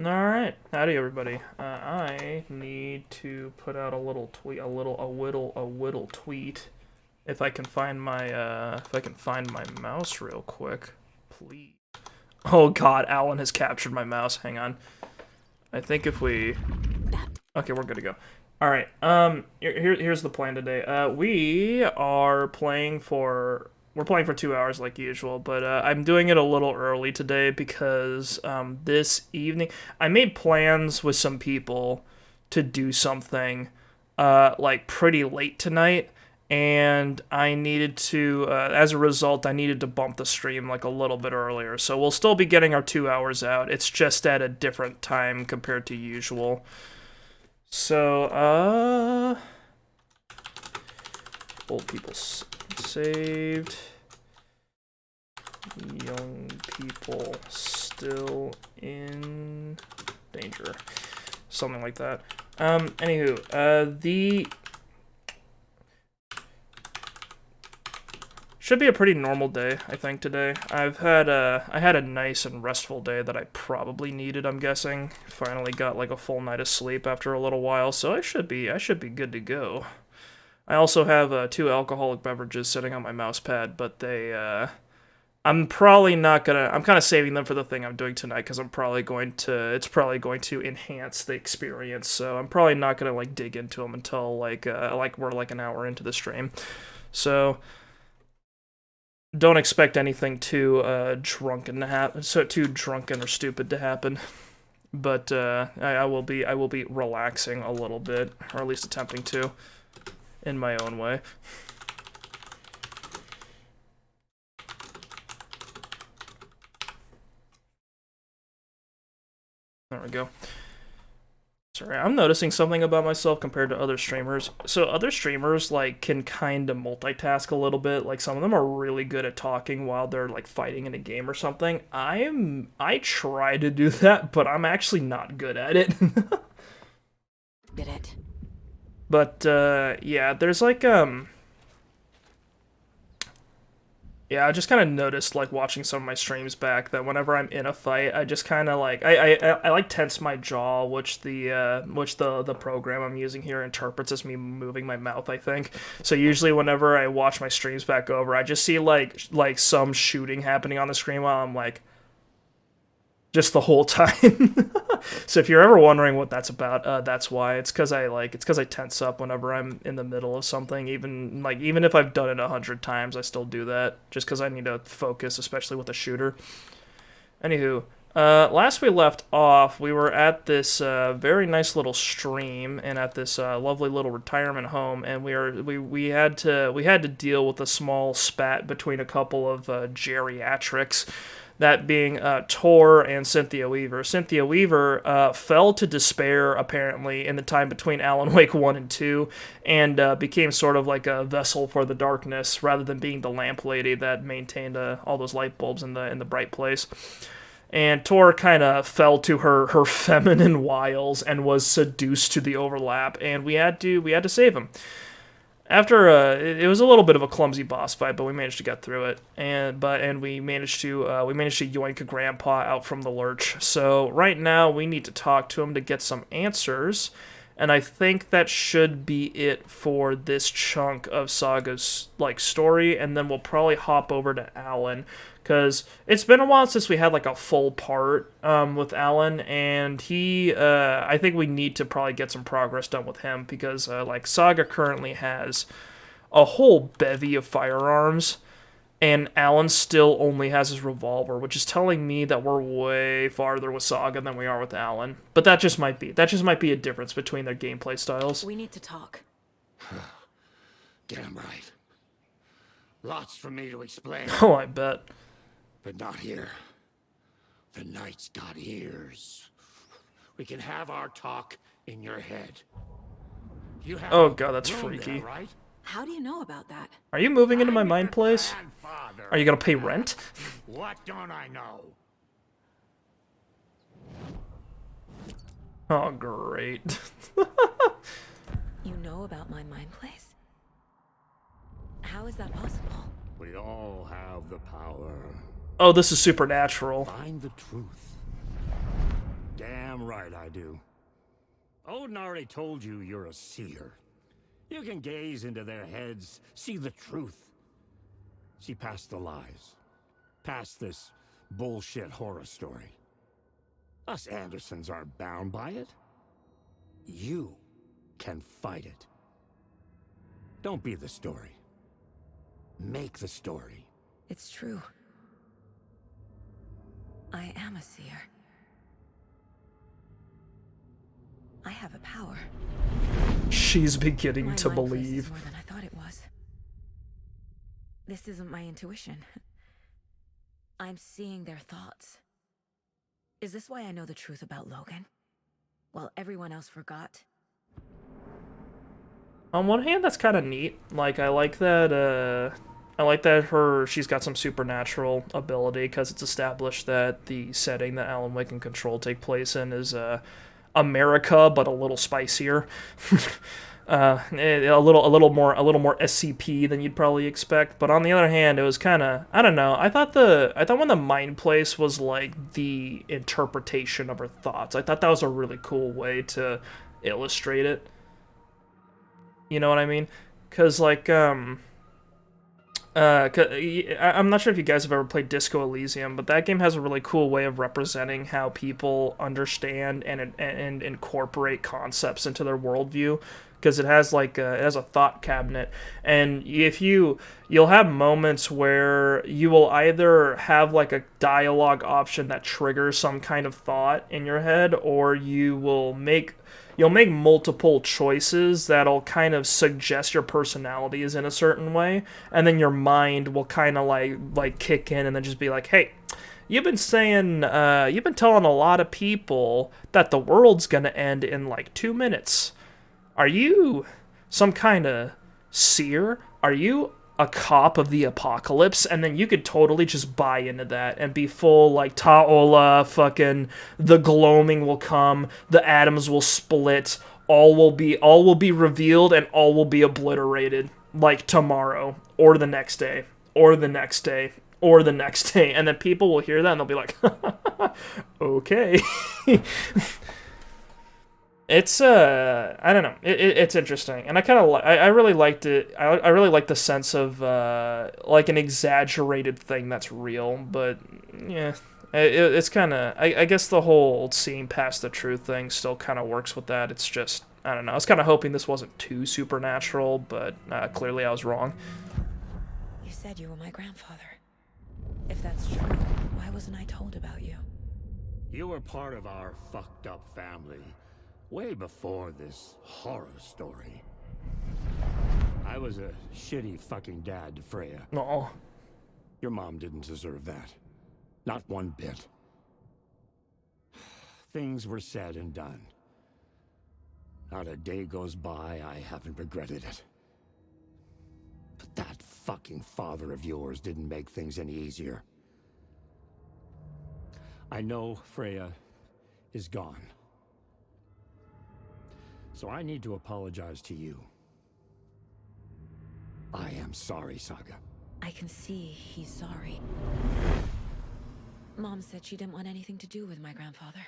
Alright, howdy everybody. I need to put out a little tweet, a whittle tweet. If I can find my mouse real quick, please. Oh god, Alan has captured my mouse. Hang on. I think if we... Okay, we're good to go. Alright, here's the plan today. We're playing for 2 hours like usual, but I'm doing it a little early today because this evening I made plans with some people to do something like pretty late tonight, and I needed to, as a result, I needed to bump the stream like a little bit earlier. So we'll still be getting our 2 hours out. It's just at a different time compared to usual. So, old people saved. Young people still in danger. Something like that. Anywho, the... Should be a pretty normal day, I think, today. I had a nice and restful day that I probably needed, I'm guessing. Finally got like a full night of sleep after a little while, so I should be good to go. I also have 2 alcoholic beverages sitting on my mouse pad, but I'm probably not gonna... I'm kind of saving them for the thing I'm doing tonight, because it's probably going to enhance the experience, so I'm probably not gonna, like, dig into them until, like we're, like, an hour into the stream. So... don't expect anything too drunken or stupid to happen, but I will be relaxing a little bit, or at least attempting to, in my own way. There we go. Sorry, I'm noticing something about myself compared to other streamers. So other streamers, like, can kind of multitask a little bit. Like, some of them are really good at talking while they're, like, fighting in a game or something. I try to do that, but I'm actually not good at it. Did it? But, yeah, there's, like, yeah, I just kind of noticed, like, watching some of my streams back, that whenever I'm in a fight, I just kind of, like, I like, tense my jaw, which the program I'm using here interprets as me moving my mouth, I think. So usually whenever I watch my streams back over, I just see, like some shooting happening on the screen while I'm, like, just the whole time. So if you're ever wondering what that's about, that's why. It's because I tense up whenever I'm in the middle of something. Even if I've done it 100 times, I still do that just because I need to focus, especially with a shooter. Anywho, last we left off, we were at this very nice little stream and at this lovely little retirement home, and we had to deal with a small spat between a couple of geriatrics. That being Tor and Cynthia Weaver. Cynthia Weaver fell to despair, apparently, in the time between Alan Wake 1 and 2, and became sort of like a vessel for the darkness, rather than being the lamp lady that maintained all those light bulbs in the bright place. And Tor kind of fell to her feminine wiles and was seduced to the overlap, and we had to save him. After it was a little bit of a clumsy boss fight, but we managed to get through it, and we managed to yoink Grandpa out from the lurch. So right now we need to talk to him to get some answers, and I think that should be it for this chunk of Saga's story, and then we'll probably hop over to Alan, because it's been a while since we had like a full part with Alan, and I think we need to probably get some progress done with him, because Saga currently has a whole bevy of firearms, and Alan still only has his revolver, which is telling me that we're way farther with Saga than we are with Alan. But that just might be a difference between their gameplay styles. We need to talk. Damn right. Lots for me to explain. Oh, I bet. But not here. The night's got ears. We can have our talk in your head. You have oh god, that's freaky. There, right? How do you know about that? Are you moving into my mind place? Are you gonna pay rent? What don't I know? Oh, great. You know about my mind place? How is that possible? We all have the power. Oh, this is supernatural. Find the truth. Damn damn right I do. Odin already told you you're a seer. You can gaze into their heads, see the truth. See past the lies. Past this bullshit horror story. Us Andersons aren't bound by it. You can fight it. Don't be the story. Make the story. It's true. I am a seer. I have a power. She's beginning My to mind place believe. is more than I thought it was. This isn't my intuition. I'm seeing their thoughts. Is this why I know the truth about Logan? While everyone else forgot? On one hand, that's kind of neat. Like, I like that she's got some supernatural ability, because it's established that the setting that Alan Wake and Control take place in is, America, but a little spicier. A little more SCP than you'd probably expect. But on the other hand, it was kind of, I don't know. I thought when the mind place was like the interpretation of her thoughts. I thought that was a really cool way to illustrate it. You know what I mean? Because like I'm not sure if you guys have ever played Disco Elysium, but that game has a really cool way of representing how people understand and incorporate concepts into their worldview. Because it has like it has a thought cabinet, and you'll have moments where you will either have like a dialogue option that triggers some kind of thought in your head, or you'll make multiple choices that'll kind of suggest your personality is in a certain way, and then your mind will kind of like kick in and then just be like, hey, you've been telling a lot of people that the world's gonna end in like 2 minutes. Are you some kind of seer? Are you a cop of the apocalypse? And then you could totally just buy into that and be full like Ta'ola, fucking the gloaming will come, the atoms will split, all will be revealed, and all will be obliterated like tomorrow or the next day or the next day or the next day. And then people will hear that and they'll be like, okay. It's I don't know. It's interesting, and I really liked it. I really like the sense of like an exaggerated thing that's real, but yeah, it's kind of I guess the whole seeing past the truth thing still kind of works with that. It's just I don't know. I was kind of hoping this wasn't too supernatural, but clearly I was wrong. You said you were my grandfather. If that's true, why wasn't I told about you? You were part of our fucked up family. Way before this horror story. I was a shitty fucking dad to Freya. No. Your mom didn't deserve that. Not one bit. Things were said and done. Not a day goes by I haven't regretted it. But that fucking father of yours didn't make things any easier. I know Freya is gone. So I need to apologize to you. I am sorry, Saga. I can see he's sorry. Mom said she didn't want anything to do with my grandfather.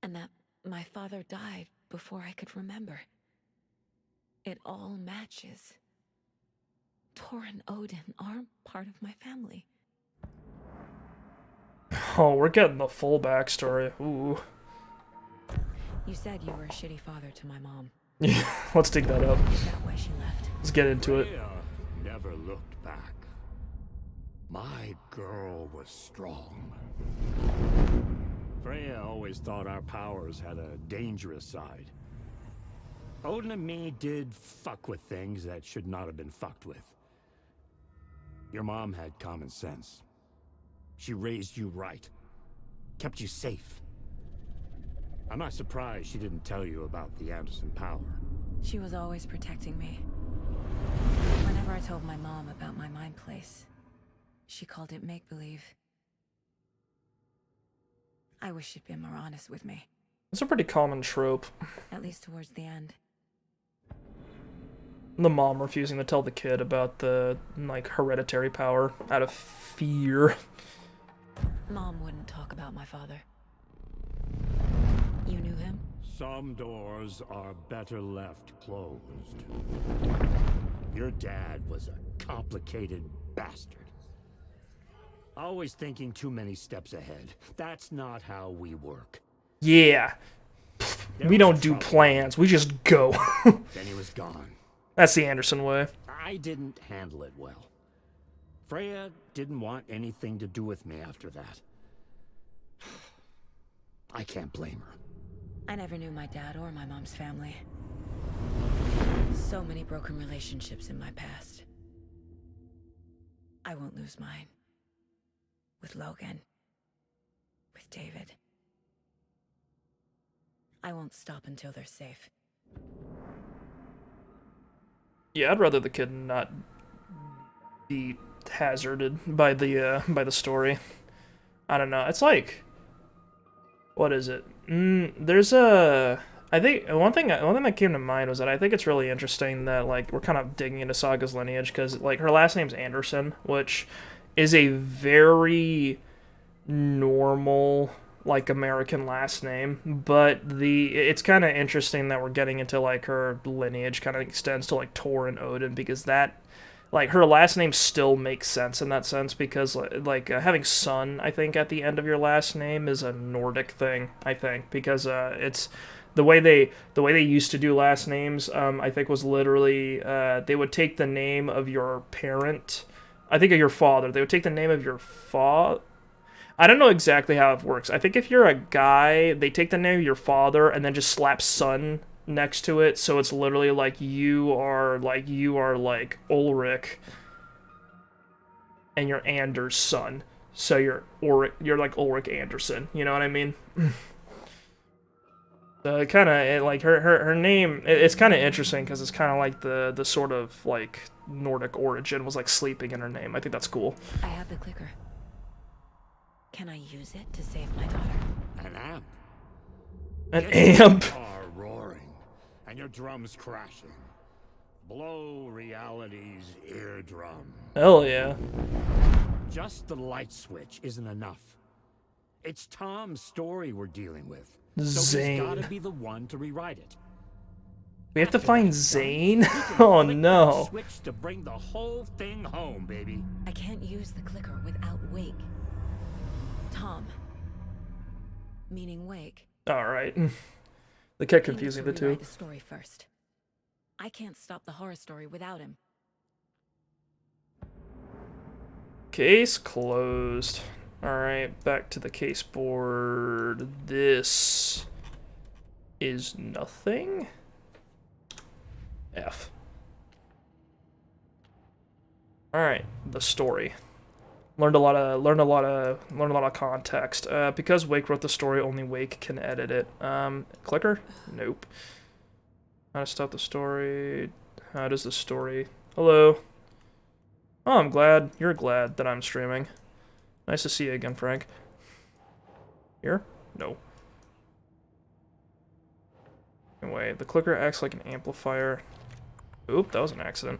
And that my father died before I could remember. It all matches. Tor and Odin aren't part of my family. Oh, we're getting the full backstory. Ooh. You said you were a shitty father to my mom. Yeah, let's dig that up. Is that why she left? Let's get into it. Freya never looked back. My girl was strong. Freya always thought our powers had a dangerous side. Odin and me did fuck with things that should not have been fucked with. Your mom had common sense. She raised you right. Kept you safe. I'm not surprised she didn't tell you about the Anderson power. She was always protecting me. Whenever I told my mom about my mind place, she called it make-believe. I wish she'd been more honest with me. It's a pretty common trope. At least towards the end. The mom refusing to tell the kid about the, like, hereditary power out of fear. Mom wouldn't talk about my father. Some doors are better left closed. Your dad was a complicated bastard. Always thinking too many steps ahead. That's not how we work. Yeah. There We was don't do trouble. plans. We just go. Then he was gone. That's the Anderson way. I didn't handle it well. Freya didn't want anything to do with me after that. I can't blame her. I never knew my dad or my mom's family. So many broken relationships in my past. I won't lose mine. With Logan. With David. I won't stop until they're safe. Yeah, I'd rather the kid not be hazarded by the story. I don't know. It's like, what is it? There's a. I think one thing that came to mind was that I think it's really interesting that like we're kind of digging into Saga's lineage because like her last name's Anderson, which is a very normal like American last name, but it's kind of interesting that we're getting into like her lineage kind of extends to like Thor and Odin because that like her last name still makes sense in that sense because like having son I think at the end of your last name is a Nordic thing I think because it's the way they used to do last names I think was literally they would take the name of your parent I think of your father they would take the name of your father I don't know exactly how it works. I think if you're a guy, they take the name of your father and then just slap son next to it, so it's literally like you are like Ulrich and you're Anders' son. So you're like Ulrich Anderson, you know what I mean? So it kind of like her name it's kind of interesting cuz it's kind of like the sort of like Nordic origin was like sleeping in her name. I think that's cool. I have the clicker. Can I use it to save my daughter? An amp. An Get your amp. guitar roaring and your drums crashing. Blow reality's eardrum. Hell yeah. Just the light switch isn't enough. It's Tom's story we're dealing with. So he's Zane. gotta be the one to rewrite it. We have to After find that's done, Zane? you can Oh flick that no. switch to bring the whole thing home, baby. I can't use the clicker without Wake. Tom. Meaning Wake. Alright. They kept He needs confusing to the two. rewrite the story first. I can't stop the horror story without him. Case closed. Alright, back to the case board. This is nothing. F. Alright, the story. Learned a lot of context. Because Wake wrote the story, only Wake can edit it. Clicker? Nope. How to stop the story? How does the story? Hello. Oh, you're glad that I'm streaming. Nice to see you again, Frank. Here? No. Anyway, the clicker acts like an amplifier. Oop, that was an accident.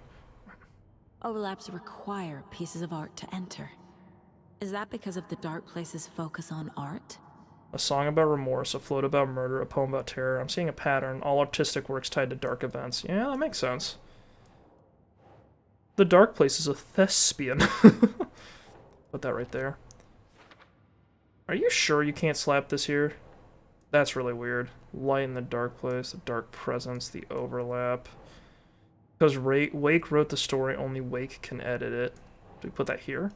Overlaps require pieces of art to enter. Is that because of the Dark Place's focus on art? A song about remorse, a float about murder, a poem about terror. I'm seeing a pattern. All artistic works tied to dark events. Yeah, that makes sense. The Dark Place is a thespian. Put that right there. Are you sure you can't slap this here? That's really weird. Light in the dark place, the dark presence, the overlap. Because Wake wrote the story, only Wake can edit it. Do we put that here?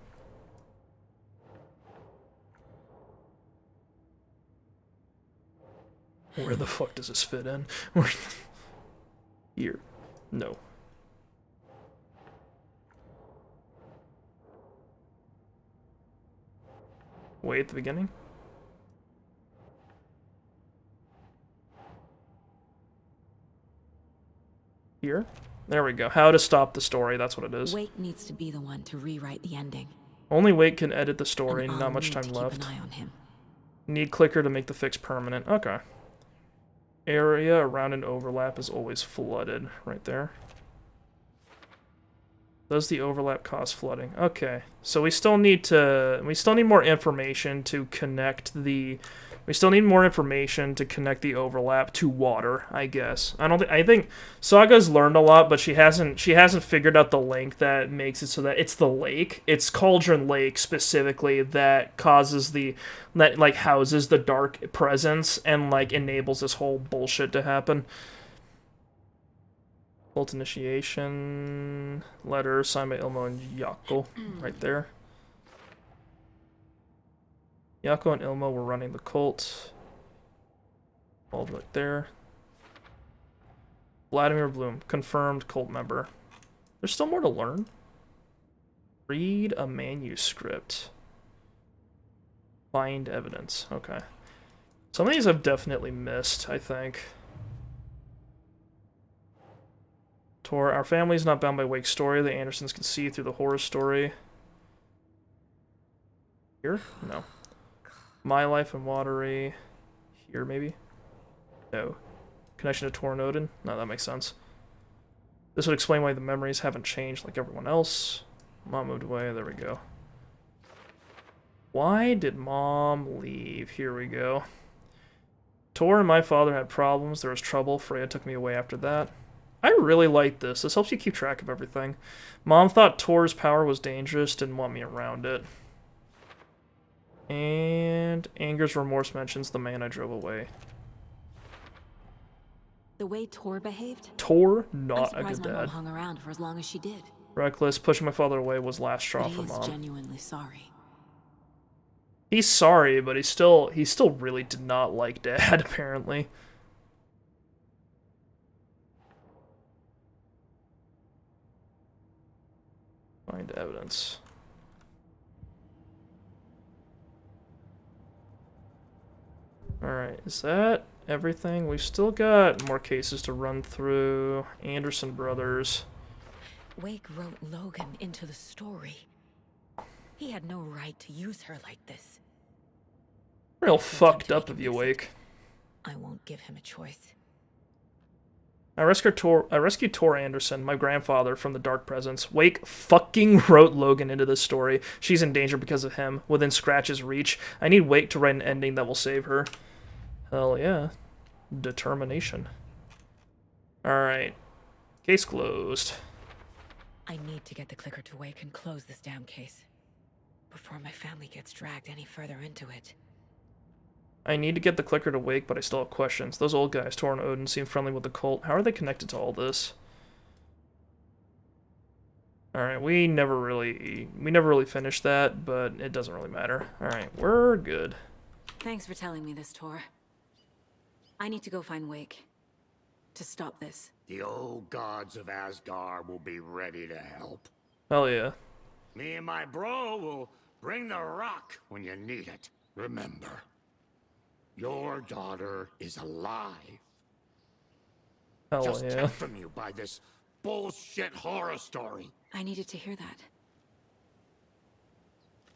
Where the fuck does this fit in? Here. No. Way at the beginning? Here? There we go. How to stop the story, that's what it is. Wake needs to be the one to rewrite the ending. Only Wake can edit the story, And not I'll much need time to keep left. an eye on him. Need clicker to make the fix permanent. Okay. Area around an overlap is always flooded. Right there. Does the overlap cause flooding? Okay, so we still need more information to connect the. We still need more information to connect the overlap to water, I guess. I think Saga's learned a lot, but she hasn't figured out the link that makes it so that it's the lake. It's Cauldron Lake specifically that like houses the dark presence and like enables this whole bullshit to happen. Cult initiation letter signed by Ilmo and Yako, right there. Yako and Ilmo were running the cult. All right there. Vladimir Bloom, confirmed cult member. There's still more to learn. Read a manuscript. Find evidence. Okay. Some of these I've definitely missed, I think. Our family's not bound by Wake's story. The Andersons can see through the horror story. Here? No. My Life and Watery. Here, maybe? No. Connection to Tor and Odin? No, that makes sense. This would explain why the memories haven't changed like everyone else. Mom moved away. There we go. Why did Mom leave? Here we go. Tor and my father had problems. There was trouble. Freya took me away after that. I really like this. This helps you keep track of everything. Mom thought Tor's power was dangerous, didn't want me around it. And Anger's remorse mentions the man I drove away. The way Tor behaved? Tor, not a good I'm surprised my mom dad. hung around for as long as she did. Reckless, pushing my father away was last straw But he for is Mom. genuinely sorry. He's sorry, but he still really did not like Dad, apparently. Find evidence. Alright, is that everything? We've still got more cases to run through. Anderson brothers. Wake wrote Logan into the story. He had no right to use her like this. Real fucked up of you, Wake. I won't give him a choice. I rescued Tor Anderson, my grandfather, from the Dark Presence. Wake fucking wrote Logan into this story. She's in danger because of him, within Scratch's reach. I need Wake to write an ending that will save her. Hell yeah. Determination. Alright. Case closed. I need to get the clicker to Wake and close this damn case. Before my family gets dragged any further into it. I need to get the clicker to Wake, but I still have questions. Those old guys, Tor and Odin, seem friendly with the cult. How are they connected to all this? Alright, we never really finished that, but it doesn't really matter. Alright, we're good. Thanks for telling me this, Tor. I need to go find Wake. To stop this. The old gods of Asgard will be ready to help. Hell yeah. Me and my bro will bring the rock when you need it. Remember, your daughter is alive. Hell Just yeah. kept from you by this bullshit horror story. I needed to hear that.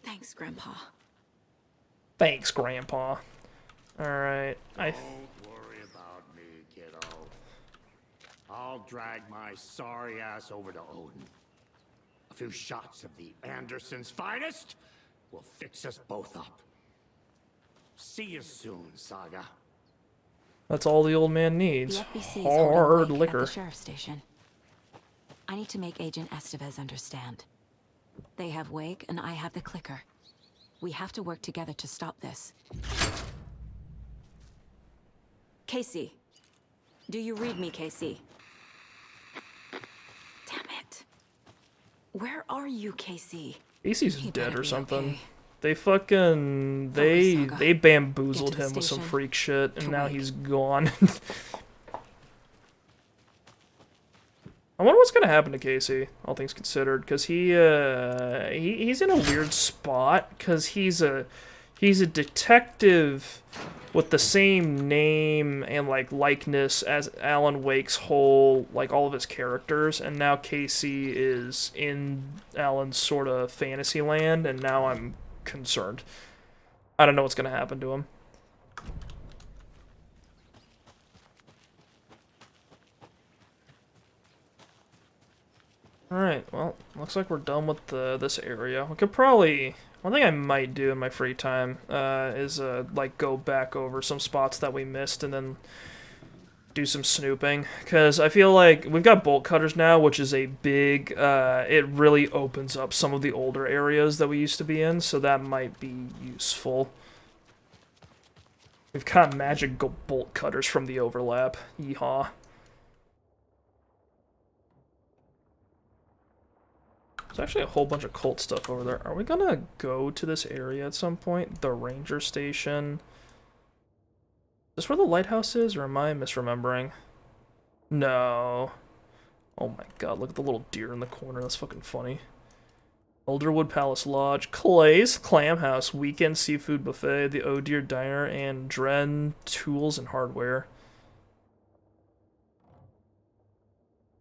Thanks, Grandpa. Thanks, Grandpa. Alright, Don't worry about me, kiddo. I'll drag my sorry ass over to Odin. A few shots of the Andersons' finest will fix us both up. See you soon, Saga. That's all the old man needs. The FBC is Hard holding Wake liquor. at the sheriff's station. I need to make Agent Estevez understand. They have Wake and I have the clicker. We have to work together to stop this. Casey. Do you read me, Casey? Damn it. Where are you, Casey? Casey's He dead better or be something. okay. They fucking Saga. they bamboozled Get to the him with some station. freak shit, and To now Wake. he's gone. I wonder what's gonna happen to Casey, all things considered, because he's in a weird spot, because he's a detective with the same name and like likeness as Alan Wake's whole all of his characters, and now Casey is in Alan's sort of fantasy land, and now I'm concerned. I don't know what's gonna happen to him. Alright, well, looks like we're done with this area. We could probably... One thing I might do in my free time is, like, go back over some spots that we missed and then do some snooping. Because I feel like we've got bolt cutters now, which is a big... it really opens up some of the older areas that we used to be in, so that might be useful. We've got magic bolt cutters from the overlap. Yeehaw. There's actually a whole bunch of cult stuff over there. Are we gonna go to this area at some point? The ranger station. Is this where the lighthouse is, or am I misremembering? No. Oh my god, look at the little deer in the corner. That's fucking funny. Elderwood Palace Lodge, Clay's Clam House, Weekend Seafood Buffet, the Oh Dear Diner, and Dren Tools and Hardware.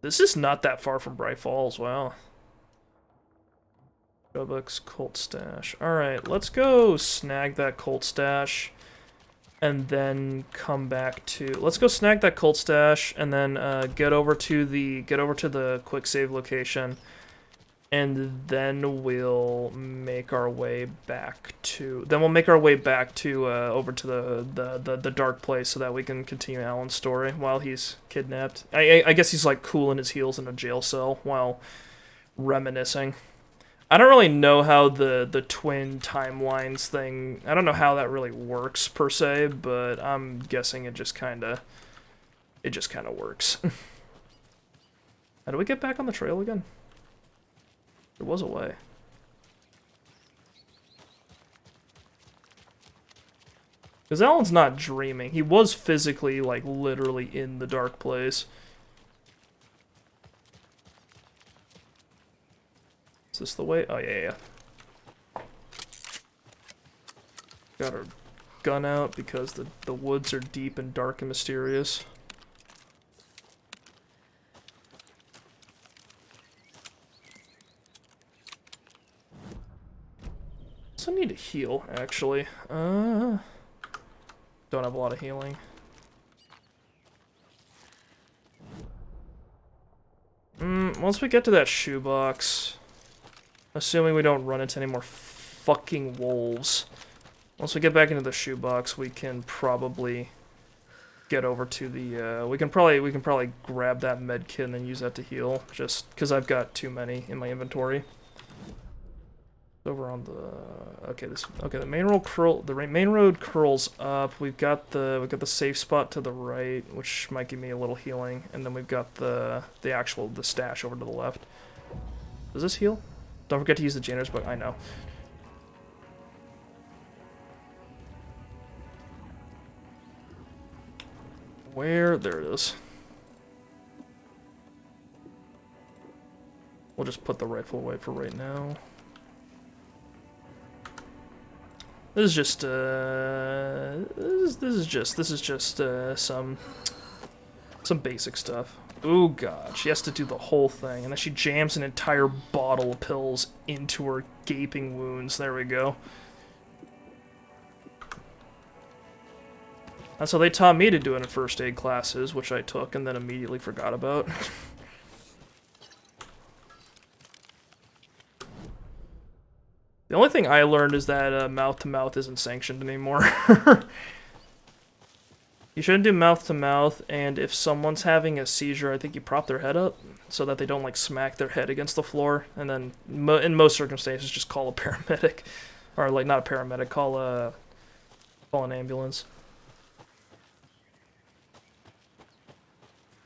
This is not that far from Bright Falls, wow. Robux Colt Stash. Alright, let's go snag that Colt Stash. And then come back to... Let's go snag that Colt Stash, and then get over to the quick save location. And then we'll make our way back to... Then we'll make our way back to, over to the dark place so that we can continue Alan's story while he's kidnapped. I guess he's, like, cooling his heels in a jail cell while reminiscing. I don't really know how the twin timelines thing... I don't know how that really works, per se, but I'm guessing it just kinda works. How do we get back on the trail again? There was a way. Because Alan's not dreaming. He was physically, like, literally in the dark place. Is this the way? Oh, yeah. Got our gun out because the woods are deep and dark and mysterious. So I need to heal, actually. Don't have a lot of healing. Once we get to that shoebox... Assuming we don't run into any more fucking wolves. Once we get back into the shoebox, we can probably get over to the, we can probably grab that med kit and then use that to heal, just because I've got too many in my inventory. Over on the, the main road curls up. We've got the safe spot to the right, which might give me a little healing, and then we've got the stash over to the left. Does this heal? Don't forget to use the janitor's book. I know. Where? There it is. We'll just put the rifle away for right now. This is just some basic stuff. Oh god, she has to do the whole thing, and then she jams an entire bottle of pills into her gaping wounds. There we go. That's how they taught me to do it in first aid classes, which I took and then immediately forgot about. The only thing I learned is that mouth-to-mouth isn't sanctioned anymore. You shouldn't do mouth-to-mouth, and if someone's having a seizure, I think you prop their head up so that they don't, like, smack their head against the floor, and then, in most circumstances, just call a paramedic. Or, like, not a paramedic, call an ambulance.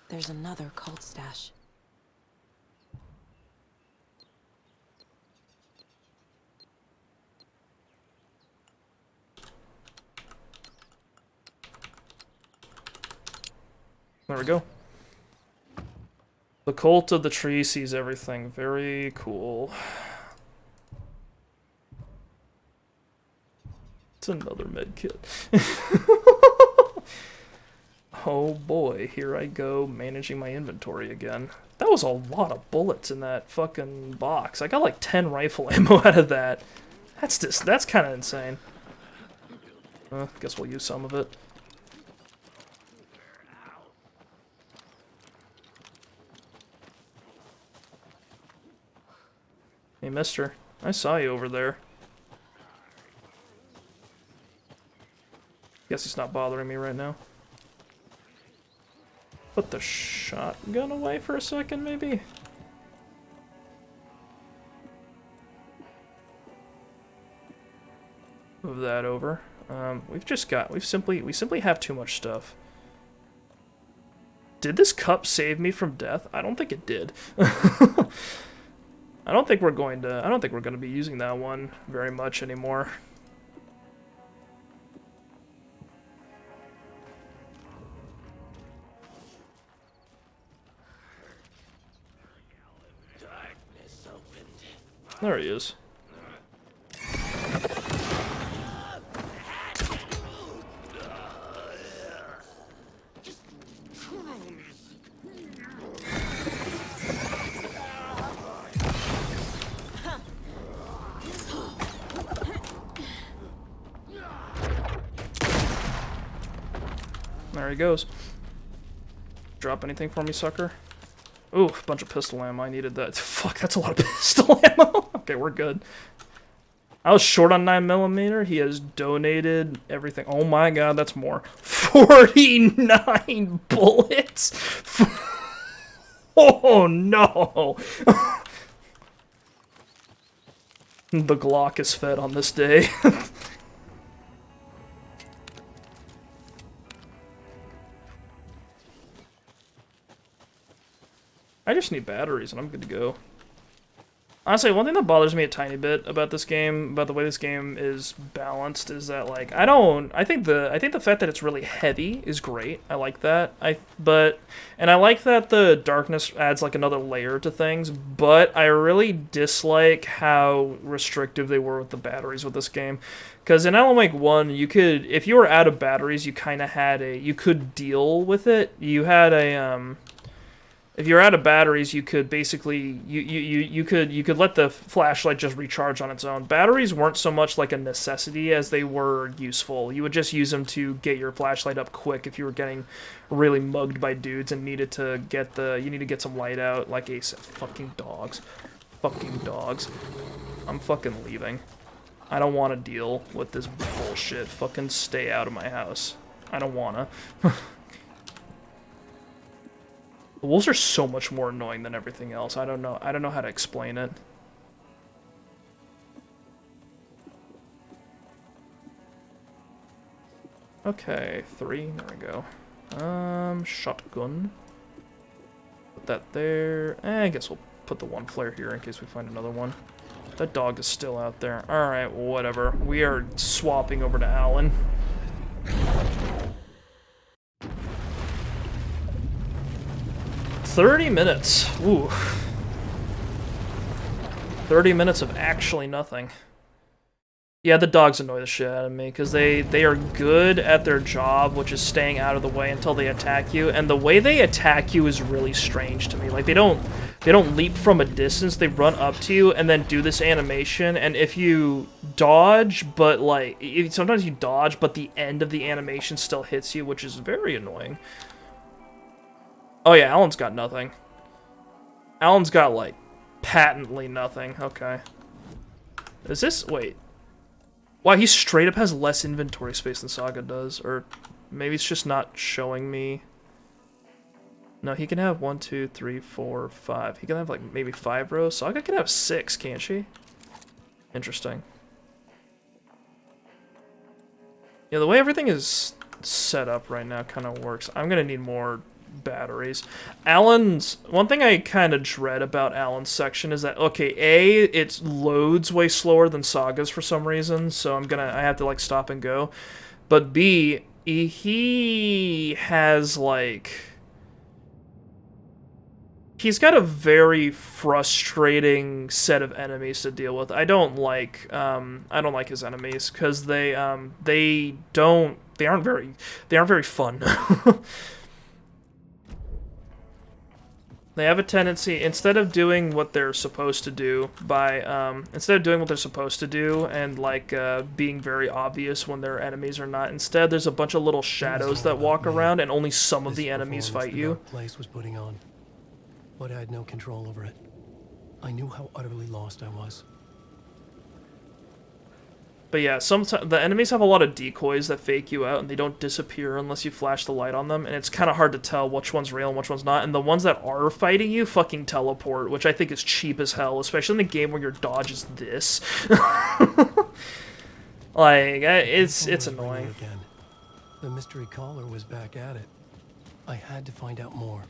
There's another cult stash. There we go. The cult of the tree sees everything. Very cool. It's another med kit. Oh boy, here I go managing my inventory again. That was a lot of bullets in that fucking box. I got like 10 rifle ammo out of that. That's kind of insane. Guess we'll use some of it. Hey, mister. I saw you over there. Guess he's not bothering me right now. Put the shotgun away for a second, maybe? Move that over. We simply have too much stuff. Did this cup save me from death? I don't think it did. I don't think we're going to be using that one very much anymore. There he is. There he goes. Drop anything for me, sucker? Ooh, a bunch of pistol ammo. I needed that. Fuck, that's a lot of pistol ammo. Okay, we're good. I was short on 9mm. He has donated everything. Oh my god, that's more. 49 bullets? Oh no! The Glock is fed on this day. I just need batteries and I'm good to go. Honestly, one thing that bothers me a tiny bit about this game, about the way this game is balanced, is that like I think the fact that it's really heavy is great. I like that. And I like that the darkness adds like another layer to things, but I really dislike how restrictive they were with the batteries with this game. Because in Alan Wake 1, you could, if you were out of batteries, you kind of had you could deal with it. You had if you're out of batteries, you could basically you could let the flashlight just recharge on its own. Batteries weren't so much like a necessity as they were useful. You would just use them to get your flashlight up quick if you were getting really mugged by dudes and needed to get some light out like ASAP. Fucking dogs. Fucking dogs. I'm fucking leaving. I don't want to deal with this bullshit. Fucking stay out of my house. I don't wanna. The wolves are so much more annoying than everything else. I don't know how to explain it. Okay, 3. There we go. Shotgun. Put that there. I guess we'll put the one flare here in case we find another one. That dog is still out there. Alright, whatever. We are swapping over to Alan. 30 minutes. Ooh. 30 minutes of actually nothing. Yeah, the dogs annoy the shit out of me, because they are good at their job, which is staying out of the way until they attack you, and the way they attack you is really strange to me. Like, they don't leap from a distance, they run up to you, and then do this animation, and if you dodge, but, like, sometimes you dodge, but the end of the animation still hits you, which is very annoying. Oh yeah, Alan's got nothing. Alan's got, like, patently nothing. Okay. Is this... wait. Wow, he straight up has less inventory space than Saga does. Or maybe it's just not showing me. No, he can have 1, 2, 3, 4, 5. He can have, like, maybe 5 rows. Saga can have 6, can't she? Interesting. Yeah, the way everything is set up right now kind of works. I'm gonna need more batteries. Alan's... one thing I kind of dread about Alan's section is that, okay, A, it loads way slower than Saga's for some reason, so I have to, like, stop and go. But B, he has, like... he's got a very frustrating set of enemies to deal with. I don't like his enemies, because they aren't very fun. They have a tendency, instead of doing what they're supposed to do and like being very obvious when their enemies are not, instead there's a bunch of little shadows that walk around and only some of the enemies fight you. Place was putting on, but I had no control over it. I knew how utterly lost I was. But yeah, sometimes the enemies have a lot of decoys that fake you out, and they don't disappear unless you flash the light on them, and it's kind of hard to tell which one's real and which one's not, and the ones that are fighting you fucking teleport, which I think is cheap as hell, especially in a game where your dodge is this. Like, it's annoying. Again. The mystery caller was back at it. I had to find out more.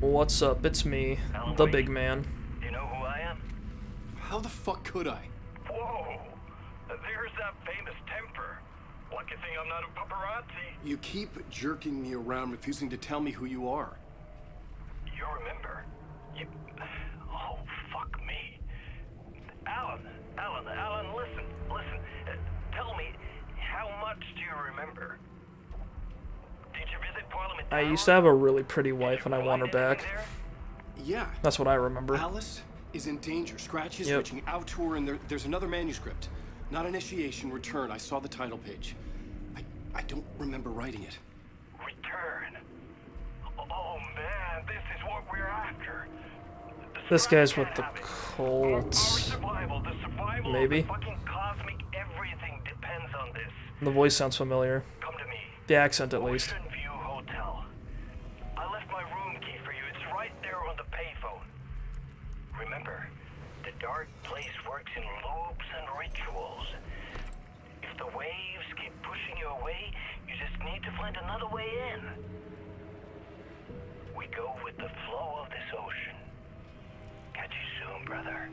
What's up? It's me, the big man. Do you know who I am? How the fuck could I? Whoa! There's that famous temper. Lucky thing I'm not a paparazzi. You keep jerking me around, refusing to tell me who you are. You remember? You... Oh, fuck me. Alan, listen. Tell me, how much do you remember? Did you visit Parliament I Tower? used to have a really pretty wife, and I want her back. Yeah. That's what I remember. Alice is in danger. Scratch is Yep. reaching out to her, and there's another manuscript. Not initiation, return. I saw the title page. I don't remember writing it. Return. Oh man, this is what we're after. This guy's with the Our cult. survival, the survival Maybe. of the fucking cosmic everything depends on this. The voice sounds familiar. Come to me. The accent, at least. Ocean View Hotel. I left my room key for you. It's right there on the payphone. Remember, the dark place works in loops and rituals. If the waves keep pushing you away, you just need to find another way in. We go with the flow of this ocean. Catch you soon, brother.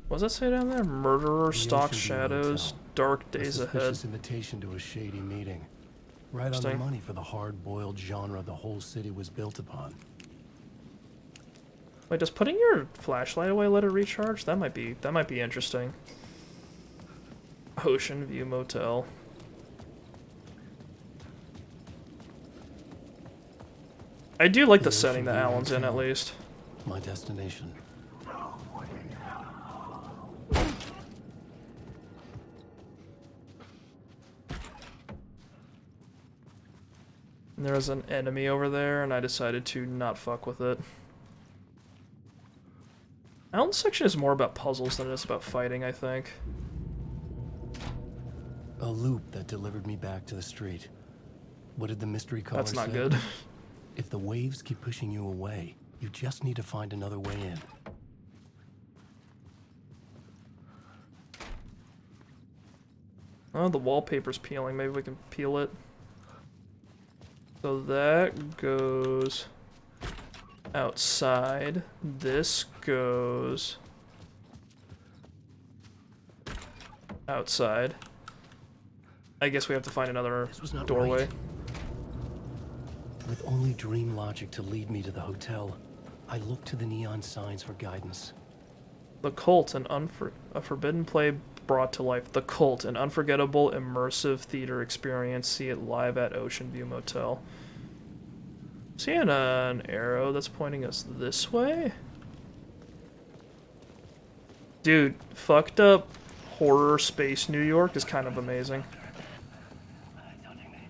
What does that say down there? Murderer The stalks Ocean View shadows, Hotel. dark A days ahead. suspicious invitation to a shady meeting. Right on the Interesting. money for the hard-boiled genre the whole city was built upon. Wait, does putting your flashlight away let it recharge? That might be interesting. Ocean View Motel. I do like the The setting that Ocean View Alan's in, at Motel. least. My destination. And there was an enemy over there, and I decided to not fuck with it. Alan's section is more about puzzles than it is about fighting, I think. A loop that delivered me back to the street. What did the mystery caller That's not say? good. If the waves keep pushing you away, you just need to find another way in. Oh, the wallpaper's peeling. Maybe we can peel it. So that goes outside. This goes outside. I guess we have to find another This was not doorway. right. With only dream logic to lead me to the hotel, I looked to the neon signs for guidance. The Cult, a forbidden play brought to life. The Cult, an unforgettable immersive theater experience. See it live at Ocean View Motel. Seeing an arrow that's pointing us this way? Dude, fucked up horror space New York is kind of amazing.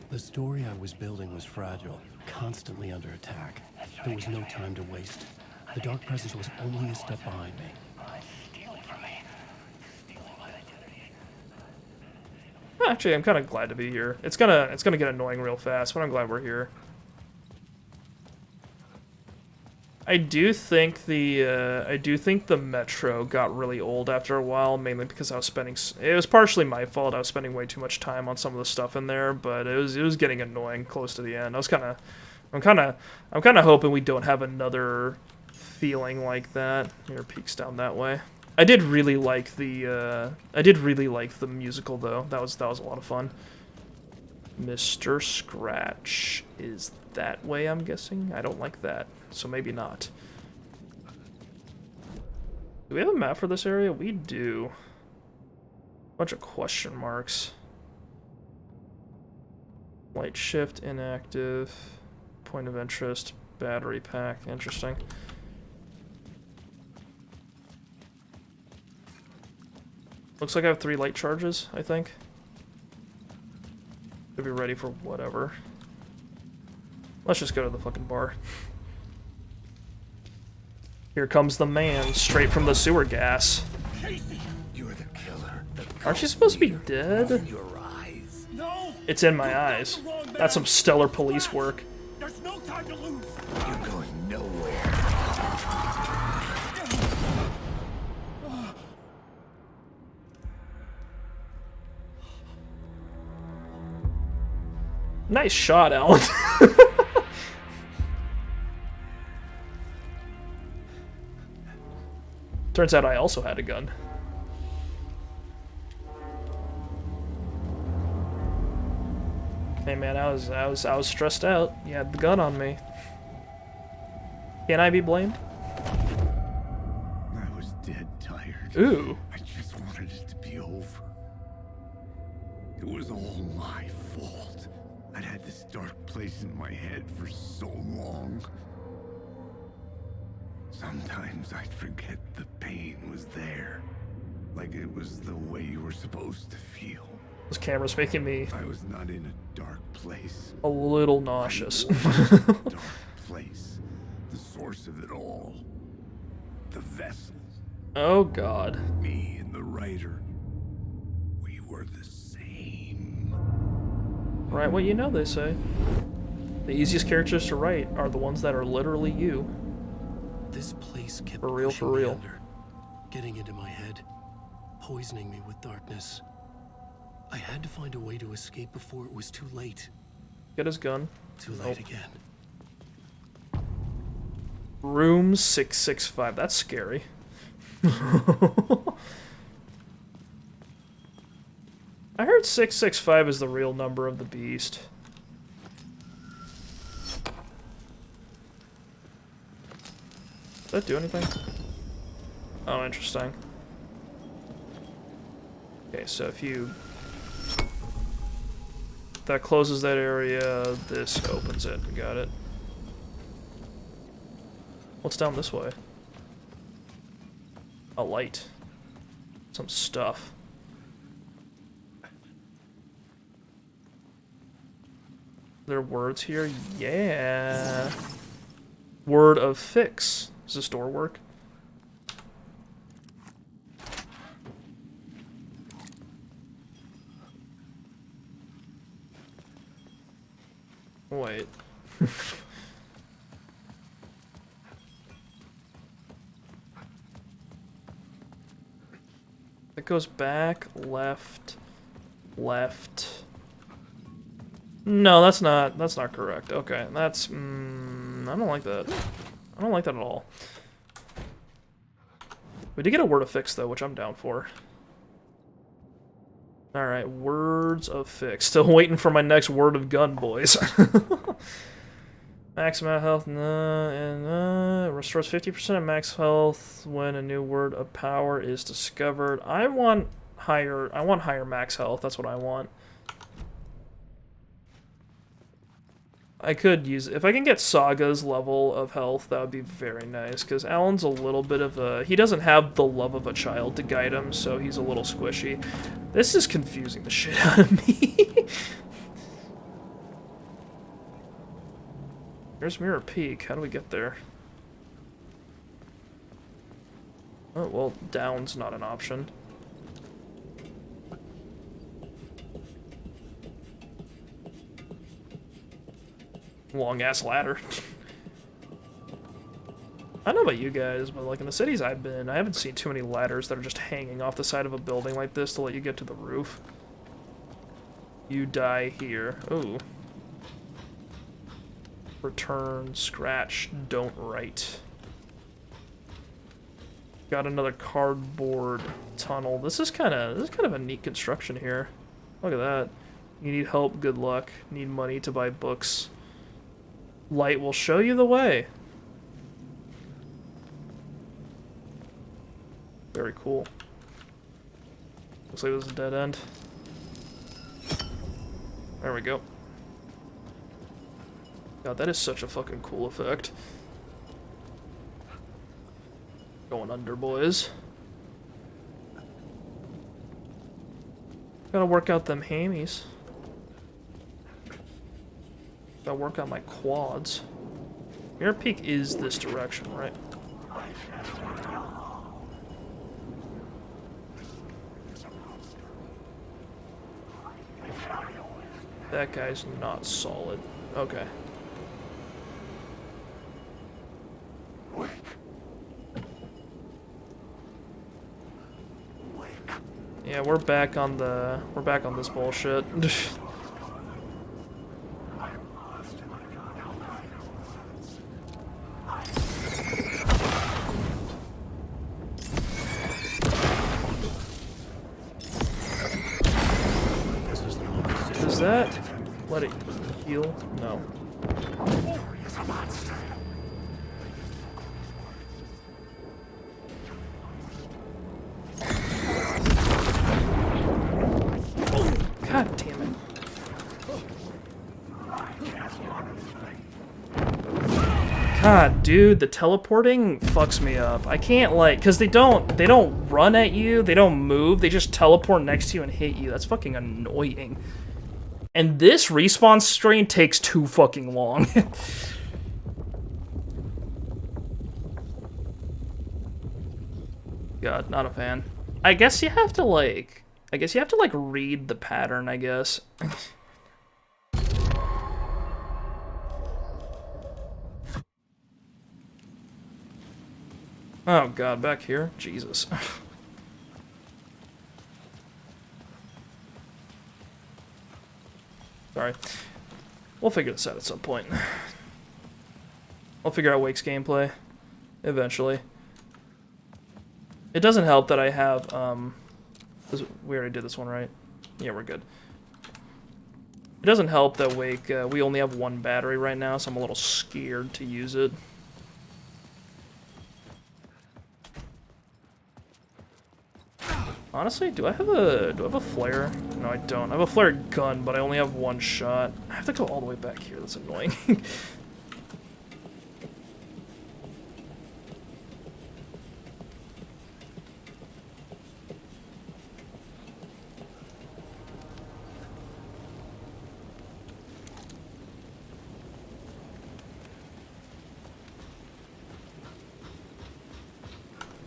The story I was building was fragile, constantly under attack. There was no time to waste. The dark presence was only a step behind me. Actually, I'm kind of glad to be here. It's gonna get annoying real fast, but I'm glad we're here. I do think the Metro got really old after a while, mainly because I was spending. It was partially my fault. I was spending way too much time on some of the stuff in there, but it was getting annoying close to the end. I'm kind of hoping we don't have another feeling like that. Here, peeks down that way. I did really like the musical though. That was a lot of fun. Mr. Scratch is that way, I'm guessing. I don't like that, so maybe not. Do we have a map for this area? We do. Bunch of question marks. Light shift inactive. Point of interest. Battery pack. Interesting. Looks like I have 3 light charges, I think. Should be ready for whatever. Let's just go to the fucking bar. Here comes the man, straight from the sewer gas. You're the killer. Aren't you supposed to be dead? Your eyes. No! It's in my eyes. That's some stellar police work. There's no time to lose! You're going nowhere. Nice shot, Alan. Turns out I also had a gun. Hey man, I was stressed out. You had the gun on me. Can I be blamed? I was dead tired. Ooh. I just wanted it to be over. It was all my fault. I'd had this dark place in my head for so long. Sometimes I'd forget the pain was there. Like it was the way you were supposed to feel. This camera's making me I was not in a dark place. a little nauseous. Dark place. The source of it all. The vessel. Oh god. Me and the writer. We were the same. Right, what you know, they say. The easiest characters to write are the ones that are literally you. This place kept For real, pushing for me real. under, getting into my head, poisoning me with darkness. I had to find a way to escape before it was too late. Get his gun. Too late again. Room 665. That's scary. I heard 665 is the real number of the beast. Does that do anything? Oh, interesting. Okay, so if you... that closes that area, this opens it. Got it. What's down this way? A light. Some stuff. There are words here? Yeah. Word of fix. Does this door work? Wait. It goes back, left, left. No, that's not correct. Okay, that's, I don't like that. I don't like that at all. We did get a word of fix, though, which I'm down for. Alright, words of fix. Still waiting for my next word of gun, boys. Max amount of health, and restores 50% of max health when a new word of power is discovered. I want higher max health, that's what I want. I could use, if I can get Saga's level of health, that would be very nice, because Alan's a little bit of a, he doesn't have the love of a child to guide him, so he's a little squishy. This is confusing the shit out of me. There's Mirror Peak, how do we get there? Oh, well, down's not an option. Long-ass ladder. I don't know about you guys, but like in the cities I've been, I haven't seen too many ladders that are just hanging off the side of a building like this to let you get to the roof. You die here. Ooh. Return, scratch, don't write. Got another cardboard tunnel. This is kind of a neat construction here. Look at that. You need help, good luck. Need money to buy books. Light will show you the way. Very cool. Looks like this is a dead end. There we go. God, that is such a fucking cool effect. Going under, boys. Gotta work out them hammies. Gotta work out my quads. Mirror Peak is this direction, right? That guy's not solid. Okay. Yeah, we're back on this bullshit. Does that let it heal? No. God damn it. God, dude, the teleporting fucks me up. I can't, like, because they don't run at you, they don't move, they just teleport next to you and hit you. That's fucking annoying. And this respawn screen takes too fucking long. God, not a fan. I guess you have to, like, read the pattern, I guess. Oh god, back here? Jesus. Sorry. We'll figure this out at some point. I'll figure out Wake's gameplay. Eventually. It doesn't help that I have, we already did this one, right? Yeah, we're good. It doesn't help that Wake, we only have one battery right now, so I'm a little scared to use it. Honestly, do I have a flare? No, I don't. I have a flare gun, but I only have one shot. I have to go all the way back here. That's annoying.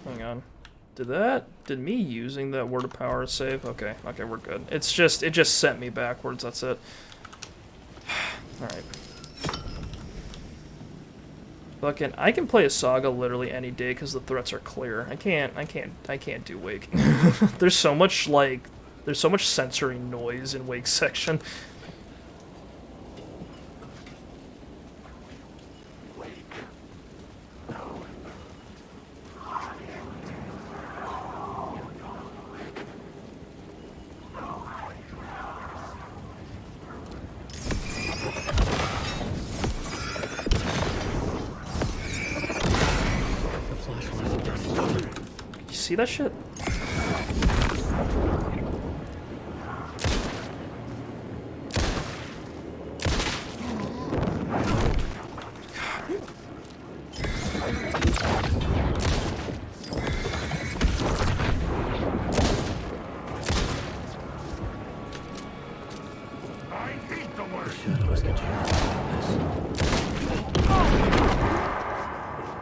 Hang on. Did me using that word of power save? Okay, we're good. It just sent me backwards, that's it. Alright. Fucking, I can play a Saga literally any day because the threats are clear. I can't do Wake. There's so much sensory noise in Wake's section. See that shit?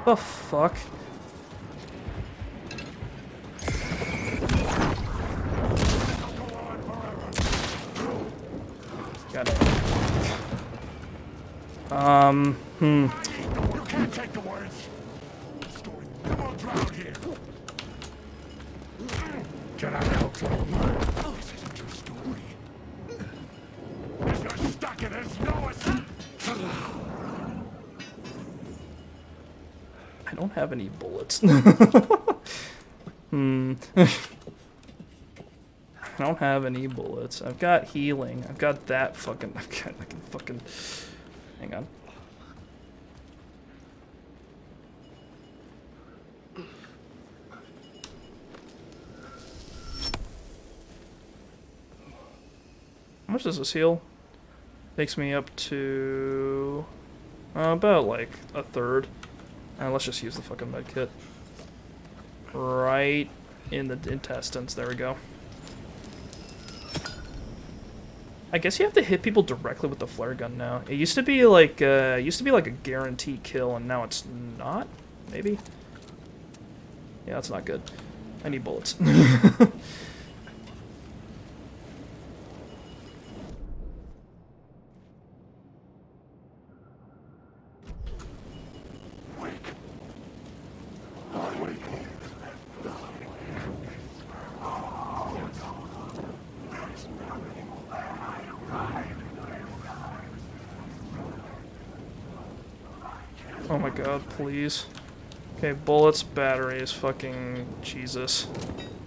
The fuck? Got it. You can't take the words. Come on, drown here. Get out of here. This isn't your story. If you're stuck in this, know it. I don't have any bullets. I don't have any bullets. I've got healing. I've got that fucking... I can fucking... Hang on. How much does this heal? Takes me up to... about, like, a third. Let's just use the fucking med kit. Right in the intestines. There we go. I guess you have to hit people directly with the flare gun now. It used to be like a guaranteed kill, and now it's not. Maybe. Yeah, that's not good. I need bullets. Oh my god, please. Okay, bullets, batteries, fucking Jesus.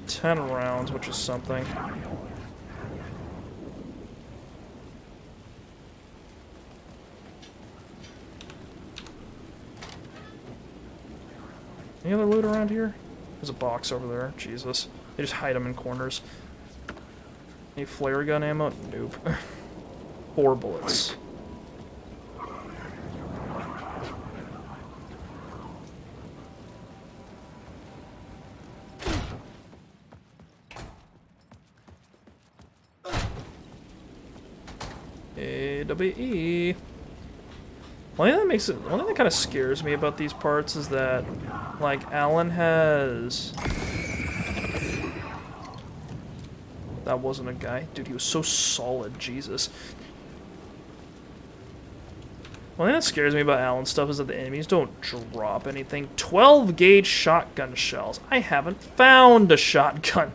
10 rounds, which is something. Any other loot around here? There's a box over there. Jesus. They just hide them in corners. Any flare gun ammo? Nope. 4 bullets. AWE. One thing that kind of scares me about these parts is that, like, Alan has... That wasn't a guy. Dude, he was so solid, Jesus. One thing that scares me about Alan stuff is that the enemies don't drop anything. 12 gauge shotgun shells. I haven't found a shotgun.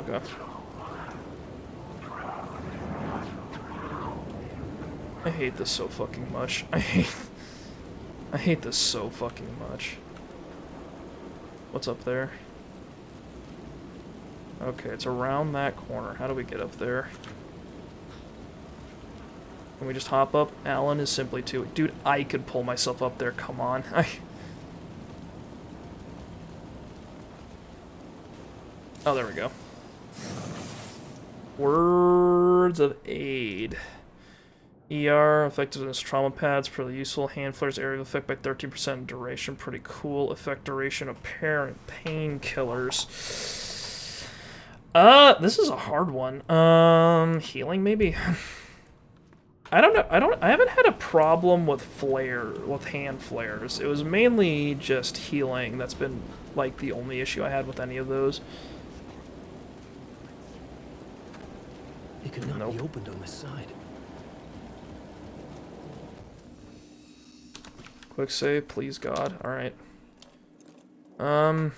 Okay. I hate this so fucking much. I hate this so fucking much. What's up there? Okay, it's around that corner. How do we get up there? Can we just hop up? Alan is simply too... Dude, I could pull myself up there. Come on. Oh, there we go. Words of aid. ER, effectiveness trauma pads, pretty useful. Hand flares, area of effect by 13% duration, pretty cool. Effect duration, apparent painkillers. This is a hard one. Healing maybe? I don't know. I haven't had a problem with hand flares. It was mainly just healing. That's been, like, the only issue I had with any of those. It could not be opened on this side. Quick save, please God. Alright. Not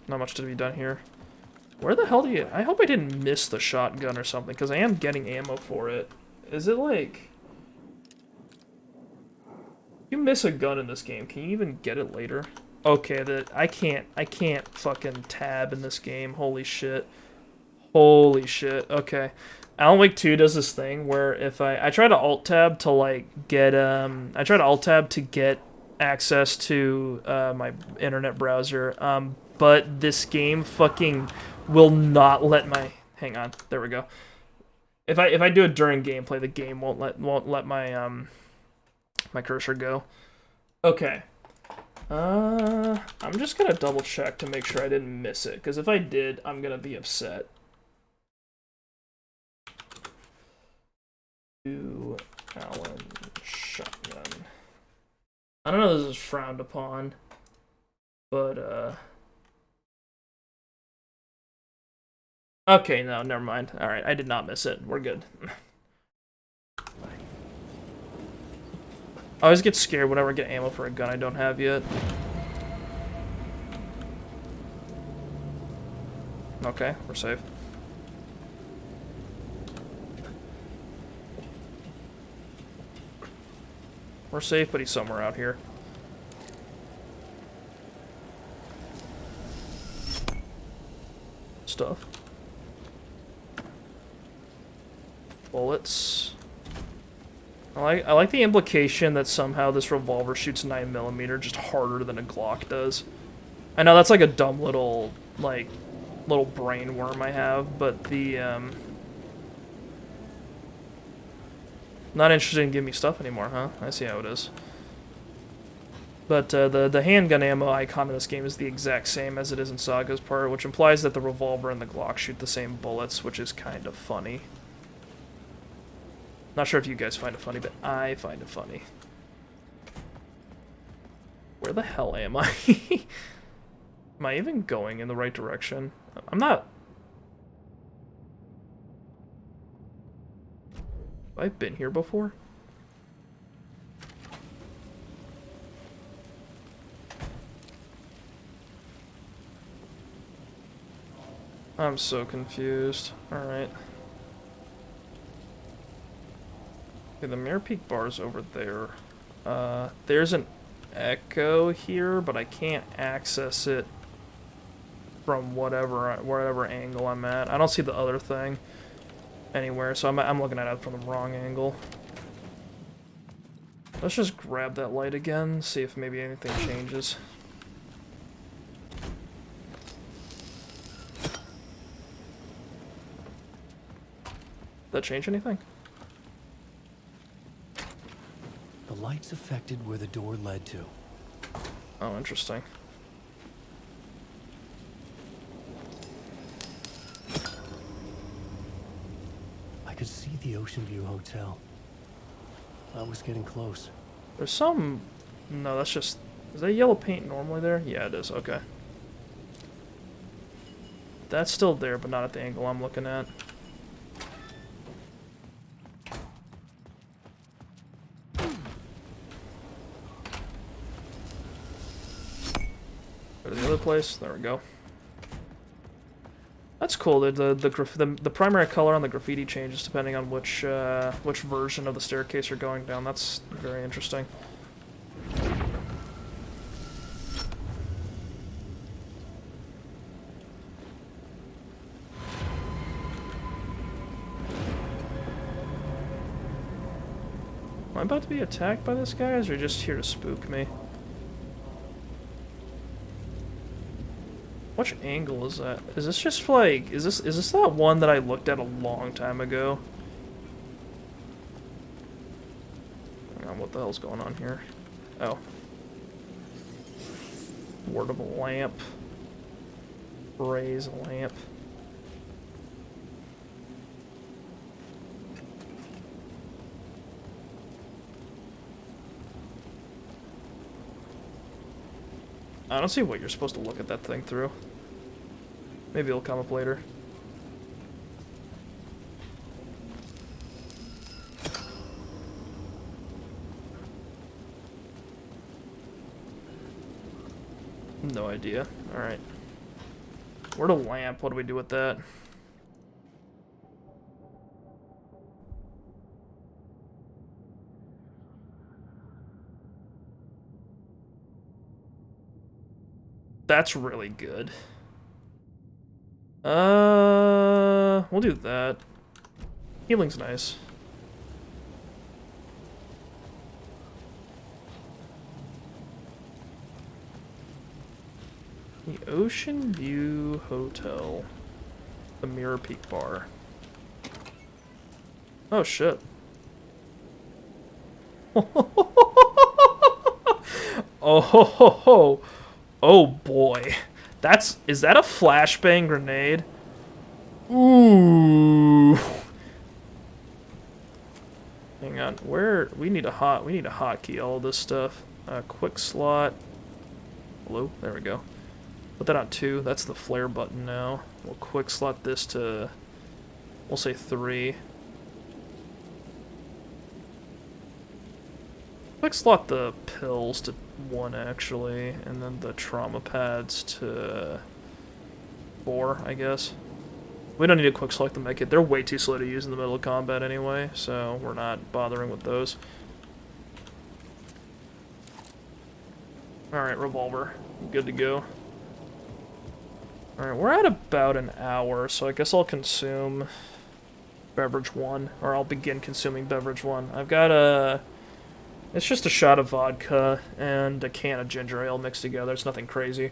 much to be done here. Where the hell do you... I hope I didn't miss the shotgun or something, because I am getting ammo for it. Is it like... You miss a gun in this game, can you even get it later? Okay, I can't fucking tab in this game. Holy shit. Holy shit. Okay. Alan Wake 2 does this thing where if I try to alt tab to like get I try to alt tab to get access to my internet browser, but this game fucking will not let my... Hang on. There we go. If I do it during gameplay, the game won't let my my cursor go. Okay. I'm just gonna double check to make sure I didn't miss it, because if I did, I'm gonna be upset. Alan shotgun. I don't know if this is frowned upon, but okay, no, never mind. Alright, I did not miss it. We're good. I always get scared whenever I get ammo for a gun I don't have yet. Okay, we're safe. We're safe, but he's somewhere out here. Stuff. Bullets. I like the implication that somehow this revolver shoots 9mm just harder than a Glock does. I know that's like a dumb little, like little brain worm I have, but the, not interested in giving me stuff anymore, huh? I see how it is. But the handgun ammo icon in this game is the exact same as it is in Saga's part, which implies that the revolver and the Glock shoot the same bullets, which is kind of funny. Not sure if you guys find it funny, but I find it funny. Where the hell am I? Am I even going in the right direction? I'm not... Have I been here before? I'm so confused. Alright. Okay, the Mirror Peak bar's over there. There's an echo here, but I can't access it from whatever angle I'm at. I don't see the other thing anywhere, so I'm looking at it from the wrong angle. Let's just grab that light again, see if maybe anything changes. Did that change anything? The lights affected where the door led to. Oh, interesting. I could see the Ocean View Hotel. I was getting close. There's some... No, that's just... Is that yellow paint normally there? Yeah, it is. Okay. That's still there, but not at the angle I'm looking at. Go to the other place. There we go. That's cool. The primary color on the graffiti changes depending on which version of the staircase you're going down. That's very interesting. Am I about to be attacked by this guy, or is he just here to spook me? Which angle is that? Is this just like, is this that one that I looked at a long time ago? Hang on, what the hell's going on here? Oh. Word of a lamp. Raise a lamp. I don't see what you're supposed to look at that thing through. Maybe it'll come up later. No idea. Alright. Where'd a lamp? What do we do with that? That's really good. We'll do that. Healing's nice. The Ocean View Hotel. The Mirror Peak Bar. Oh shit. Oh ho ho ho. Oh boy. Is that a flashbang grenade? Ooh. Hang on, we need a hotkey all this stuff. Quick slot. Hello? There we go. Put that on 2. That's the flare button now. We'll quick slot this to, we'll say 3. Quick slot the pills to 1 actually, and then the trauma pads to 4, I guess. We don't need to quick select the medkit. They're way too slow to use in the middle of combat anyway, so we're not bothering with those. Alright, revolver. Good to go. Alright, we're at about an hour, so I guess I'll consume beverage 1, or I'll begin consuming beverage 1. I've got a... It's just a shot of vodka and a can of ginger ale mixed together. It's nothing crazy.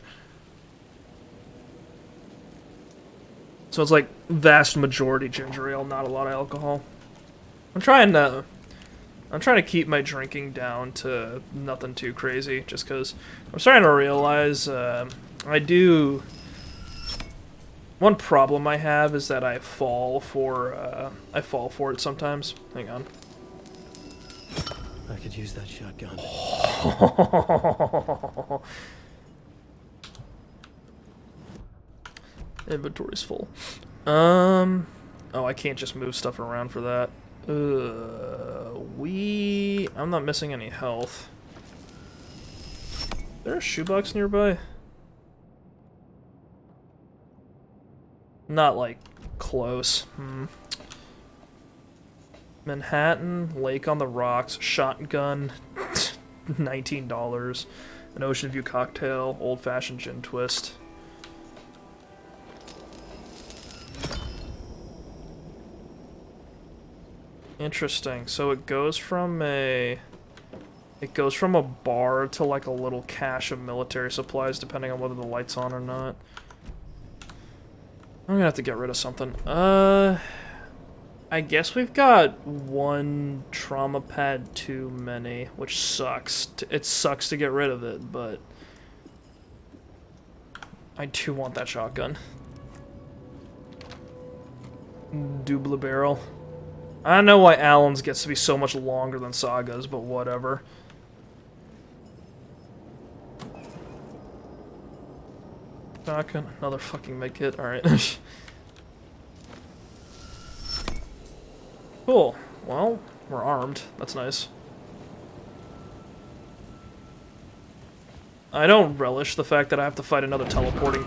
So it's like vast majority ginger ale, not a lot of alcohol. I'm trying to keep my drinking down to nothing too crazy, just because I'm starting to realize I do. One problem I have is that I fall for it sometimes. Hang on. I could use that shotgun. Inventory's full. Oh, I can't just move stuff around for that. I'm not missing any health. Is there a shoebox nearby? Not, like, close. Manhattan, Lake on the Rocks, shotgun, $19. An Ocean View cocktail, old-fashioned gin twist. Interesting. So it goes from a bar to like a little cache of military supplies, depending on whether the light's on or not. I'm gonna have to get rid of something. I guess we've got one trauma pad too many, which sucks. It sucks to get rid of it, but I do want that shotgun. Double barrel. I don't know why Alan's gets to be so much longer than Saga's, but whatever. Shotgun, another fucking medkit, alright. Cool. Well, we're armed. That's nice. I don't relish the fact that I have to fight another teleporting.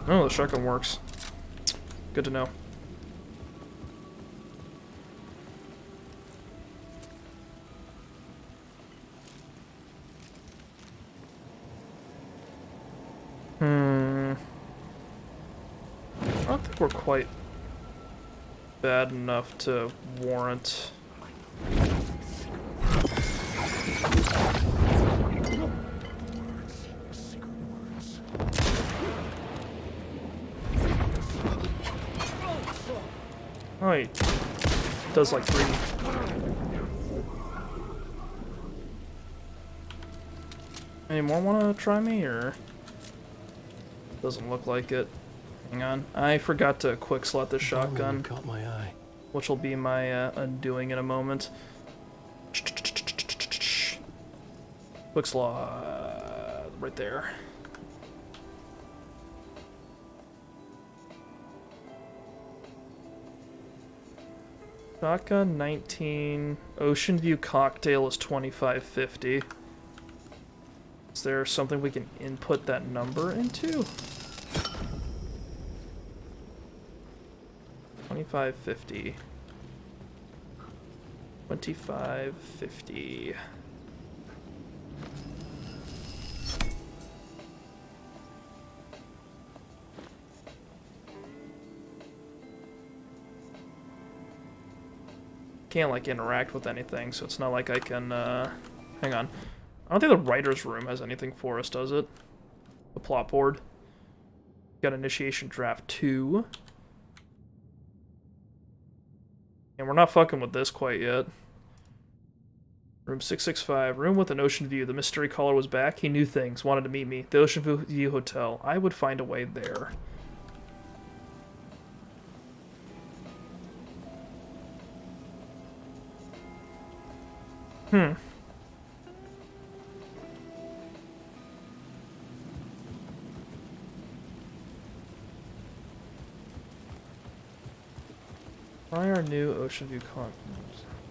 Oh, the shotgun works. Good to know. I don't think we're quite bad enough to warrant. Oh, he does like 3. Any more want to try me, or doesn't look like it? Hang on, I forgot to quick slot the shotgun, Caught my eye. which will be my undoing in a moment. Quick slot right there. Shotgun 19. Ocean View cocktail is 25.50. Is there something we can input that number into? 25.50. 25.50. Can't like interact with anything, so it's not like I can hang on. I don't think the writer's room has anything for us, does it? The plot board. Got initiation draft 2. And we're not fucking with this quite yet. Room 665. Room with an ocean view. The mystery caller was back. He knew things. Wanted to meet me. The Ocean View Hotel. I would find a way there. Try our new Ocean View con.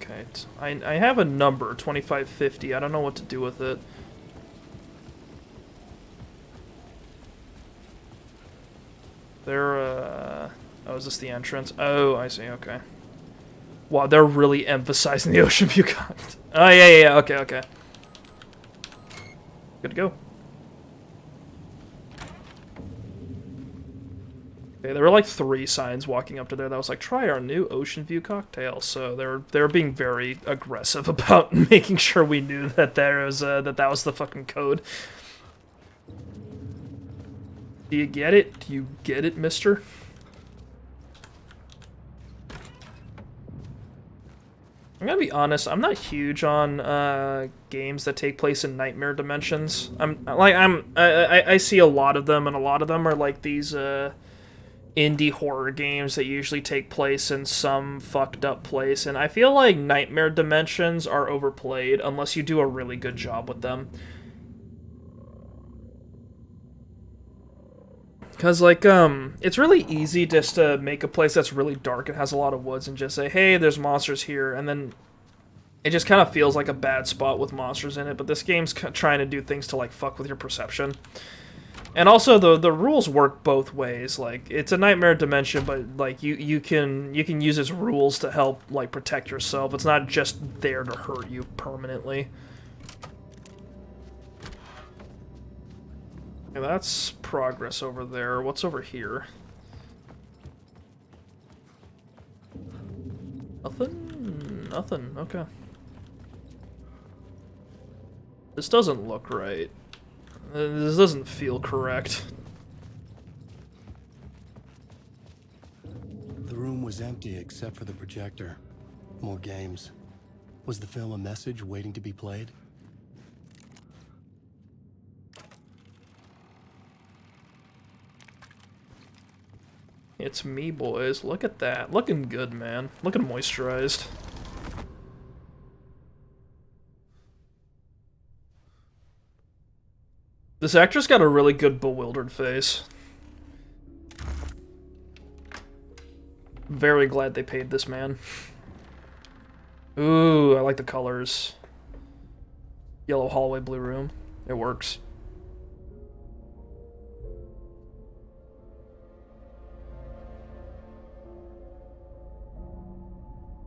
Okay, I have a number, 2550. I don't know what to do with it. Oh, is this the entrance? Oh, I see, okay. Wow, they're really emphasizing the Ocean View content. Oh, yeah, okay. Good to go. Okay, there were like 3 signs walking up to there that was like, try our new Ocean View cocktail. So they were being very aggressive about making sure we knew that there was that was the fucking code. Do you get it? Do you get it, mister? I'm gonna be honest, I'm not huge on games that take place in nightmare dimensions. I see a lot of them, and a lot of them are like these indie horror games that usually take place in some fucked up place, and I feel like nightmare dimensions are overplayed unless you do a really good job with them. Because, like, it's really easy just to make a place that's really dark and has a lot of woods and just say, hey, there's monsters here, and then it just kind of feels like a bad spot with monsters in it, but this game's trying to do things to, like, fuck with your perception. And also, the rules work both ways. Like, it's a nightmare dimension, but, like, you can use its rules to help, like, protect yourself. It's not just there to hurt you permanently. Okay, that's progress over there. What's over here? Nothing? Nothing. Okay. This doesn't look right. This doesn't feel correct. The room was empty except for the projector. More games. Was the film a message waiting to be played? It's me, boys. Look at that. Looking good, man. Looking moisturized. This actor's got a really good bewildered face. Very glad they paid this man. Ooh, I like the colors. Yellow hallway, blue room. It works.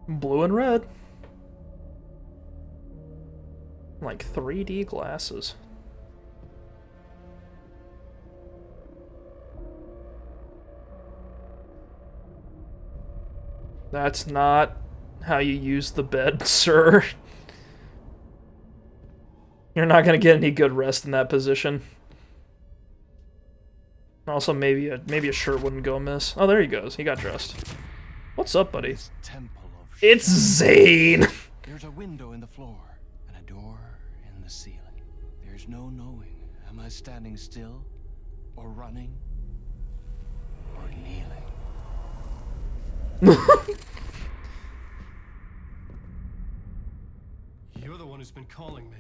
Blue and red. Like 3D glasses. That's not how you use the bed, sir. You're not gonna get any good rest in that position. Also, maybe a shirt wouldn't go amiss. Oh, there he goes. He got dressed. What's up, buddy? It's Zane! There's a window in the floor and a door in the ceiling. There's no knowing. Am I standing still? Or running? Or kneeling? You're the one who's been calling me.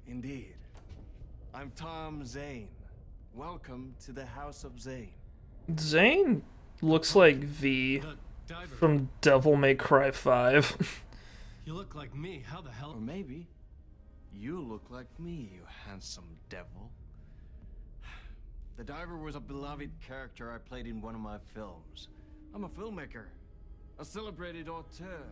Indeed. I'm Tom Zane. Welcome to the House of Zane. Zane looks like V from Devil May Cry 5. You look like me. How the hell? Or maybe you look like me, you handsome devil. The diver was a beloved character I played in one of my films. I'm a filmmaker, a celebrated auteur.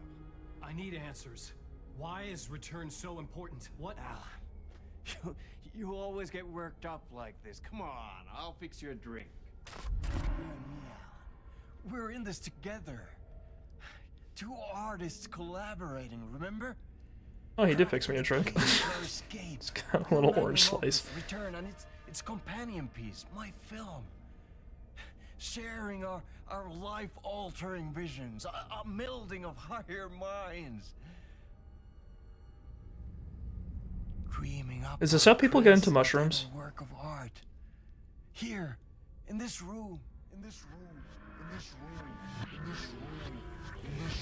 I need answers. Why is Return so important? What? Al, you always get worked up like this. Come on, I'll fix you a drink. We're in this together. 2 artists collaborating, remember? Oh, he did fix me a drink. It's got a little orange slice. Return and its companion piece, my film. Sharing our life-altering visions, a melding of higher minds. Creaming up. Is this how people get into mushrooms? Work of art. Here, in this room, in this room, in this room, in this room, in this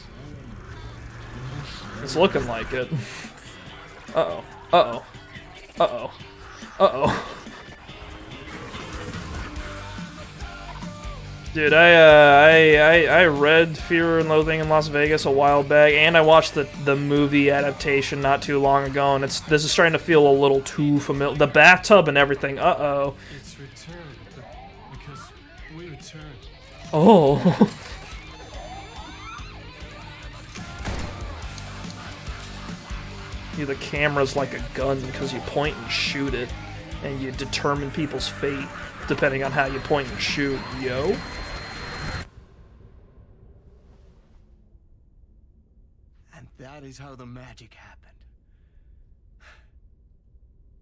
room. It's looking like it. Uh-oh. Uh-oh. Uh-oh. Uh-oh. Dude, I read Fear and Loathing in Las Vegas a while back, and I watched the movie adaptation not too long ago, and this is starting to feel a little too familiar. The bathtub and everything. Uh-oh. It's Return, because we returned. Oh. Yeah, the camera's like a gun because you point and shoot it. and you determine people's fate depending on how you point and shoot. Yo. And that is how the magic happened.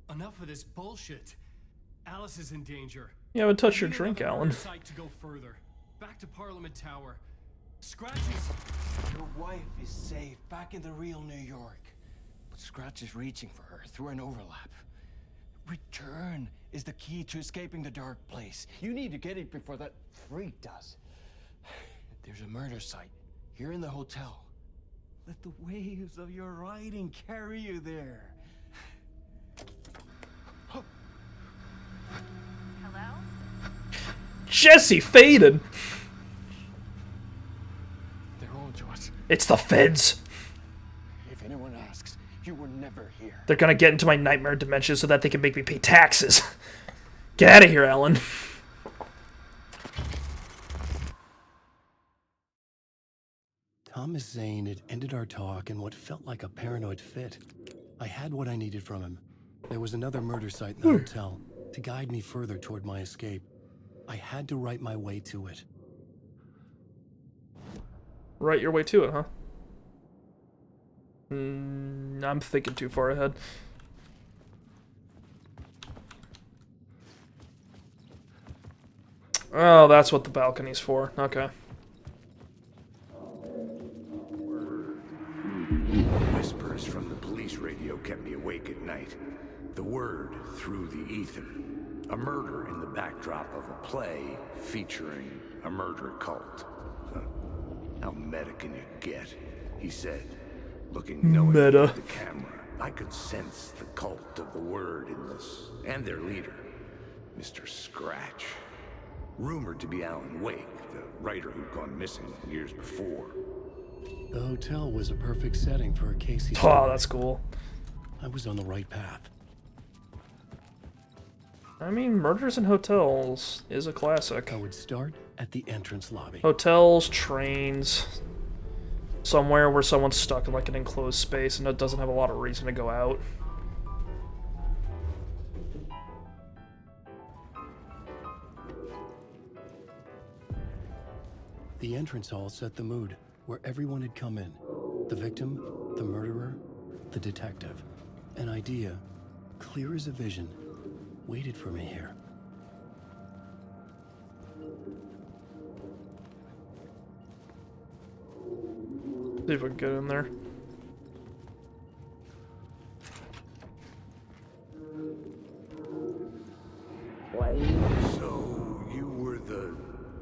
Enough of this bullshit. Alice is in danger. You haven't touched We your need drink, another Alan. murder site to go further. Back to Parliament Tower. Scratchy's. Your wife is safe back in the real New York. But Scratch is reaching for her through an overlap. Return is the key to escaping the dark place. You need to get it before that freak does. There's a murder site here in the hotel. Let the waves of your riding carry you there. Jesse faded. They're on to us. It's the feds. If anyone asks, you were never here. They're gonna get into my nightmare dimension so that they can make me pay taxes. Get out of here, Alan. Thomas Zane had ended our talk in what felt like a paranoid fit. I had what I needed from him. There was another murder site in the hotel to guide me further toward my escape. I had to write my way to it. Right your way to it, huh? I'm thinking too far ahead. Oh, that's what the balcony's for. Okay. Whispers from the police radio kept me awake at night. The word through the ether. A murder in the backdrop of a play featuring a murder cult. Huh. How meta can you get? He said, looking knowingly Meta. at the camera. I could sense the cult of the word in this, and their leader, Mr. Scratch. Rumored to be Alan Wake, the writer who'd gone missing years before. The hotel was a perfect setting for a Casey Oh, story. that's cool. I was on the right path. I mean, Murders in Hotels is a classic. I would start at the entrance lobby. Hotels, trains, somewhere where someone's stuck in like an enclosed space and it doesn't have a lot of reason to go out. The entrance hall set the mood, where everyone had come in. The victim, the murderer, the detective. An idea, clear as a vision, waited for me here. See if we can get in there. So, you were the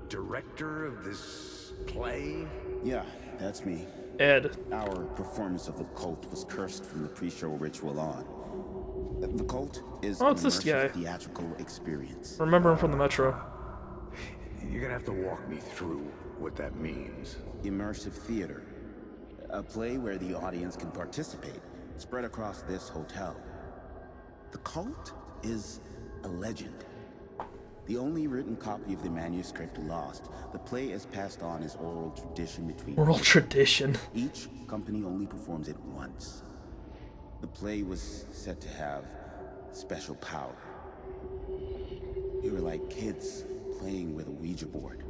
director of this play? Yeah, that's me. Ed. Our performance of the cult was cursed from the pre-show ritual on. The cult is Oh, an it's this guy. immersive theatrical experience. Remember him from the Metro. You're gonna have to walk me through what that means. Immersive theater. A play where the audience can participate, spread across this hotel. The cult is a legend. The only written copy of the manuscript lost, the play is passed on as oral tradition between Oral people. tradition. Each company only performs it once. The play was said to have special power. We were like kids playing with a Ouija board.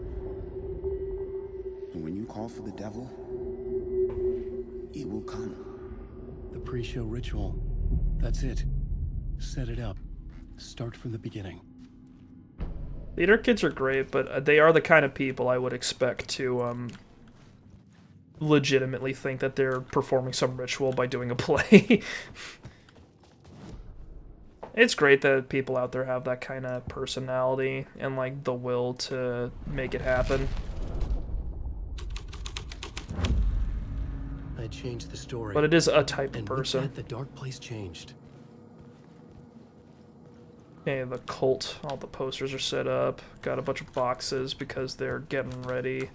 And when you call for the devil, he will come. The pre-show ritual. That's it. Set it up. Start from the beginning. Theater kids are great, but they are the kind of people I would expect to legitimately think that they're performing some ritual by doing a play. It's great that people out there have that kind of personality and like the will to make it happen. I changed the story. But it is a type of And with person. that, the dark place changed. Okay, the cult. All the posters are set up. Got a bunch of boxes because they're getting ready.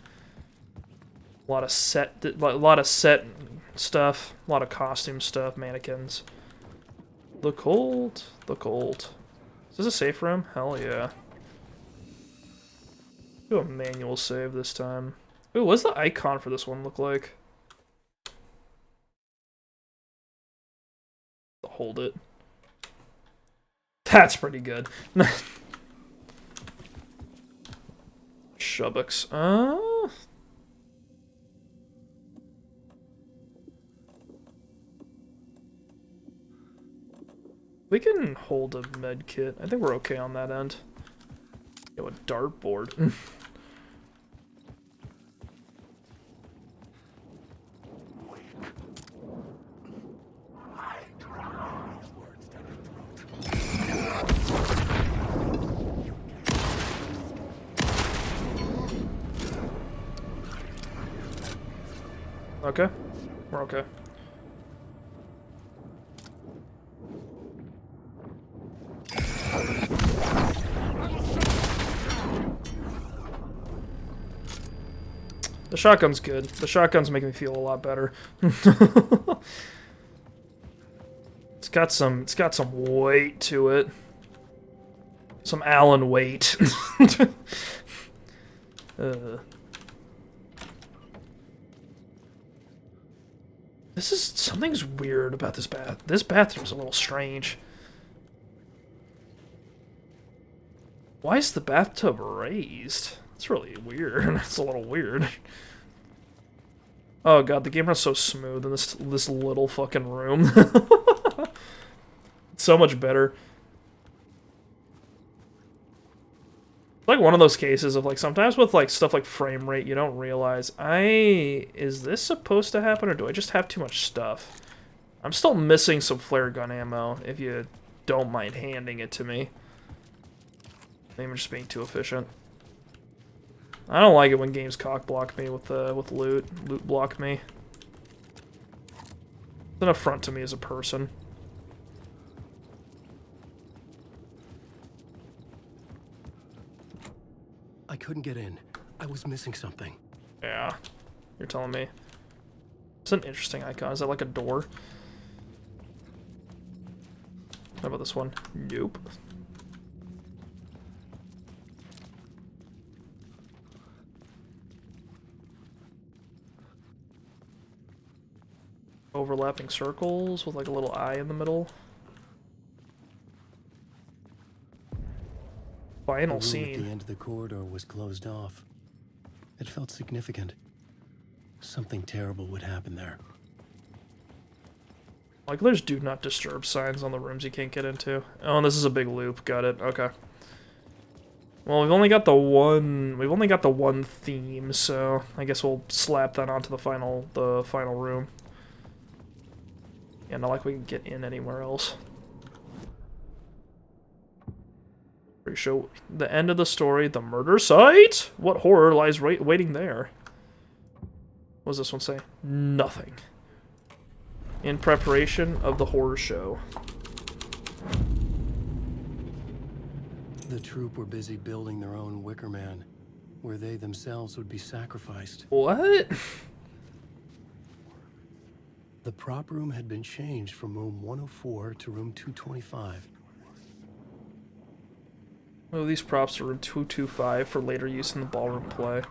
A lot of set stuff. A lot of costume stuff. Mannequins. The cult. The cult. Is this a safe room? Hell yeah. Do a manual save this time. Ooh, what's the icon for this one look like? Hold it. That's pretty good. Shubucks. We can hold a med kit. I think we're okay on that end. Yo, a dartboard. Okay, we're okay. The shotgun's good. The shotgun's making me feel a lot better. It's got some weight to it. Some Allen weight. Something's weird about this bath. This bathroom's a little strange. Why is the bathtub raised? It's really weird. It's a little weird. Oh god, the game runs so smooth in this little fucking room. It's so much better. It's like one of those cases of like sometimes with like stuff like frame rate you don't realize is this supposed to happen or do I just have too much stuff? I'm still missing some flare gun ammo if you don't mind handing it to me. Maybe I'm just being too efficient. I don't like it when games cock block me with loot block me. It's an affront to me as a person. I couldn't get in. I was missing something. Yeah, you're telling me. It's an interesting icon. Is that like a door? How about this one? Nope. Overlapping circles with like a little eye in the middle. Final The room at scene. the end of the corridor was closed off. It felt significant. Something terrible would happen there. Like there's do not disturb signs on the rooms you can't get into. Oh, and this is a big loop. Got it. Okay. Well, we've only got the one theme, so I guess we'll slap that onto the final room. Yeah, not like we can get in anywhere else. Pretty sure the end of the story, the murder site? What horror lies waiting there? What does this one say? Nothing. In preparation of the horror show. The troupe were busy building their own Wicker Man, where they themselves would be sacrificed. What? The prop room had been changed from room 104 to room 225. Oh, these props are room 225 for later use in the ballroom play.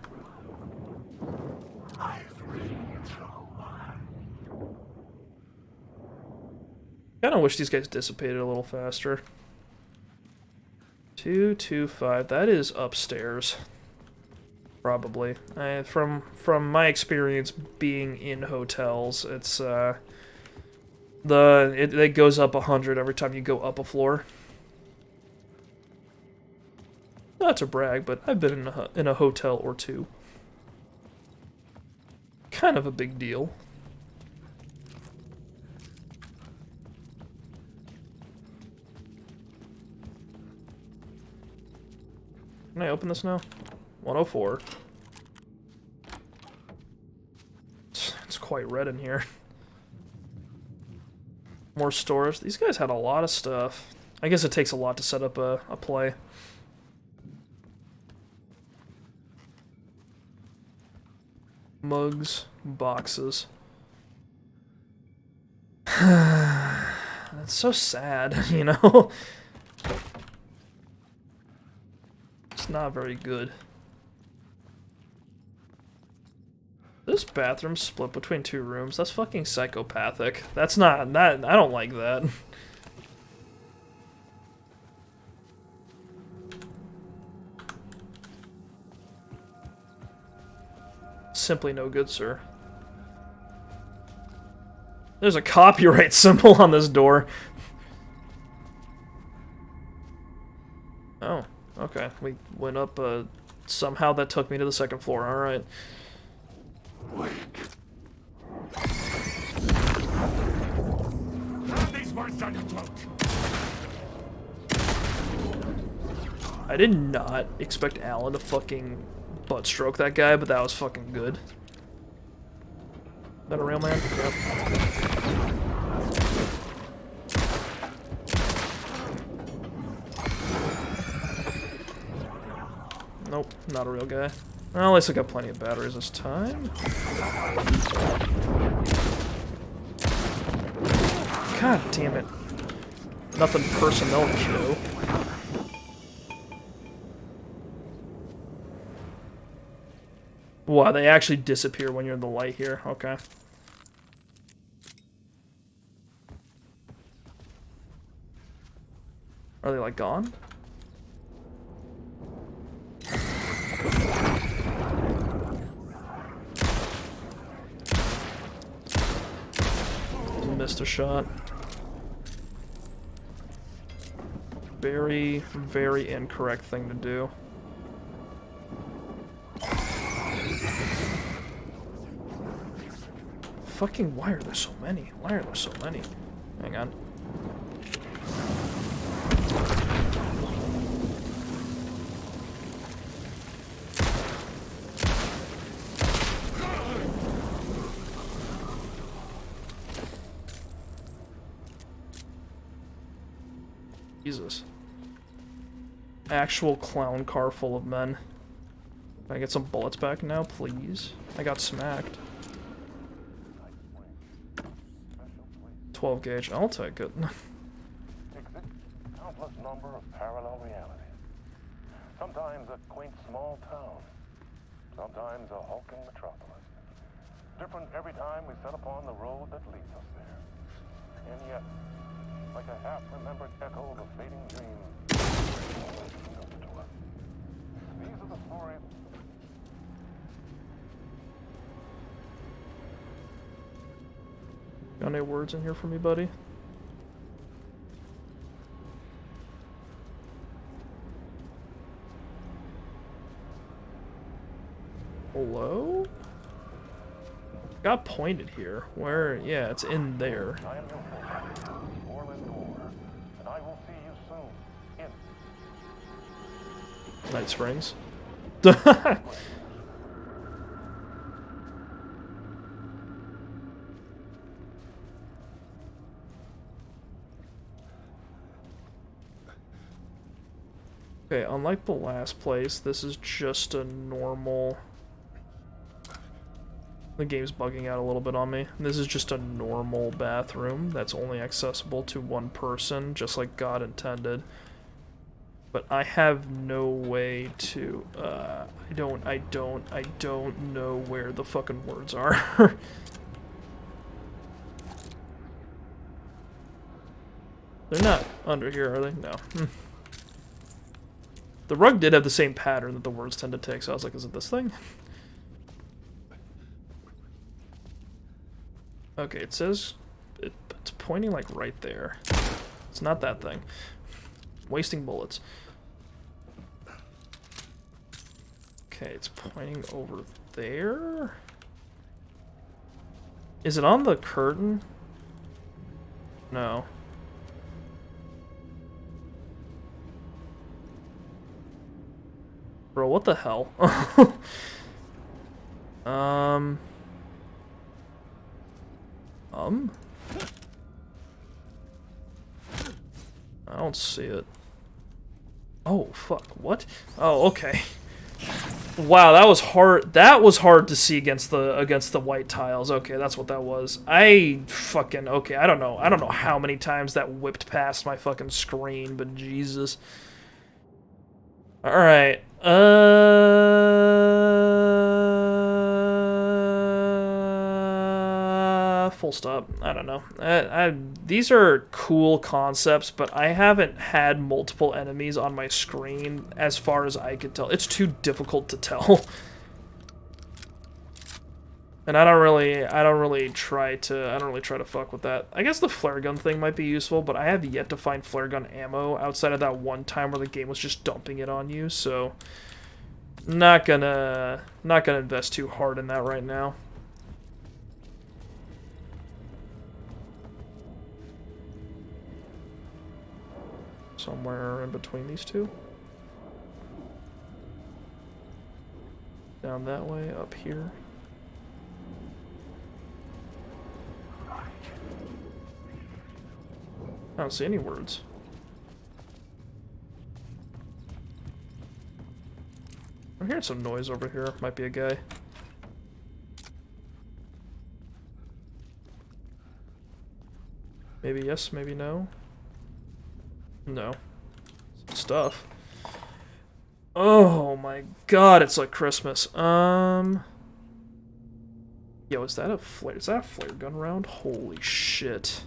Kinda wish these guys dissipated a little faster. 225, that is upstairs. Probably. From my experience being in hotels, it's it goes up 100 every time you go up a floor. Not to brag, but I've been in a hotel or two. Kind of a big deal. Can I open this now? 104. It's quite red in here. More stores. These guys had a lot of stuff. I guess it takes a lot to set up a play. Mugs, boxes. That's so sad, you know? It's not very good. This bathroom's split between two rooms. That's fucking psychopathic. That's not that. I don't like that. simply no good, sir. There's a copyright symbol on this door. Oh, okay. We went up, somehow that took me to the second floor. Alright. These words on your throat. I did not expect Alan to fucking butt stroke that guy, but that was fucking good. Is that a real man? Yep. Nope, not a real guy. Well, at least I got plenty of batteries this time. God damn it. Nothing personnel to show. Wow, they actually disappear when you're in the light here. Okay. Are they, like, gone? Missed a shot. Very, very incorrect thing to do. Fucking, why are there so many? Why are there so many? Hang on. Jesus. Actual clown car full of men. Can I get some bullets back now, please? I got smacked. 12 gauge, I'll take it. Countless number of parallel realities. Sometimes a quaint small town. Sometimes a hulking metropolis. Different every time we set upon the road that leads us there. And yet, like a half-remembered echo of a fading dream, always appeals to us. These are the stories. Got any words in here for me, buddy? Hello? Got pointed here. Where? Yeah, it's in there. I am your host, Orland Gore, and I will see you soon in Night Springs. Okay, unlike the last place, this is just a normal... The game's bugging out a little bit on me. This is just a normal bathroom that's only accessible to one person, just like God intended. But I have no way to, I don't know where the fucking words are. They're not under here, are they? No. The rug did have the same pattern that the words tend to take, so I was like, is it this thing? Okay, it says... It's pointing, like, right there. It's not that thing. Wasting bullets. Okay, it's pointing over there? Is it on the curtain? No. Bro, what the hell? I don't see it. Oh, fuck. What? Oh, okay. Wow, that was hard. That was hard to see against the white tiles. Okay, that's what that was. Okay, I don't know. I don't know how many times that whipped past my fucking screen, but Jesus. All right. Full stop. I don't know. These are cool concepts, but I haven't had multiple enemies on my screen as far as I could tell. It's too difficult to tell. And I don't really try to fuck with that. I guess the flare gun thing might be useful, but I have yet to find flare gun ammo outside of that one time where the game was just dumping it on you, so not gonna invest too hard in that right now. Somewhere in between these two. Down that way, up here. I don't see any words. I'm hearing some noise over here. Might be a guy. Maybe yes, maybe no. No. Some stuff. Oh my god, it's like Christmas. Yo, is that a flare gun round? Holy shit.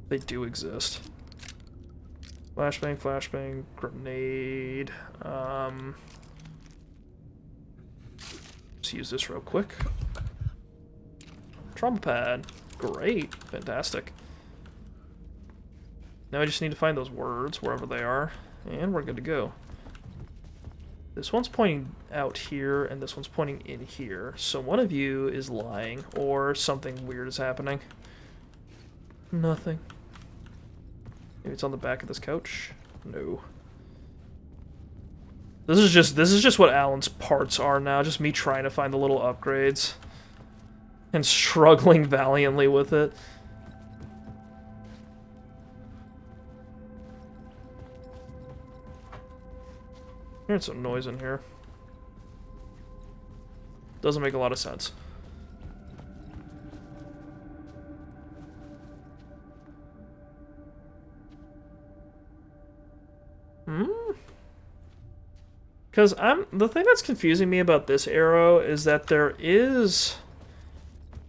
They do exist. Flashbang, flashbang, grenade. Let's use this real quick. Trauma pad. Great. Fantastic. Now I just need to find those words, wherever they are, and we're good to go. This one's pointing out here, and this one's pointing in here. So one of you is lying, or something weird is happening. Nothing. Maybe it's on the back of this couch? No. This is just what Alan's parts are now, just me trying to find the little upgrades. And struggling valiantly with it. Hearing some noise in here. Doesn't make a lot of sense. Because the thing that's confusing me about this arrow is that there is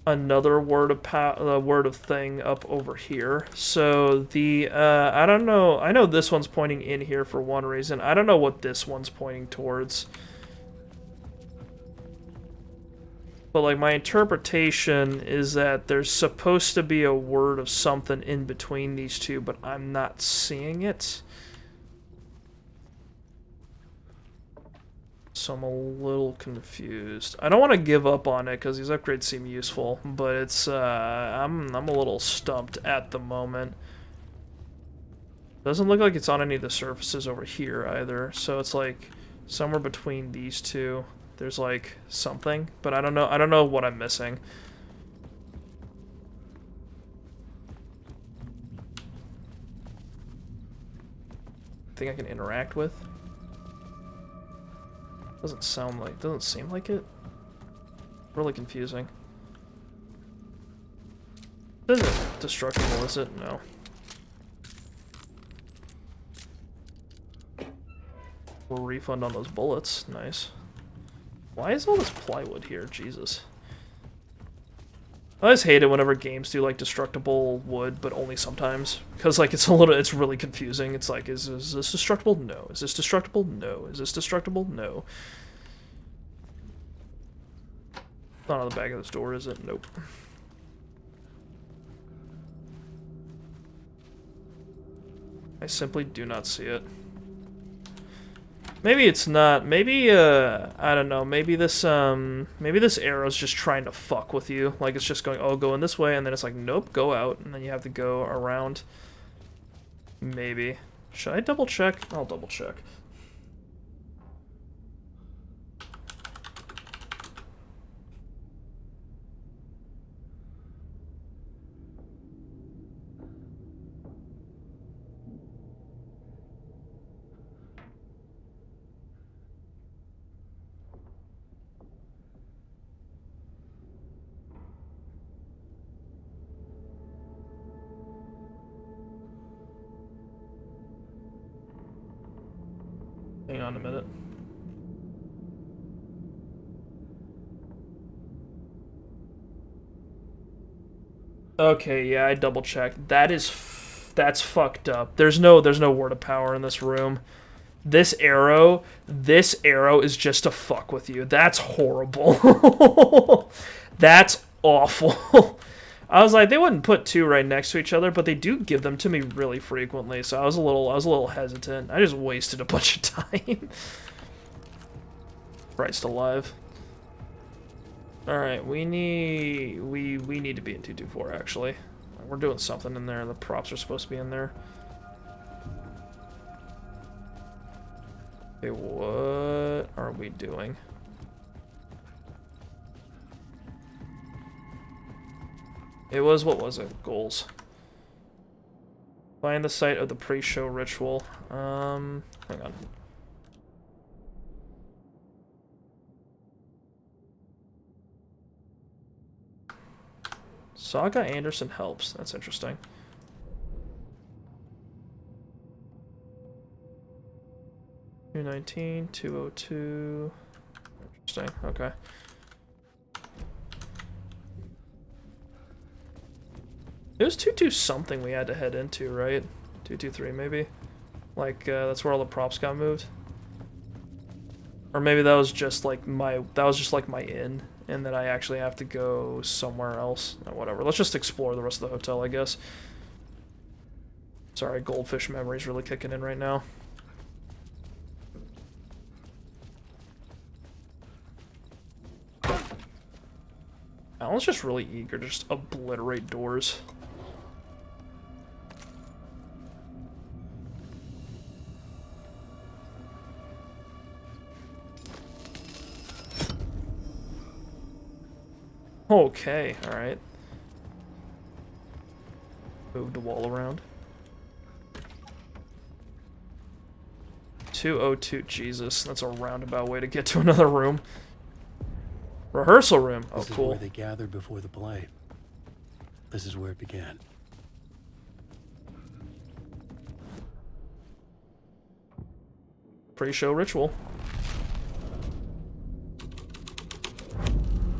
another word of thing up over here. So the I don't know. I know this one's pointing in here for one reason. I don't know what this one's pointing towards. But like my interpretation is that there's supposed to be a word of something in between these two, but I'm not seeing it. So I'm a little confused. I don't want to give up on it because these upgrades seem useful, but it's I'm a little stumped at the moment. Doesn't look like it's on any of the surfaces over here either. So it's like somewhere between these two. There's like something, but I don't know what I'm missing. Think I can interact with? Doesn't seem like it. Really confusing. This isn't destructible, is it? No. We'll refund on those bullets. Nice. Why is all this plywood here? Jesus. I just hate it whenever games do like destructible wood, but only sometimes. Because like it's really confusing. It's like, is this destructible? No. Is this destructible? No. Is this destructible? No. Not on the back of this door, is it? Nope. I simply do not see it. Maybe it's not. Maybe, I don't know. Maybe this arrow's just trying to fuck with you. Like, it's just going, oh, go in this way, and then it's like, nope, go out, and then you have to go around. Maybe. Should I double check? I'll double check. Hang on a minute. Okay, yeah, I double checked. That's fucked up. There's no word of power in this room. This arrow is just to fuck with you. That's horrible. That's awful. I was like, they wouldn't put two right next to each other, but they do give them to me really frequently, so I was a little hesitant. I just wasted a bunch of time. Christ alive. Alright, we need to be in 224 actually. We're doing something in there. The props are supposed to be in there. Okay, what are we doing? It was, what was it? Goals. Find the site of the pre-show ritual. Hang on. Saga Anderson helps. That's interesting. $219, $202. Interesting. Okay. It was 2-2 something we had to head into, right? 223 maybe? Like, that's where all the props got moved? Or maybe that was just like my inn, and that I actually have to go somewhere else. Oh, whatever. Let's just explore the rest of the hotel, I guess. Sorry, goldfish memory's really kicking in right now. Alan's just really eager to just obliterate doors. Okay, alright. Move the wall around. 202, Jesus, that's a roundabout way to get to another room. Rehearsal room. Oh, this is cool. where they gathered before the play. This is where it began. Pre-show ritual.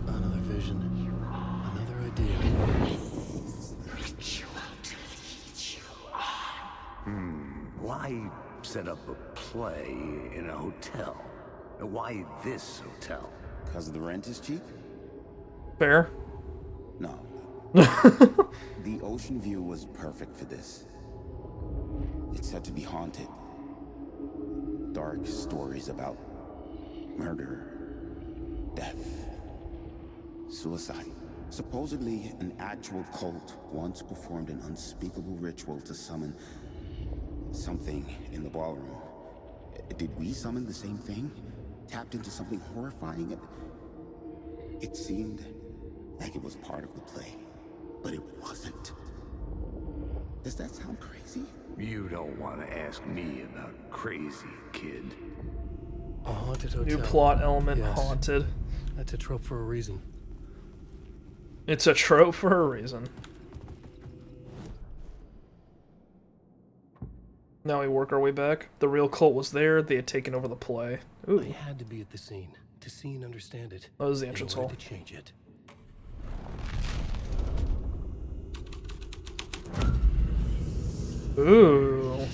Another vision. Another idea. Why set up a play in a hotel? Why this hotel? Because the rent is cheap? Fair. No. The ocean view was perfect for this. It's said to be haunted. Dark stories about murder, death, suicide. Supposedly, an actual cult once performed an unspeakable ritual to summon something in the ballroom. Did we summon the same thing? Tapped into something horrifying? It seemed like it was part of the play, but it wasn't. Does that sound crazy? You don't want to ask me about crazy, kid. A haunted hotel. New plot element, Yes. haunted. That's a trope for a reason. It's a trope for a reason. Now we work our way back. The real cult was there. They had taken over the play. Ooh. I had to be at the scene to see and understand it. That was the entrance in order hall. to change it. Ooh.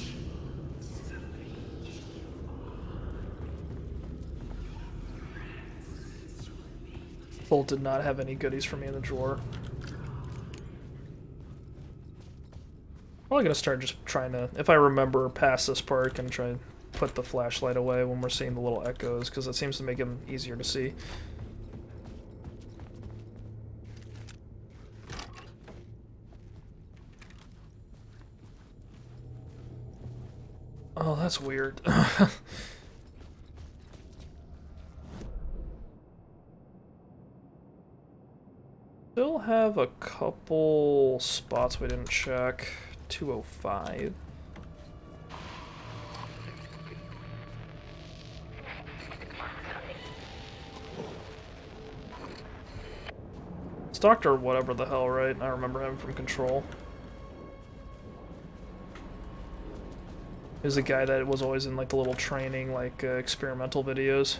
Bolt did not have any goodies for me in the drawer. Probably gonna start just trying to, if I remember past this part, can try and put the flashlight away when we're seeing the little echoes, because it seems to make them easier to see. Oh, that's weird. Still have a couple spots we didn't check. 205. It's Dr. whatever the hell, right? I remember him from Control. He was a guy that was always in like the little training, like experimental videos.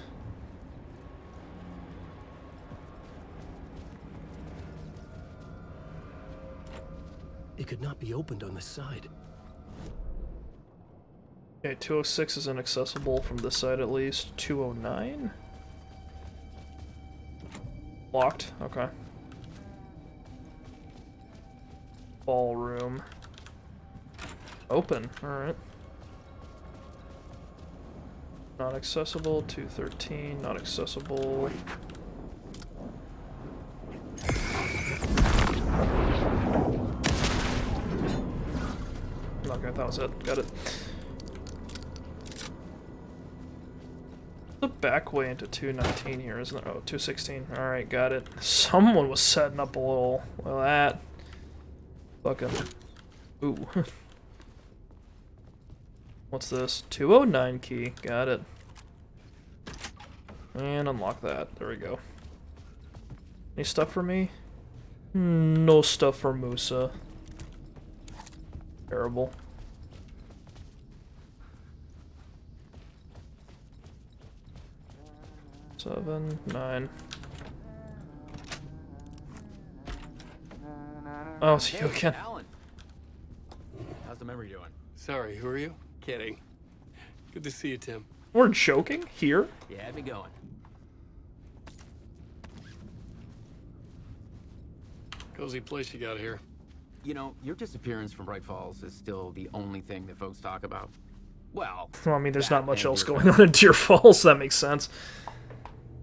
It could not be opened on this side. Okay, 206 is inaccessible from this side at least. 209? Locked? Okay. Ballroom. Open. Alright. Not accessible. 213. Not accessible. Okay, that was it. Got it. The back way into 219 here, isn't there? Oh, 216. Alright, got it. Someone was setting up a little. Well, that. Fucking. Ooh. What's this? 209 key. Got it. And unlock that. There we go. Any stuff for me? No stuff for Musa. Terrible. Seven, 9. Oh, it's you again. Alan. How's the memory doing? Sorry, who are you? Kidding. Good to see you, Tim. We're joking? Here? Yeah, had me going. Cozy place you got here. You know, your disappearance from Bright Falls is still the only thing that folks talk about. Well, I mean, there's that not much and else your- going on in Deer Falls. That makes sense.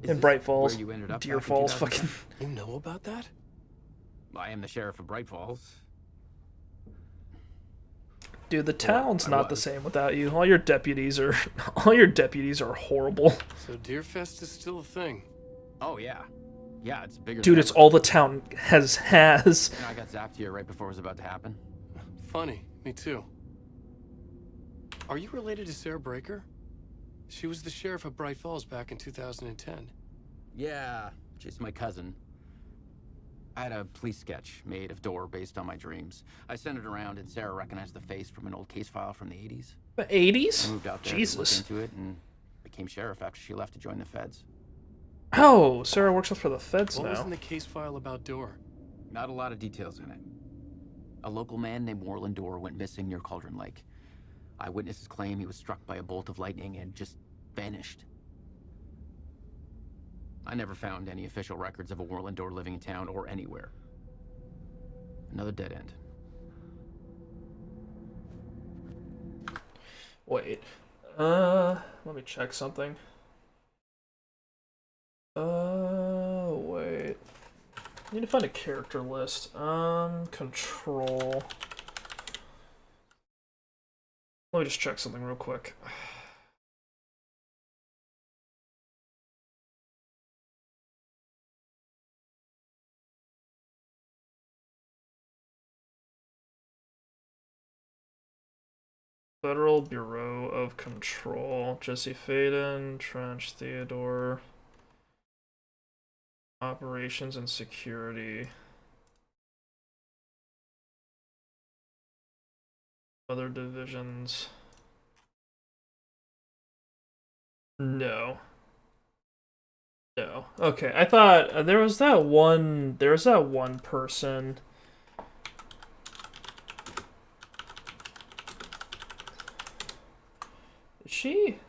Is In this Bright Falls, where you ended up Deer back in Falls, 2010? fucking. You know about that? I am the sheriff of Bright Falls. Dude, the town's I not the was. same without you. All your deputies are horrible. So Deerfest is still a thing. Oh yeah, yeah, it's bigger. Dude, than it's ever. all the town has. You know, I got zapped here right before it was about to happen. Funny, me too. Are you related to Sarah Breaker? She was the sheriff of Bright Falls back in 2010. Yeah, she's my cousin. I had a police sketch made of Door based on my dreams. I sent it around, and Sarah recognized the face from an old case file from the 80s. The 80s? I moved out there Jesus. to look into it and became sheriff after she left to join the feds. Oh, Sarah works for the feds What was now. in the case file about Door? Not a lot of details in it. A local man named Warland Door went missing near Cauldron Lake. Eyewitnesses claim he was struck by a bolt of lightning and just vanished. I never found any official records of a Warland Door living in town or anywhere. Another dead end. Wait. Let me check something. Wait. I need to find a character list. Control. Let me just check something real quick. Federal Bureau of Control. Jesse Faden, Trench Theodore. Operations and Security. Other divisions. No. No. Okay, I thought there was that one person. Is she?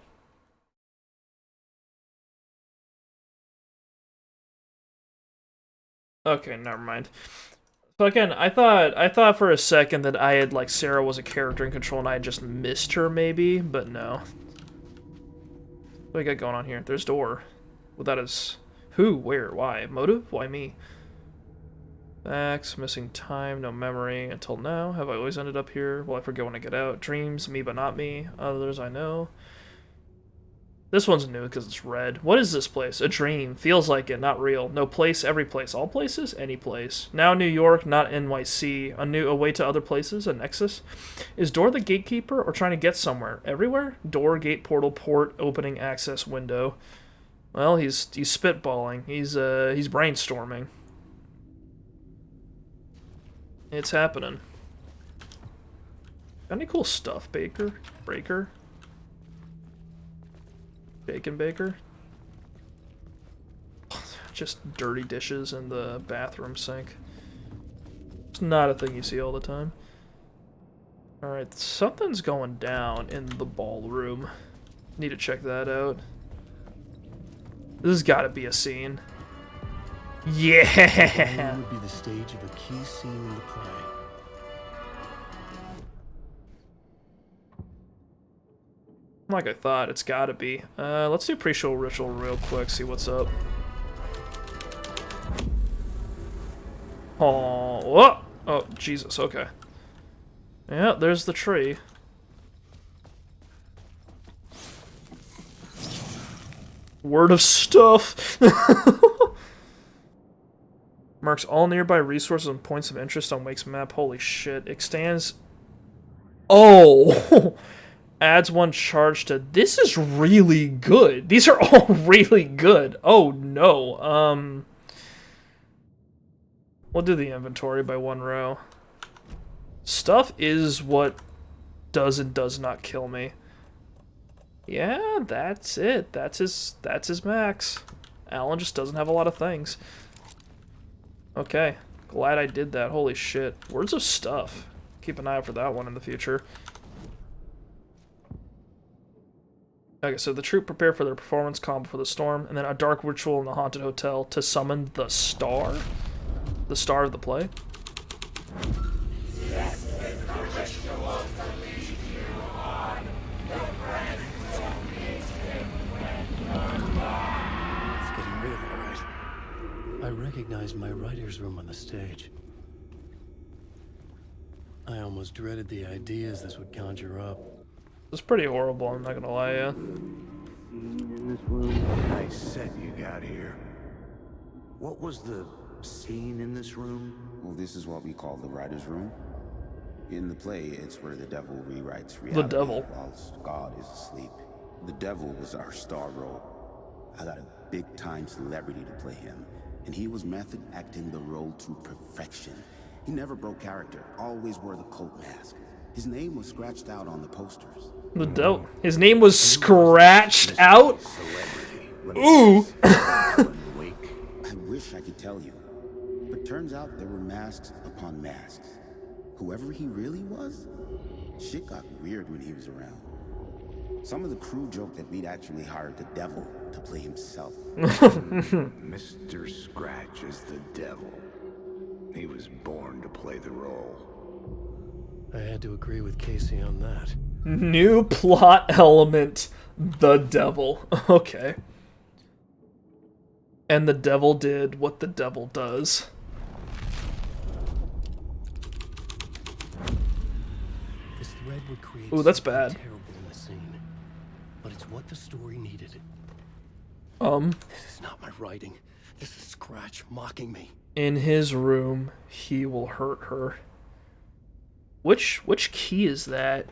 Okay, never mind. So again, I thought for a second that I had like Sarah was a character in Control and I had just missed her maybe, but no. What do we got going on here? There's Door. Well, that is who, where, why, motive? Why me? Facts, missing time, no memory until now. Have I always ended up here? Will I forget when I get out? Dreams, me but not me. Others I know. This one's new because it's red. What is this place? A dream. Feels like it, not real. No place, every place. All places? Any place. Now New York, not NYC. A way to other places? A nexus? Is Door the gatekeeper or trying to get somewhere? Everywhere? Door, gate, portal, port, opening, access, window. Well, he's spitballing. He's brainstorming. It's happening. Got any cool stuff, Breaker? Bacon Baker? Just dirty dishes in the bathroom sink. It's not a thing you see all the time. Alright, something's going down in the ballroom. Need to check that out. This has got to be a scene. The Yeah! would be the stage of a key scene in the play. Like I thought, it's gotta be. Let's do pre-show ritual real quick, see what's up. Oh, whoa! Oh, Jesus, okay. Yeah, there's the tree. Word of stuff! Marks all nearby resources and points of interest on Wake's map. Holy shit. Extends... Oh! Adds 1 charge to... This is really good. These are all really good. Oh, no. We'll do the inventory by 1 row. Stuff is what does and does not kill me. Yeah, that's it. That's his max. Alan just doesn't have a lot of things. Okay. Glad I did that. Holy shit. Words of stuff. Keep an eye out for that one in the future. Okay, so the troop prepare for their performance calm before the storm, and then a dark ritual in the haunted hotel to summon the star? The star of the play? It's getting real, all right. I recognized my writer's room on the stage. I almost dreaded the ideas this would conjure up. It's pretty horrible, I'm not gonna lie, yeah. Nice set you got here. What was the scene in this room? Well, this is what we call the writer's room. In the play, it's where the devil rewrites reality The devil. whilst God is asleep. The devil was our star role. I got a big-time celebrity to play him, and he was method acting the role to perfection. He never broke character, always wore the cult mask. His name was scratched out on the posters. The devil. His name was scratched out? Ooh! I wish I could tell you, but turns out there were masks upon masks. Whoever he really was, shit got weird when he was around. Some of the crew joked that we'd actually hired the devil to play himself. Mr. Scratch is the devil. He was born to play the role. I had to agree with Casey on that. New plot element. The devil. Okay. And the devil did what the devil does. This thread would create Ooh, that's something bad. terrible in the scene, but it's what the story needed. This is not my writing. This is Scratch mocking me. In his room, he will hurt her. Which key is that?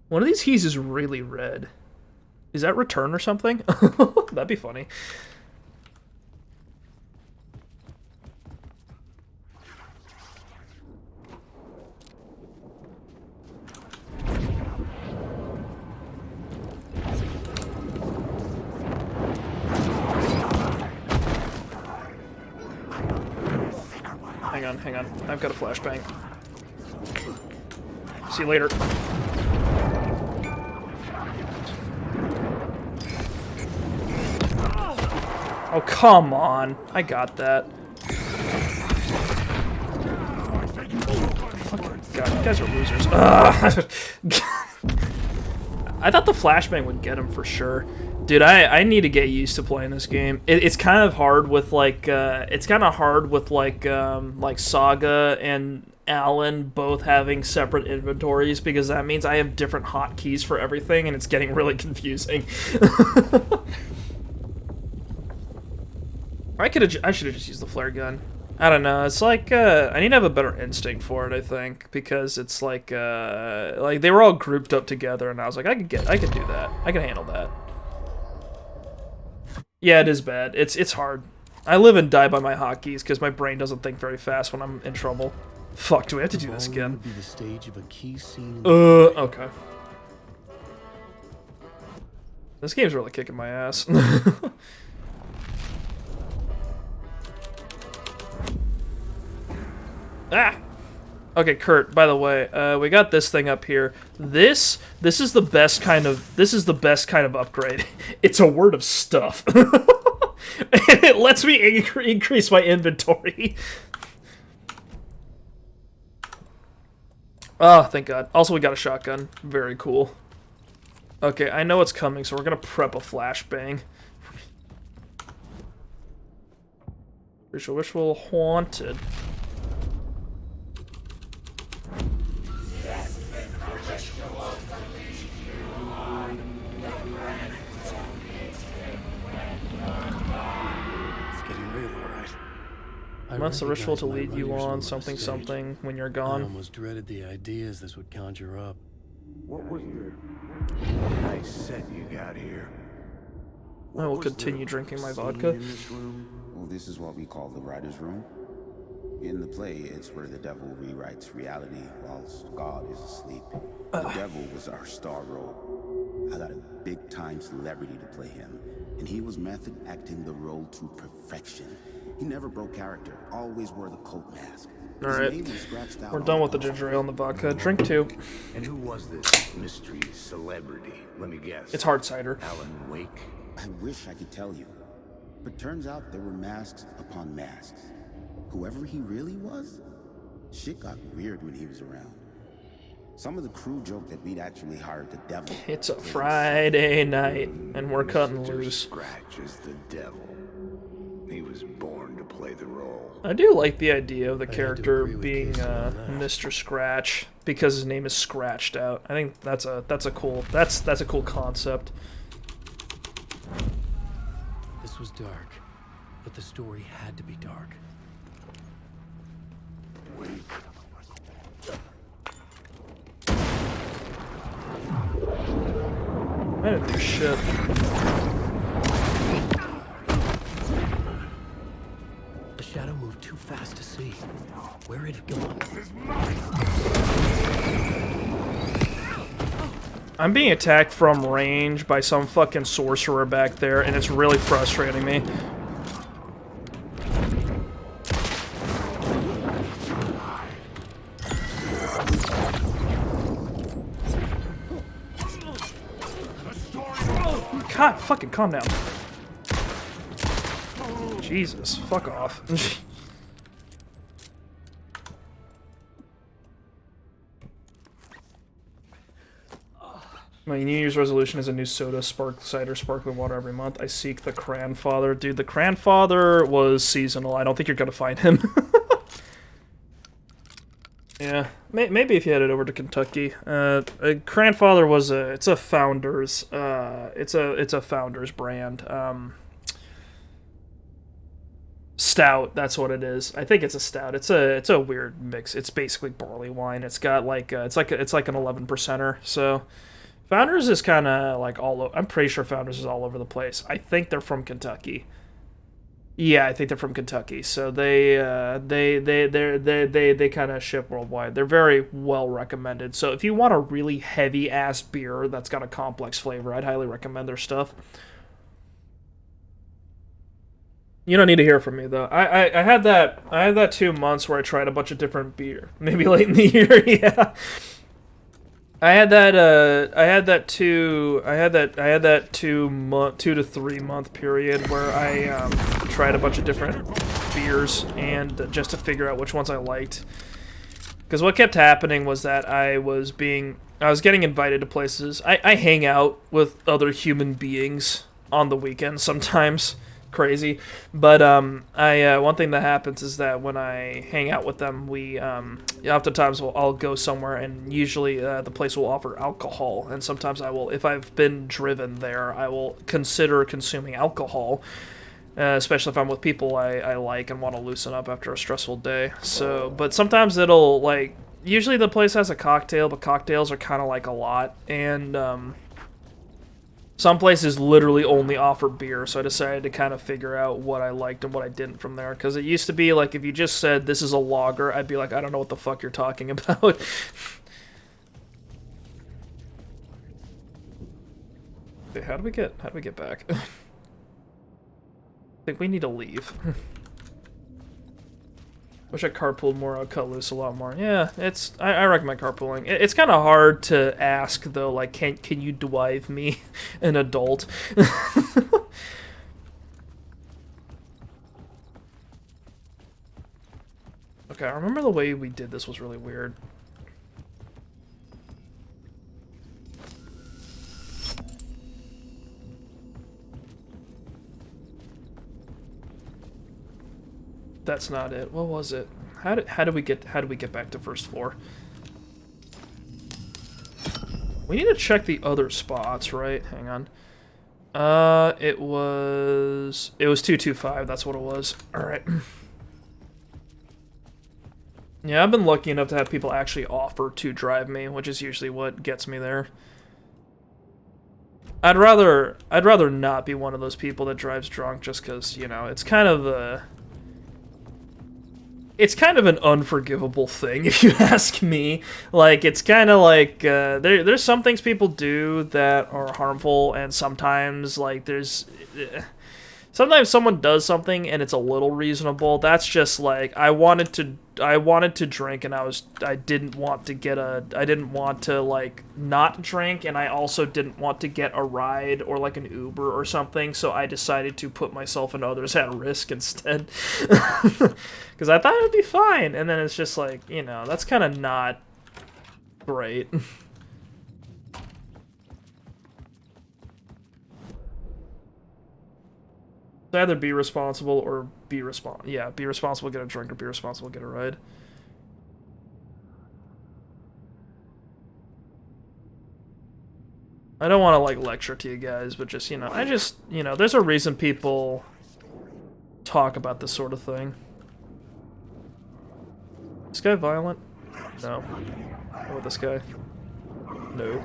One of these keys is really red. Is that return or something? That'd be funny. Hang on. I've got a flashbang. See you later. Oh, come on. I got that. Fucking God, you guys are losers. I thought the flashbang would get him for sure. Dude, I need to get used to playing this game. It's kind of hard with like Saga and Alan both having separate inventories because that means I have different hotkeys for everything and it's getting really confusing. I should have just used the flare gun. I don't know. It's like I need to have a better instinct for it. I think because it's like they were all grouped up together, and I was like, I could do that. I can handle that. Yeah, it is bad. It's hard. I live and die by my hotkeys because my brain doesn't think very fast when I'm in trouble. Fuck, do we have to do this again? Would be the stage of a key scene. Okay. This game's really kicking my ass. Ah! Okay, Kurt, by the way, we got this thing up here. This is the best kind of upgrade. It's a word of stuff. And it lets me increase my inventory. Oh, thank God. Also, we got a shotgun. Very cool. Okay, I know it's coming, so we're gonna prep a flashbang. Ritual haunted. Must the ritual to lead you on something something when you're I gone. almost dreaded the ideas this would conjure up. What was nice set you got here. I will continue drinking my vodka. In this room? Well, this is what we call the writer's room. In the play, it's where the devil rewrites reality whilst God is asleep. The devil was our star role. I got a big-time celebrity to play him, and he was method acting the role to perfection. He never broke character, always wore the cult mask. Alright, we're done with the ginger ale and the vodka. Drink 2. And who was this mystery celebrity? Let me guess. It's hard cider. Alan Wake? I wish I could tell you, but turns out there were masks upon masks. Whoever he really was, shit got weird when he was around. Some of the crew joked that we'd actually hired the devil. It's a Friday night, and we're cutting Mr. loose. Scratch is the devil. He was born to play the role. I do like the idea of the character agree with being Casey on that. Mr. Scratch because his name is scratched out. I think that's a cool concept. This was dark, but the story had to be dark. I didn't do shit. The shadow moved too fast to see. Where had it gone? I'm being attacked from range by some fucking sorcerer back there, and it's really frustrating me. God, fucking calm down. Jesus, fuck off. My New Year's resolution is a new soda, cider, sparkling water every month. I seek the Grandfather. Dude, the Grandfather was seasonal. I don't think you're gonna find him. Yeah, maybe if you headed over to Kentucky. Grandfather was it's a Founders, it's a Founders brand. Stout, that's what it is. I think it's a stout. It's a weird mix. It's basically barley wine. It's got like it's like an 11%er. So Founders is kind of like all over. I'm pretty sure Founders is all over the place. I think they're from Kentucky. Yeah, I think they're from Kentucky. So they kind of ship worldwide. They're very well recommended. So if you want a really heavy ass beer that's got a complex flavor, I'd highly recommend their stuff. You don't need to hear from me though. I had that 2 months where I tried a bunch of different beer. Maybe late in the year, yeah. I had that 2 to 3 month period where I tried a bunch of different beers and just to figure out which ones I liked. Because what kept happening was that I was getting invited to places. I hang out with other human beings on the weekends sometimes. Crazy, but one thing that happens is that when I hang out with them, we oftentimes I'll go somewhere and usually the place will offer alcohol, and sometimes I will, if I've been driven there, I will consider consuming alcohol, especially if I'm with people I like and want to loosen up after a stressful day. So, but sometimes it'll like usually the place has a cocktail, but cocktails are kind of like a lot, and some places literally only offer beer, so I decided to kind of figure out what I liked and what I didn't from there. Because it used to be like if you just said this is a lager, I'd be like, I don't know what the fuck you're talking about. Okay, how do we get back? I think we need to leave. Wish I carpooled more. I'd cut loose a lot more. Yeah, I recommend carpooling. It's kind of hard to ask though. Like, can you drive me, an adult? Okay, I remember the way we did this was really weird. That's not it. What was it? How did we get back to first floor? We need to check the other spots, right? Hang on. It was 225. That's what it was. All right. Yeah, I've been lucky enough to have people actually offer to drive me, which is usually what gets me there. I'd rather not be one of those people that drives drunk, just because, you know, it's kind of an unforgivable thing, if you ask me. Like, it's kind of like, there's some things people do that are harmful, and sometimes, like, sometimes someone does something and it's a little reasonable. That's just like, I wanted to drink, and I didn't want to like not drink, and I also didn't want to get a ride or like an Uber or something, so I decided to put myself and others at risk instead. Because I thought it would be fine, and then it's just like, you know, that's kind of not great. Either be responsible or be responsible, get a drink, or be responsible, get a ride. I don't want to, like, lecture to you guys, but just, you know, there's a reason people talk about this sort of thing. Is this guy violent? No. What about this guy? No.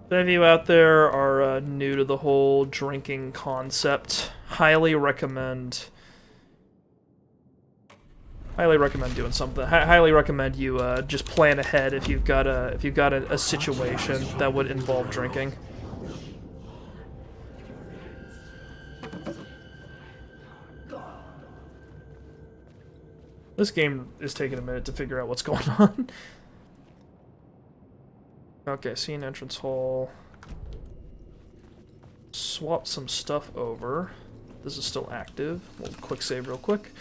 If any of you out there are new to the whole drinking concept, highly recommend doing something. Highly recommend you just plan ahead if you've got a situation that would involve drinking. This game is taking a minute to figure out what's going on. Okay, see an entrance hall. Swap some stuff over. This is still active. We'll quick save real quick.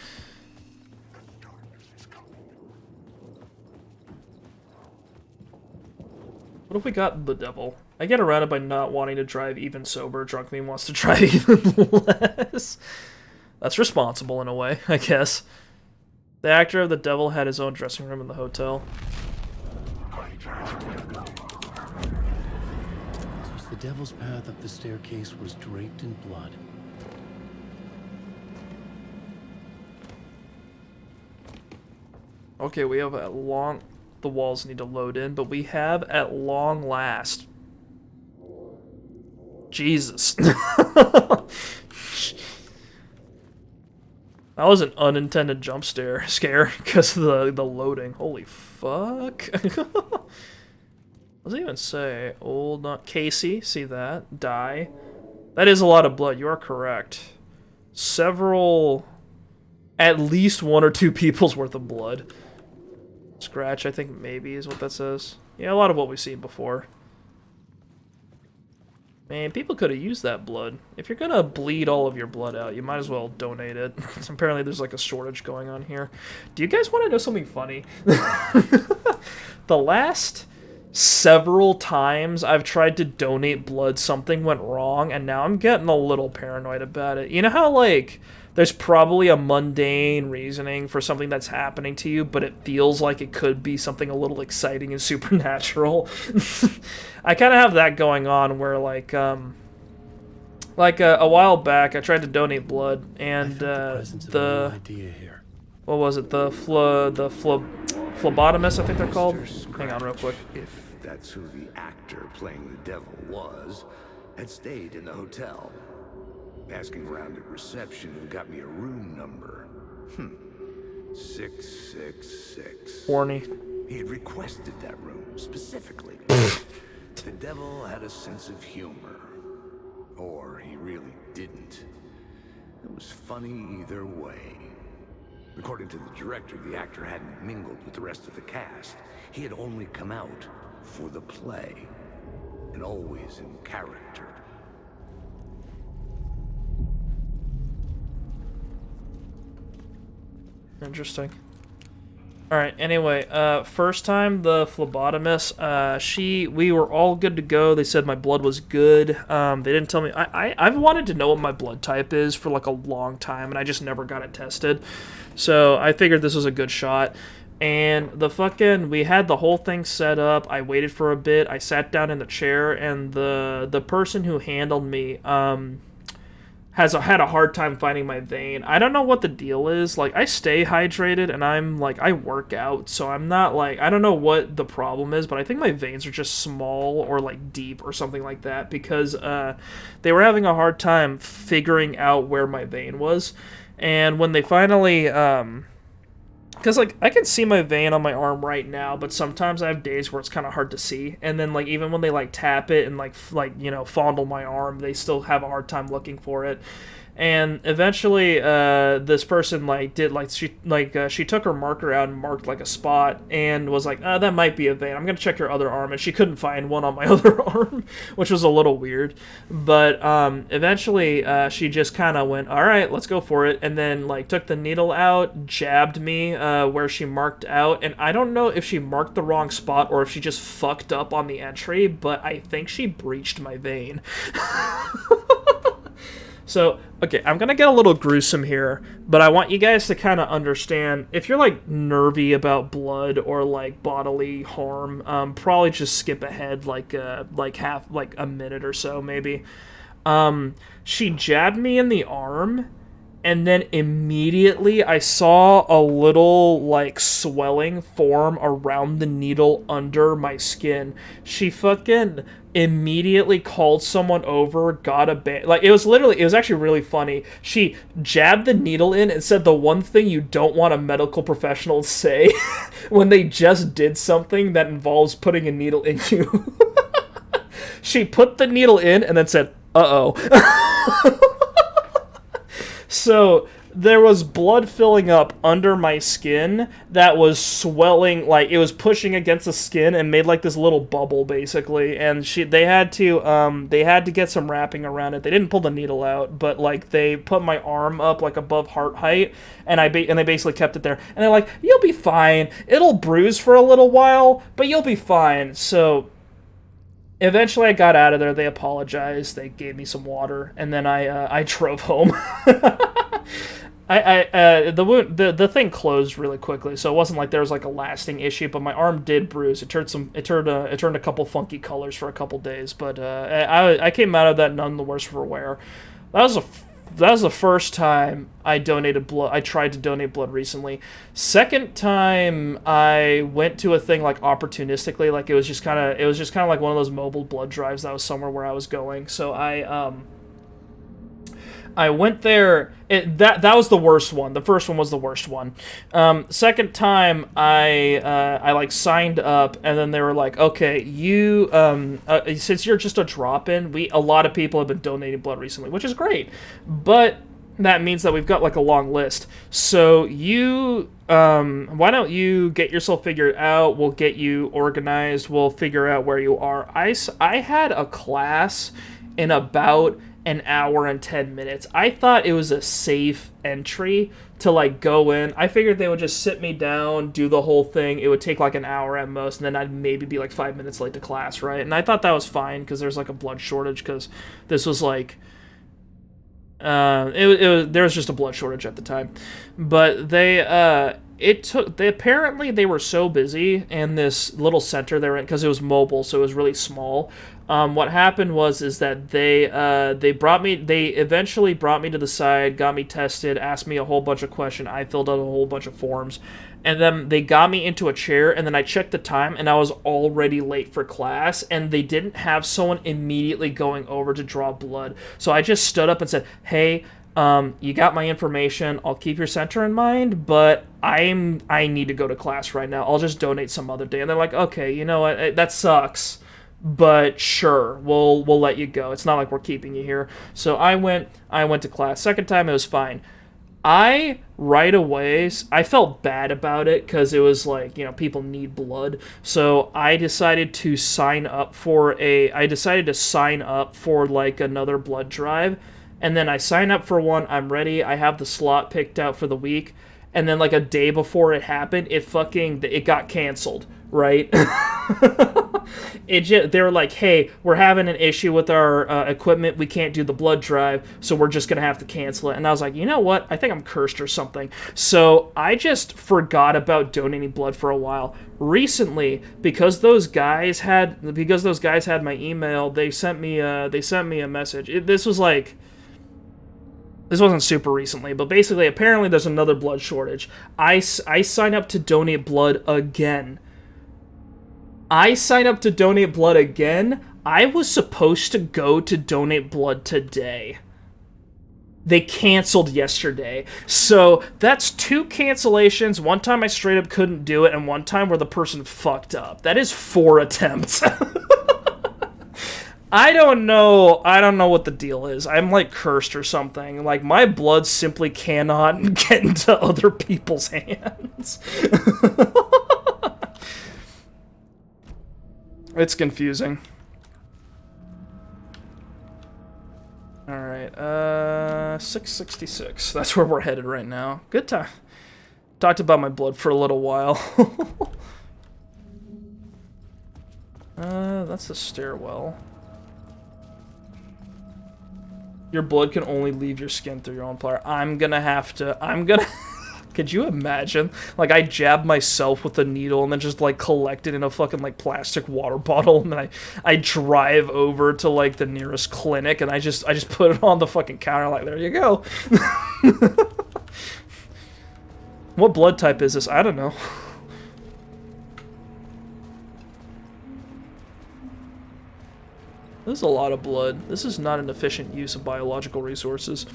What if we got the devil? I get around it by not wanting to drive even sober. Drunk me wants to drive even less. That's responsible in a way, I guess. The actor of the devil had his own dressing room in the hotel. The devil's path up the staircase was draped in blood. Okay, we have at long... The walls need to load in, but we have at long last... Jesus. That was an unintended jump scare because of the loading. Holy fuck. What does it even say? Old, not Casey. See that? Die. That is a lot of blood. You are correct. Several... At least 1 or 2 people's worth of blood. Scratch, I think maybe is what that says. Yeah, a lot of what we've seen before. Man, people could have used that blood. If you're gonna bleed all of your blood out, you might as well donate it. Apparently there's like a shortage going on here. Do you guys want to know something funny? The last several times I've tried to donate blood, something went wrong, and now I'm getting a little paranoid about it. You know how, like, there's probably a mundane reasoning for something that's happening to you, but it feels like it could be something a little exciting and supernatural? I kind of have that going on where, like a while back, I tried to donate blood, and what was it? The phlebotomist, I think they're called. Hang on real quick. If that's who the actor playing the devil was, had stayed in the hotel. Asking around at reception got me a room number. 666. Horny. He had requested that room specifically. The devil had a sense of humor. Or he really didn't. It was funny either way. According to the director, the actor hadn't mingled with the rest of the cast. He had only come out for the play. And always in character. Interesting. All right. Anyway, first time the phlebotomist, we were all good to go. They said my blood was good. They didn't tell me. I've wanted to know what my blood type is for like a long time, and I just never got it tested. So I figured this was a good shot. And we had the whole thing set up. I waited for a bit. I sat down in the chair, and the person who handled me, had a hard time finding my vein. I don't know what the deal is. Like, I stay hydrated, and I work out, so I'm not, I don't know what the problem is, but I think my veins are just small or, deep or something like that, because, they were having a hard time figuring out where my vein was, and when they finally, because, I can see my vein on my arm right now, but sometimes I have days where it's kind of hard to see. And then, even when they, tap it and, fondle my arm, they still have a hard time looking for it. And eventually, this person, she took her marker out and marked, a spot and was like, that might be a vein. I'm going to check your other arm. And she couldn't find one on my other arm, which was a little weird. But eventually, she just kind of went, all right, let's go for it. And then, took the needle out, jabbed me where she marked out. And I don't know if she marked the wrong spot or if she just fucked up on the entry, but I think she breached my vein. So, okay, I'm going to get a little gruesome here, but I want you guys to kind of understand, if you're, nervy about blood or, bodily harm, probably just skip ahead, a minute or so, maybe. She jabbed me in the arm, and then immediately I saw a little, swelling form around the needle under my skin. She fucking immediately called someone over, got a it was actually really funny. She jabbed the needle in and said the one thing you don't want a medical professional to say when they just did something that involves putting a needle in you. She put the needle in and then said, uh-oh. So there was blood filling up under my skin that was swelling, it was pushing against the skin and made this little bubble basically. And they had to get some wrapping around it. They didn't pull the needle out, but they put my arm up above heart height, and they basically kept it there. And they're like, "You'll be fine. It'll bruise for a little while, but you'll be fine." So eventually I got out of there. They apologized. They gave me some water, and then I drove home. The thing closed really quickly, so it wasn't like there was a lasting issue. But my arm did bruise. It turned a couple funky colors for a couple days. But I came out of that none the worse for wear. That was the first time I donated blood. I tried to donate blood recently. Second time I went to a thing opportunistically. It was just kind of like one of those mobile blood drives that was somewhere where I was going. So I went there. That was the worst one. The first one was the worst one. Second time, I signed up, and then they were like, "Okay, you since you're just a drop-in, a lot of people have been donating blood recently, which is great, but that means that we've got a long list. So why don't you get yourself figured out? We'll get you organized. We'll figure out where you are." I had a class in about an hour and 10 minutes. I thought it was a safe entry to go in. I figured they would just sit me down, do the whole thing. It would take an hour at most, and then I'd maybe be 5 minutes late to class, right? And I thought that was fine because there's a blood shortage, because this was there was just a blood shortage at the time. But they apparently they were so busy in this little center they were in, because it was mobile, so it was really small. What happened was that they eventually brought me to the side, got me tested, asked me a whole bunch of questions. I filled out a whole bunch of forms, and then they got me into a chair, and then I checked the time, and I was already late for class, and they didn't have someone immediately going over to draw blood. So I just stood up and said, "Hey, you got my information. I'll keep your center in mind, but I need to go to class right now. I'll just donate some other day." And they're like, "Okay, you know what? That sucks, but sure, we'll let you go. It's not like we're keeping you here." So I went to class. Second time, it was fine. Right away, I felt bad about it, because it was people need blood. So I decided to sign up for another blood drive. And then I sign up for one. I'm ready. I have the slot picked out for the week. and then like a day before it happened, it got canceled, right? They were like, hey, we're having an issue with our equipment, we can't do the blood drive, so we're just gonna have to cancel it. And I was like, you know what, I think I'm cursed or something. So I just forgot about donating blood for a while. Recently, because those guys had my email, they sent me a message. This wasn't super recently, but basically, apparently there's another blood shortage. I sign up to donate blood again. I was supposed to go to donate blood today. They canceled yesterday. So that's 2 cancellations. One time I straight up couldn't do it, and one time where the person fucked up. That is 4 attempts. I don't know what the deal is. I'm like cursed or something. Like my blood simply cannot get into other people's hands. It's confusing. Alright, 666. That's where we're headed right now. Good time. Talked about my blood for a little while. That's the stairwell. Your blood can only leave your skin through your own plier. Could you imagine? Like, I jab myself with a needle and then just, like, collect it in a fucking, like, plastic water bottle, and then I drive over to, like, the nearest clinic, and I just put it on the fucking counter, like, there you go. What blood type is this? I don't know. This is a lot of blood. This is not an efficient use of biological resources.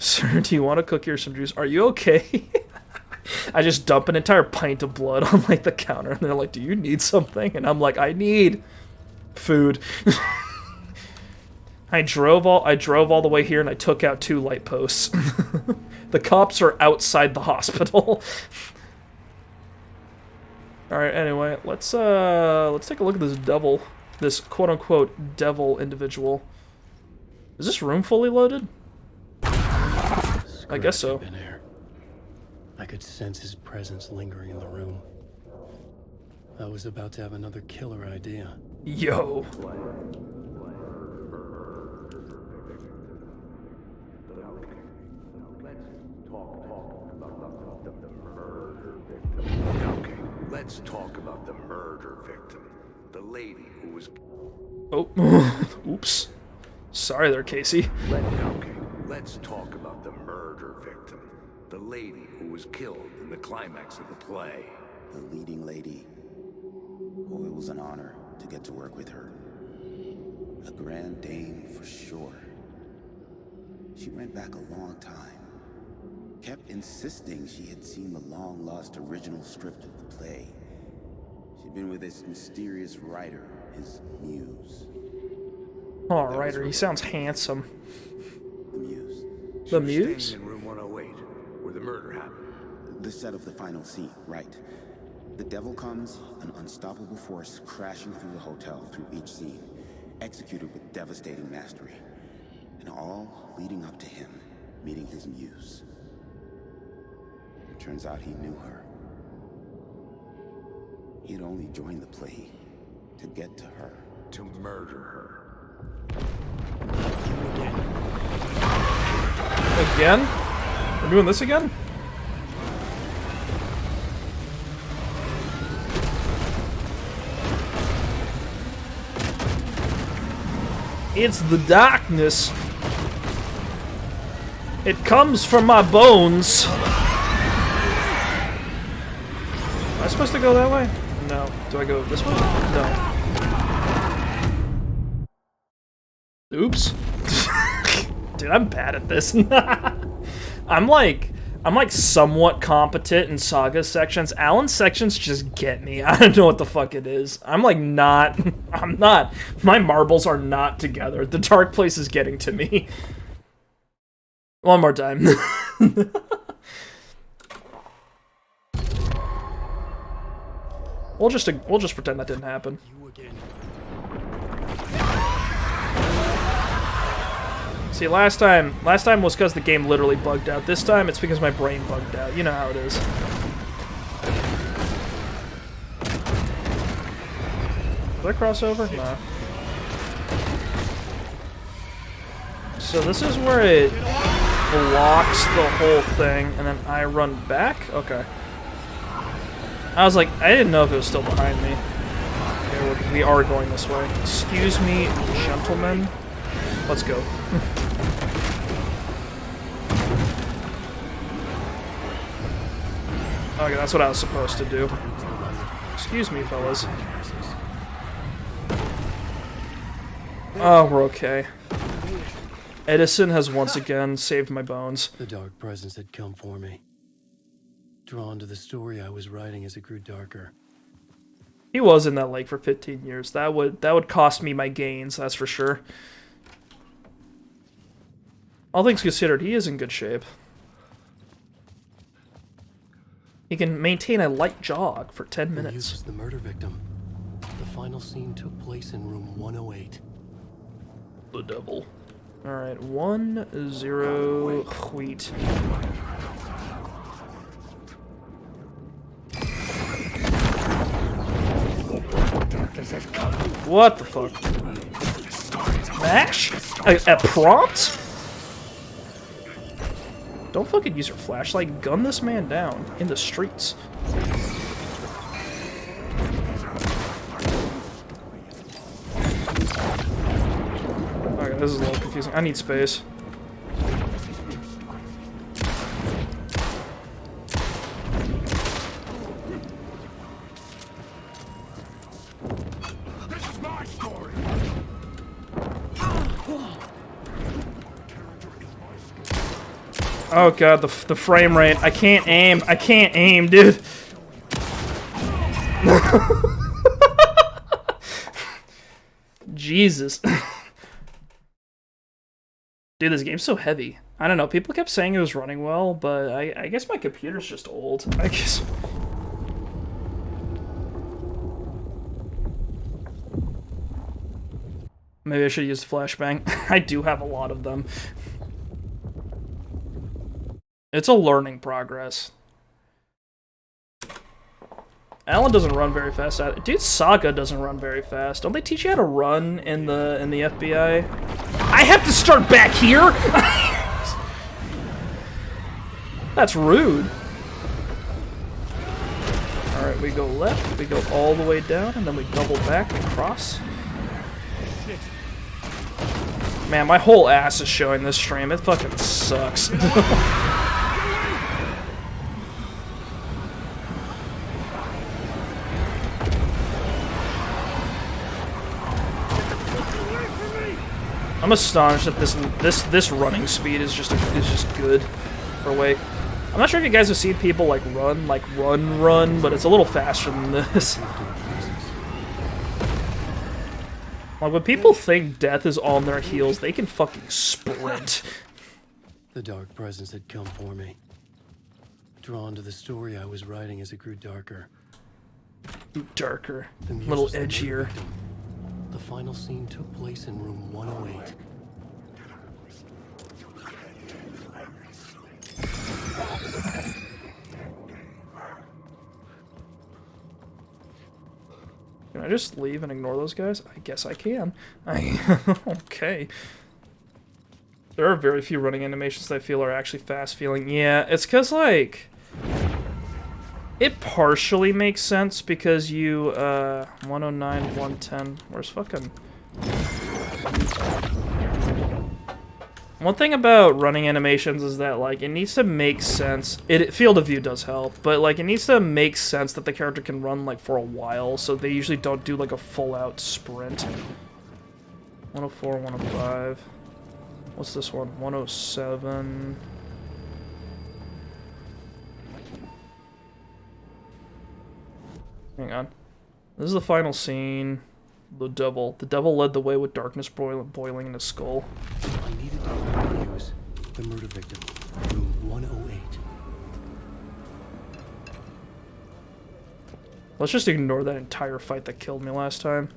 Sir, do you want to cook here some juice? Are you okay? I just dump an entire pint of blood on, like, the counter, and they're like, do you need something? And I'm like, I need food. I drove all the way here, and I took out 2 light posts. The cops are outside the hospital. Alright, anyway, let's take a look at this devil. This quote-unquote devil individual. Is this room fully loaded? I guess so. I could sense his presence lingering in the room. I was about to have another killer idea. Yo. Okay, let's talk about the murder victim. The lady who was... Oh. Oops. Sorry there, Casey. Okay, let's talk about the murder victim. The lady who was killed in the climax of the play. The leading lady. Oh, it was an honor to get to work with her. A grand dame for sure. She went back a long time. Kept insisting she had seen the long-lost original script of the play. She'd been with this mysterious writer, his muse. Oh, writer, he sounds handsome. The muse. The muse? Standing in room 108, where the murder happened. The set of the final scene, right. The devil comes, an unstoppable force crashing through the hotel through each scene, executed with devastating mastery. And all leading up to him meeting his muse. It turns out he knew her. He had only joined the play to get to her. To murder her. Again? We're doing this again? It's the darkness. It comes from my bones. Am I supposed to go that way? No. Do I go this way? No. Oops. Dude, I'm bad at this. I'm like somewhat competent in Saga sections. Alan's sections just get me. I don't know what the fuck it is. I'm not. My marbles are not together. The dark place is getting to me. One more time. We'll just pretend that didn't happen. You again. See, last time was because the game literally bugged out. This time, it's because my brain bugged out. You know how it is. Did I cross over? No. So this is where it blocks the whole thing, and then I run back? Okay. I was like, I didn't know if it was still behind me. Okay, we are going this way. Excuse me, gentlemen. Let's go. Okay, that's what I was supposed to do. Excuse me, fellas. Oh, we're okay. Edison has once again saved my bones. The dark presence had come for me. Drawn to the story I was writing as it grew darker. He was in that lake for 15 years. That would cost me my gains, that's for sure. All things considered, he is in good shape. He can maintain a light jog for 10 minutes. He was the murder victim. The final scene took place in room 108. The devil. Alright, 1-0 wheat. What the fuck? Mash? A prompt? Don't fucking use your flashlight. Gun this man down in the streets. Okay, this is a little confusing. I need space. This is my story. Oh god, the frame rate. I can't aim. I can't aim, dude. Jesus. Dude, this game's so heavy. I don't know, people kept saying it was running well, but I guess my computer's just old. I guess. Maybe I should use the flashbang. I do have a lot of them. It's a learning progress. Alan doesn't run very fast. Dude, Saga doesn't run very fast. Don't they teach you how to run in the FBI? I have to start back here? That's rude. Alright, we go left, we go all the way down, and then we double back and cross. Man, my whole ass is showing this stream. It fucking sucks. I'm astonished that this running speed is just good for Wake. I'm not sure if you guys have seen people like run, but it's a little faster than this. Like when people think death is on their heels, they can fucking sprint. The dark presence had come for me. Drawn to the story I was writing as it grew darker. Darker, a little edgier. The final scene took place in room 108. Can I just leave and ignore those guys? I guess I can. Okay. There are very few running animations that I feel are actually fast feeling. Yeah, it's because, like... It partially makes sense because you, 109, 110, where's fucking... One thing about running animations is that, like, it needs to make sense. Field of view does help, but, like, it needs to make sense that the character can run, like, for a while, so they usually don't do, like, a full-out sprint. 104, 105. What's this one? 107... Hang on. This is the final scene. The devil. The devil led the way with darkness boiling in his skull. I needed to use the murder victim. Room 108. Let's just ignore that entire fight that killed me last time.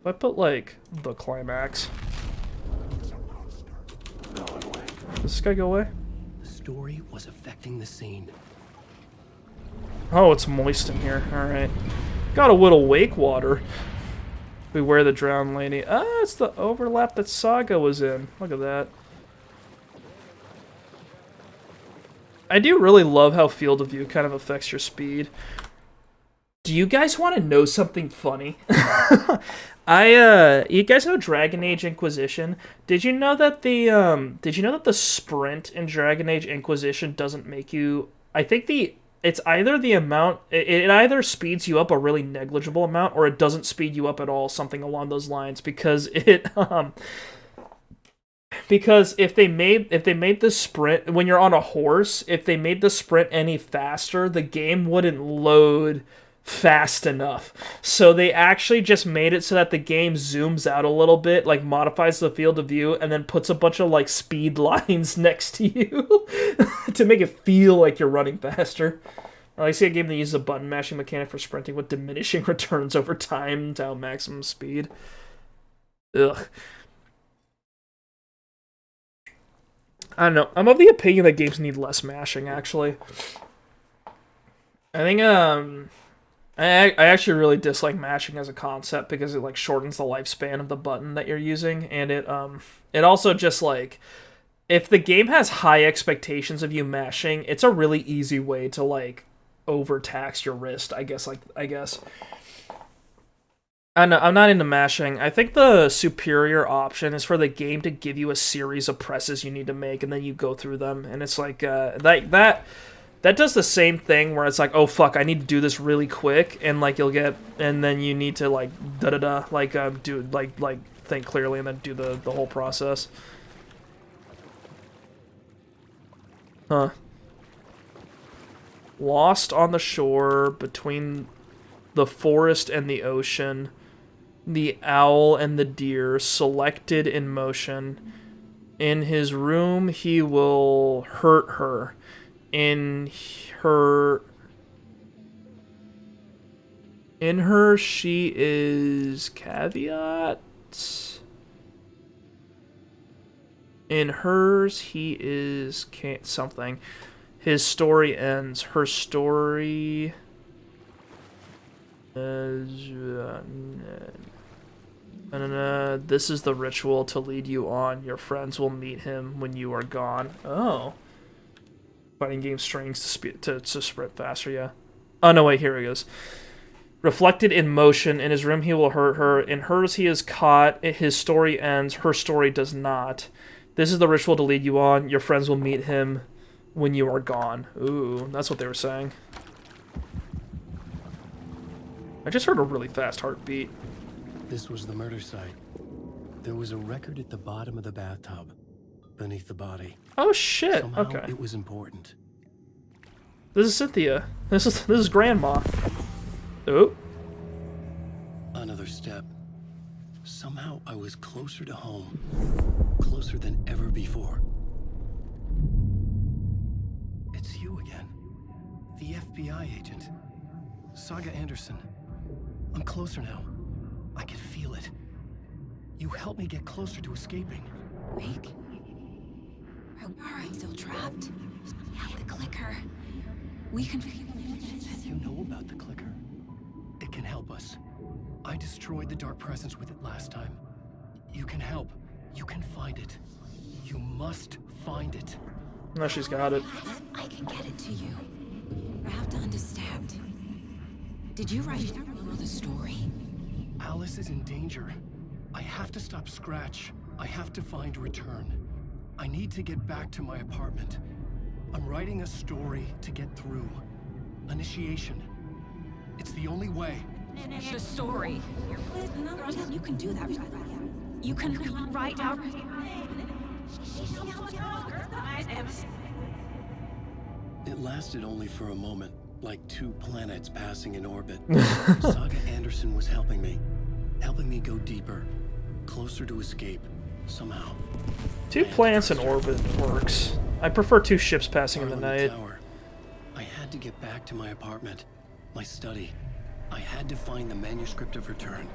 If I put, like, the climax. Does this guy go away? The story was affecting the scene. Oh, it's moist in here. Alright. Got a little wake water. Beware the drowned lady. Ah, it's the overlap that Saga was in. Look at that. I do really love how field of view kind of affects your speed. Do you guys want to know something funny? You guys know Dragon Age Inquisition? Did you know that the sprint in Dragon Age Inquisition doesn't make you, it's either the amount, it either speeds you up a really negligible amount or it doesn't speed you up at all, something along those lines, because because if they made the sprint when you're on a horse, if they made the sprint any faster, the game wouldn't load fast enough. So they actually just made it so that the game zooms out a little bit, like modifies the field of view, and then puts a bunch of like speed lines next to you to make it feel like you're running faster. I see a game that uses a button mashing mechanic for sprinting with diminishing returns over time to maximum speed. Ugh. I don't know. I'm of the opinion that games need less mashing, actually. I think, I actually really dislike mashing as a concept because it, like, shortens the lifespan of the button that you're using, and it also just, like, if the game has high expectations of you mashing, it's a really easy way to, like, overtax your wrist, I guess. I know, I'm not into mashing. I think the superior option is for the game to give you a series of presses you need to make, and then you go through them. And it's like, that does the same thing where it's like, oh fuck, I need to do this really quick, and like and then you need to like think clearly and then do the whole process. Huh. Lost on the shore between the forest and the ocean. The owl and the deer, selected in motion. In his room, he will hurt her. In her, she is caveat. In hers, he is something. His story ends. Her story this is the ritual to lead you on. Your friends will meet him when you are gone. Oh. Fighting game strings to sprint faster, yeah. Oh, no, wait, here it goes. Reflected in motion. In his room, he will hurt her. In hers, he is caught. His story ends. Her story does not. This is the ritual to lead you on. Your friends will meet him when you are gone. Ooh, that's what they were saying. I just heard a really fast heartbeat. This was the murder site. There was a record at the bottom of the bathtub, beneath the body. Oh shit! Somehow okay. It was important. This is Cynthia. This is Grandma. Oh. Another step. Somehow I was closer to home, closer than ever before. It's you again, the FBI agent, Saga Anderson. I'm closer now. I can feel it. You helped me get closer to escaping. Wake? Are you still trapped? The clicker. We can... You know about the clicker? It can help us. I destroyed the dark presence with it last time. You can help. You can find it. You must find it. No, she's got it. I can get it to you. I have to understand. Did you write the story? Alice is in danger. I have to stop Scratch. I have to find Return. I need to get back to my apartment. I'm writing a story to get through. Initiation. It's the only way. The story. You can do that. You can write out... It lasted only for a moment, like two planets passing in orbit. Saga Anderson was helping me go deeper, closer to escape, somehow. Two planets in orbit works. I prefer two ships passing in the night. Tower. I had to get back to my apartment, my study. I had to find the manuscript of Return.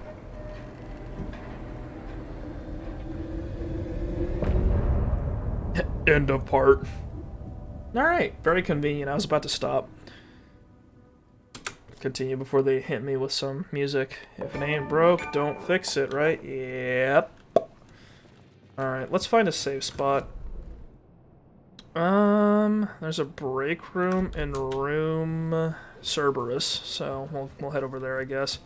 End of part. Alright, very convenient. I was about to stop. Continue before they hit me with some music. If it ain't broke, don't fix it, right? Yep. Alright, let's find a safe spot. There's a break room in room Cerberus, so we'll head over there, I guess.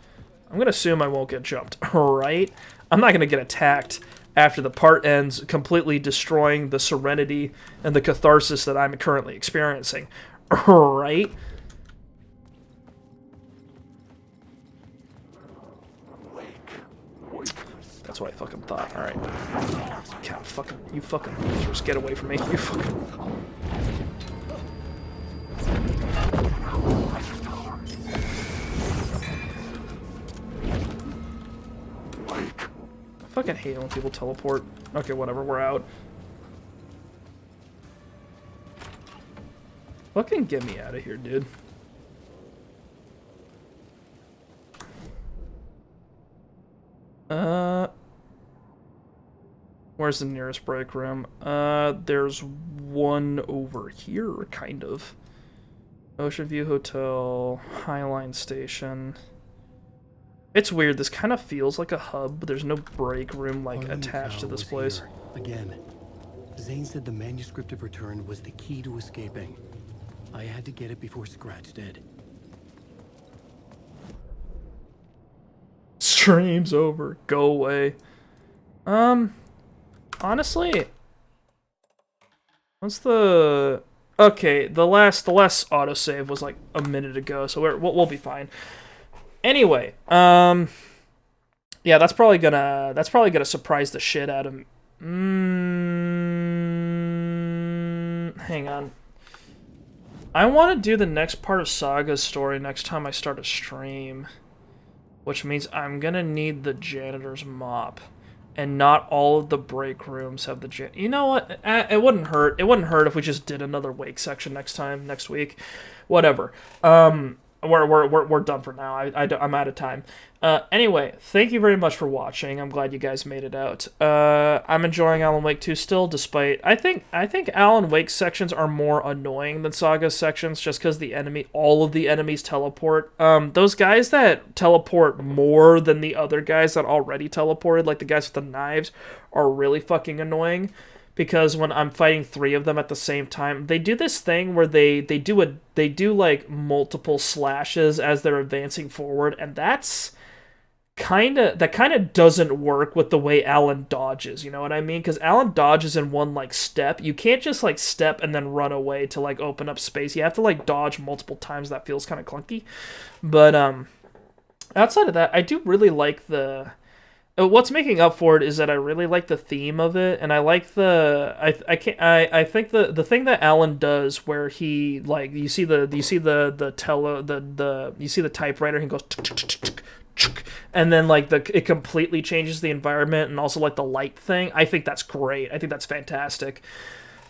I'm gonna assume I won't get jumped, right? I'm not gonna get attacked after the part ends, completely destroying the serenity and the catharsis that I'm currently experiencing, right? That's what I fucking thought. Alright. You fucking losers. Get away from me. You fucking... I fucking hate when people teleport. Okay, whatever. We're out. Fucking get me out of here, dude. Where's the nearest break room? There's one over here, kind of. Ocean View Hotel, Highline Station. It's weird, this kind of feels like a hub, but there's no break room, like, attached to this place. Here. Again, Zane said the manuscript of return was the key to escaping. I had to get it before Scratch did. Stream's over. Go away. Honestly, what's the... Okay, the last autosave was like a minute ago, so we'll be fine. Anyway, yeah, that's probably gonna surprise the shit out of me. Hang on. I want to do the next part of Saga's story next time I start a stream, which means I'm gonna need the janitor's mop. And not all of the break rooms have the You know what? It wouldn't hurt. It wouldn't hurt if we just did another wake section next week. Whatever. We're done for now. I'm out of time. Anyway, thank you very much for watching. I'm glad you guys made it out. I'm enjoying Alan Wake 2 still, despite I think Alan Wake sections are more annoying than Saga's sections, just because all of the enemies teleport. Those guys that teleport more than the other guys that already teleported, like the guys with the knives, are really fucking annoying. Because when I'm fighting 3 of them at the same time, they do this thing where they do like multiple slashes as they're advancing forward, and that kind of doesn't work with the way Alan dodges, you know what I mean? Because Alan dodges in one like step. You can't just like step and then run away to like open up space. You have to like dodge multiple times. That feels kind of clunky. But outside of that, I do really like the... What's making up for it is that I really like the theme of it, and I like the I think the thing that Alan does where he like you see the typewriter and he goes and then like it completely changes the environment, and also like the light thing. I think that's great. I think that's fantastic.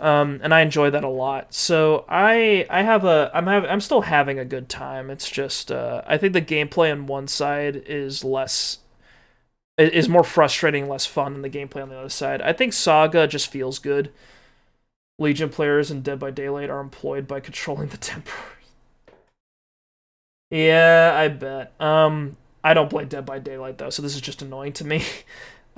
And I enjoy that a lot. So I'm still having a good time. It's just I think the gameplay on one side is more frustrating, less fun than the gameplay on the other side. I think Saga just feels good. Legion players in Dead by Daylight are employed by controlling the temporary. Yeah, I bet. I don't play Dead by Daylight though, so this is just annoying to me.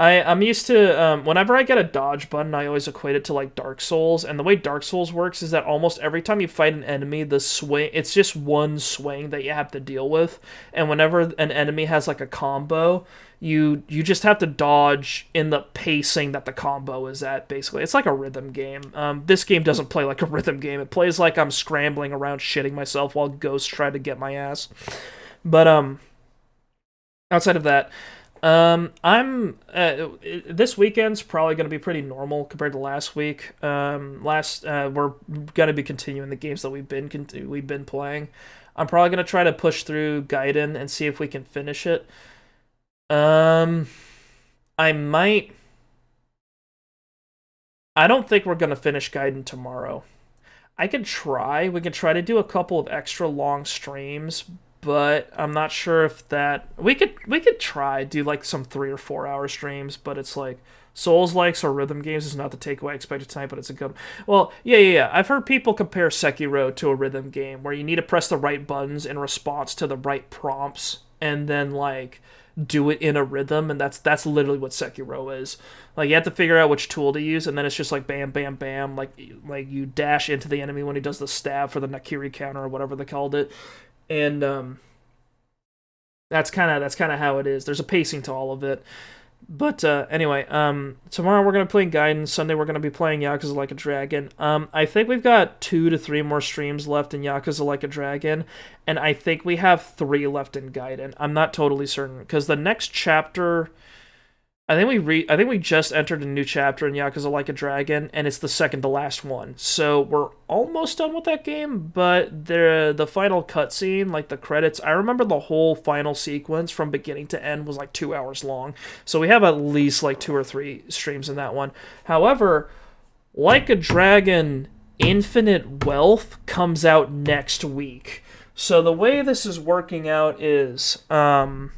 I'm used to, whenever I get a dodge button, I always equate it to, like, Dark Souls, and the way Dark Souls works is that almost every time you fight an enemy, it's just one swing that you have to deal with, and whenever an enemy has, like, a combo, you just have to dodge in the pacing that the combo is at, basically. It's like a rhythm game. This game doesn't play like a rhythm game. It plays like I'm scrambling around shitting myself while ghosts try to get my ass. But, outside of that, this weekend's probably going to be pretty normal compared to last week. We're going to be continuing the games that we've been playing. I'm probably going to try to push through Gaiden and see if we can finish it. I don't think we're going to finish Gaiden tomorrow. We can try to do a couple of extra long streams, but I'm not sure if that we could try do like some 3 or 4 hour streams, but it's like Souls likes or rhythm games is not the takeaway I expected tonight, but it's a good. Well, yeah. I've heard people compare Sekiro to a rhythm game where you need to press the right buttons in response to the right prompts, and then like do it in a rhythm, and that's literally what Sekiro is. Like you have to figure out which tool to use, and then it's just like bam, bam, bam. Like you dash into the enemy when he does the stab for the Nakiri counter or whatever they called it, and that's kind of how it is. There's a pacing to all of it. But anyway, tomorrow we're gonna be playing Gaiden. Sunday we're gonna be playing Yakuza Like a Dragon. I think we've got 2 to 3 more streams left in Yakuza Like a Dragon, and I think we have 3 left in Gaiden. I'm not totally certain because the next chapter, I think we just entered a new chapter in Yakuza Like a Dragon, and it's the second to last one. So we're almost done with that game, but the final cutscene, like the credits, I remember the whole final sequence from beginning to end was like 2 hours long. So we have at least like 2 or 3 streams in that one. However, Like a Dragon Infinite Wealth comes out next week. So the way this is working out is I'm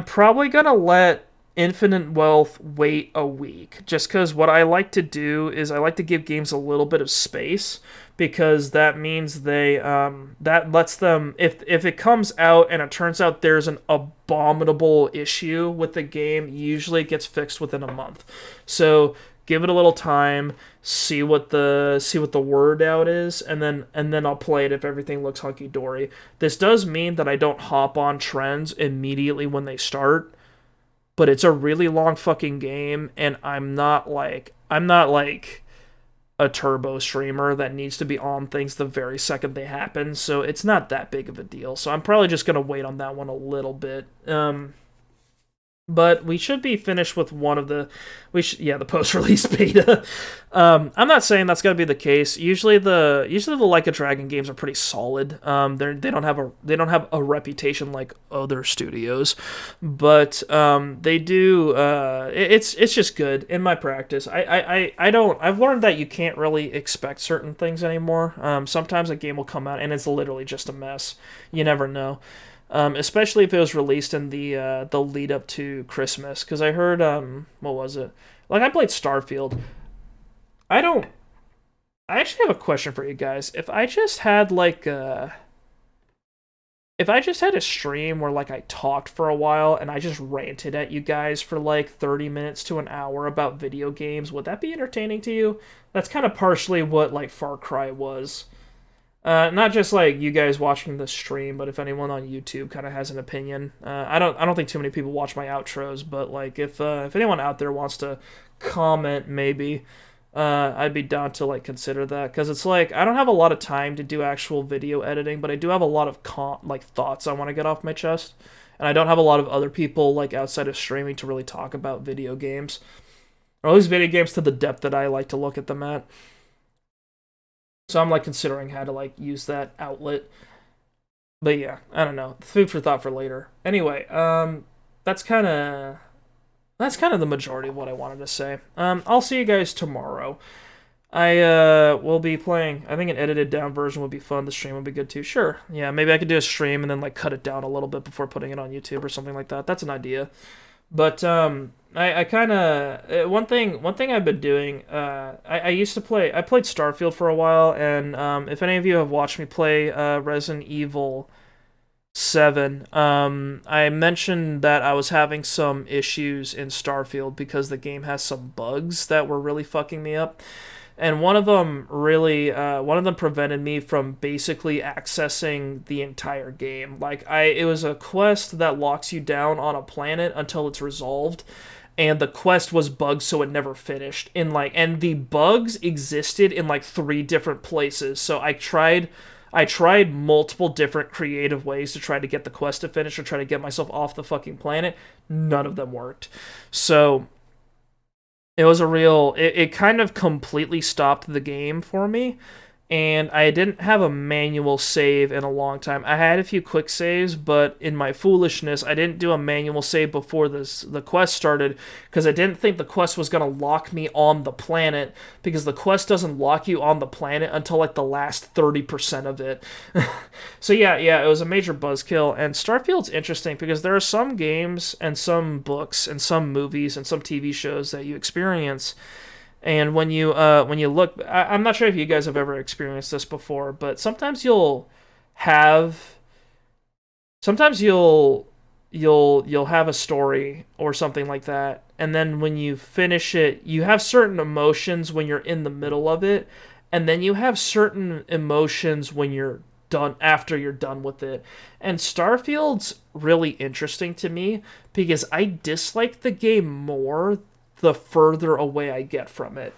probably gonna let Infinite Wealth wait a week, just because what I like to do is I like to give games a little bit of space, because that means that lets them, if it comes out and it turns out there's an abominable issue with the game, usually it gets fixed within a month. So give it a little time, see what the word out is, and then I'll play it if everything looks hunky dory. This does mean that I don't hop on trends immediately when they start, but it's a really long fucking game, and I'm not like a turbo streamer that needs to be on things the very second they happen, so it's not that big of a deal. So I'm probably just gonna wait on that one a little bit. But we should be finished with one of the, the post-release beta. I'm not saying that's gonna be the case. Usually the Like a Dragon games are pretty solid. They don't have a reputation like other studios, but they do. It's just good in my practice. I've learned that you can't really expect certain things anymore. Sometimes a game will come out and it's literally just a mess. You never know. Especially if it was released in the lead up to Christmas, because I heard what was it? Like I played Starfield. I actually have a question for you guys. If I just had a stream where like I talked for a while and I just ranted at you guys for like 30 minutes to an hour about video games, would that be entertaining to you? That's kind of partially what like Far Cry was. Not just like you guys watching the stream, but if anyone on YouTube kind of has an opinion. I don't think too many people watch my outros, but like if anyone out there wants to comment, maybe I'd be down to like consider that, because it's like I don't have a lot of time to do actual video editing, but I do have a lot of thoughts I want to get off my chest, and I don't have a lot of other people like outside of streaming to really talk about video games, or at least video games to the depth that I like to look at them at. So I'm like considering how to like use that outlet. But yeah, I don't know. Food for thought for later. Anyway, that's kind of the majority of what I wanted to say. I'll see you guys tomorrow. I will be playing. I think an edited down version would be fun. The stream would be good too. Sure. Yeah, maybe I could do a stream and then like cut it down a little bit before putting it on YouTube or something like that. That's an idea. But I kind of one thing I've been doing. I played Starfield for a while, and if any of you have watched me play Resident Evil 7, I mentioned that I was having some issues in Starfield because the game has some bugs that were really fucking me up. And one of them prevented me from basically accessing the entire game. Like it was a quest that locks you down on a planet until it's resolved, and the quest was bugged, so it never finished. And the bugs existed in like 3 different places. So I tried multiple different creative ways to try to get the quest to finish or try to get myself off the fucking planet. None of them worked. So it was it kind of completely stopped the game for me, and I didn't have a manual save in a long time. I had a few quick saves, but in my foolishness, I didn't do a manual save before the quest started because I didn't think the quest was gonna lock me on the planet, because the quest doesn't lock you on the planet until like the last 30% of it. So yeah, it was a major buzzkill. And Starfield's interesting because there are some games and some books and some movies and some TV shows that you experience, and when you look, I'm not sure if you guys have ever experienced this before, but have sometimes you'll have a story or something like that, and then when you finish it, you have certain emotions when you're in the middle of it, and then you have certain emotions when you're done, after you're done with it. And Starfield's really interesting to me because I dislike the game more the further away I get from it.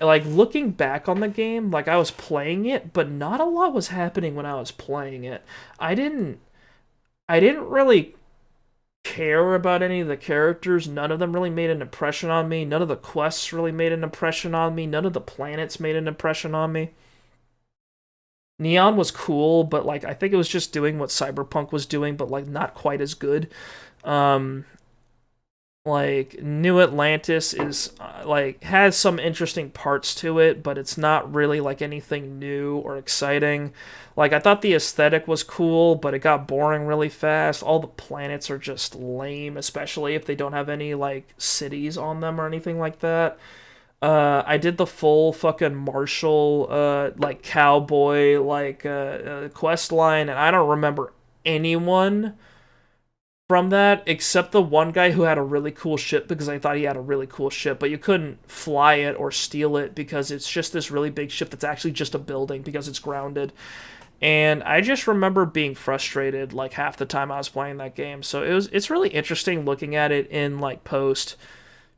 Like, looking back on the game, like, I was playing it, but not a lot was happening when I was playing it. I didn't I didn't really care about any of the characters. None of them really made an impression on me. None of the quests really made an impression on me. None of the planets made an impression on me. Neon was cool, but like I think it was just doing what Cyberpunk was doing, but like not quite as good. Um, like New Atlantis is like has some interesting parts to it, but it's not really like anything new or exciting. Like, I thought the aesthetic was cool, but it got boring really fast. All the planets are just lame, especially if they don't have any like cities on them or anything like that. I did the full fucking martial, like cowboy, like quest line, and I don't remember anyone from that except the one guy who had a really cool ship, because I thought he had a really cool ship, but you couldn't fly it or steal it because it's just this really big ship that's actually just a building because it's grounded. And I just remember being frustrated like half the time I was playing that game. So it's really interesting looking at it in like post,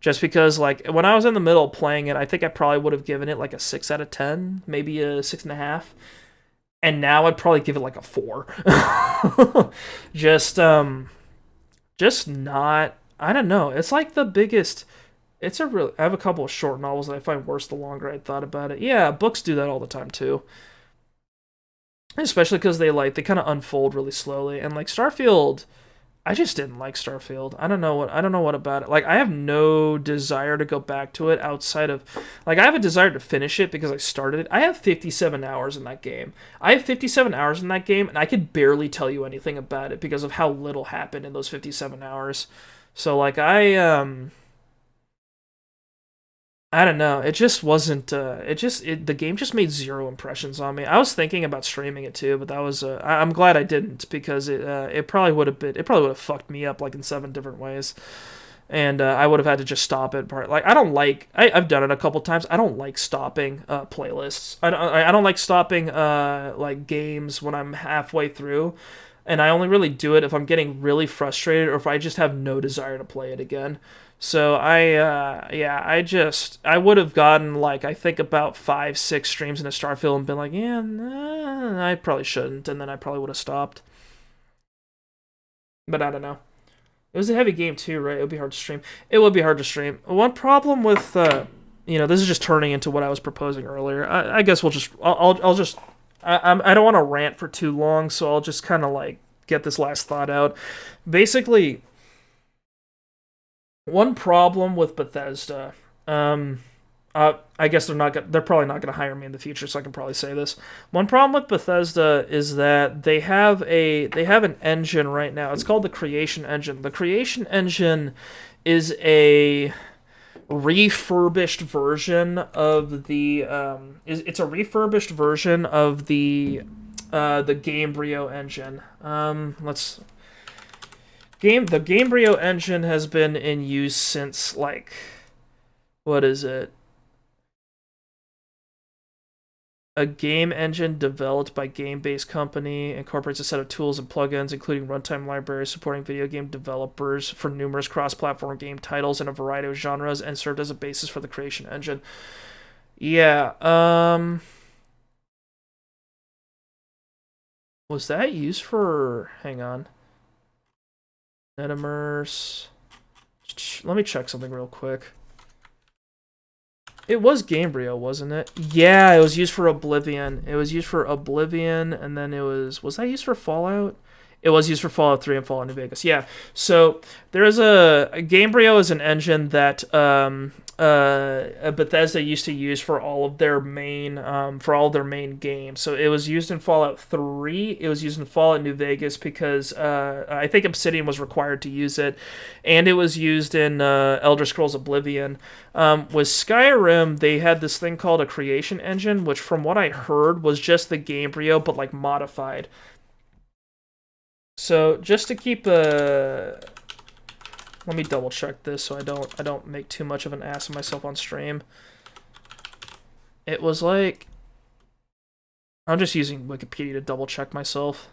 just because like when I was in the middle playing it, I think I probably would have given it like a 6 out of 10, maybe a 6.5. And now I'd probably give it like a 4. just just not, I don't know. It's like the biggest, it's a real I have a couple of short novels that I find worse the longer I thought about it. Yeah, books do that all the time too. Especially because they kind of unfold really slowly. And like Starfield, I just didn't like Starfield. I don't know what about it. Like, I have no desire to go back to it outside of, like, I have a desire to finish it because I started it. I have 57 hours in that game. I have 57 hours in that game, and I could barely tell you anything about it because of how little happened in those 57 hours. So like I don't know. It just wasn't. The game just made zero impressions on me. I was thinking about streaming it too, but that was. I'm glad I didn't, because it probably would have been. It probably would have fucked me up like in 7 different ways, and I would have had to just stop it. Like, I don't like. I've done it a couple times. I don't like stopping playlists. I don't like stopping like games when I'm halfway through, and I only really do it if I'm getting really frustrated or if I just have no desire to play it again. So I would have gotten like, I think about 5, 6 streams into Starfield and been like, yeah, nah, I probably shouldn't, and then I probably would have stopped. But I don't know. It was a heavy game too, right? It would be hard to stream. It would be hard to stream. One problem with this is just turning into what I was proposing earlier. I guess we'll just I'll just I don't want to rant for too long, so I'll just kind of like get this last thought out. Basically, one problem with Bethesda, I guess they're probably not gonna hire me in the future, so I can probably say this. One problem with Bethesda is that they have an engine right now. It's called the Creation Engine. The Creation Engine is a refurbished version of it's a refurbished version of the Gamebryo engine. The Gamebryo engine has been in use since like, what is it? A game engine developed by game-based company incorporates a set of tools and plugins, including runtime libraries supporting video game developers for numerous cross-platform game titles in a variety of genres, and served as a basis for the Creation Engine. Yeah, was that used for, hang on. NetImmerse. Let me check something real quick. It was Gamebryo, wasn't it? Yeah, it was used for Oblivion. It was used for Oblivion, and then it was that used for Fallout? It was used for Fallout 3 and Fallout New Vegas. Yeah. So there is a Gamebryo is an engine that Bethesda used to use for all of their main games. So it was used in Fallout 3. It was used in Fallout New Vegas because I think Obsidian was required to use it, and it was used in Elder Scrolls Oblivion. With Skyrim, they had this thing called a creation engine, which from what I heard was just the Gamebryo but like modified. So just to keep let me double check this so I don't make too much of an ass of myself on stream. It was like, I'm just using Wikipedia to double check myself.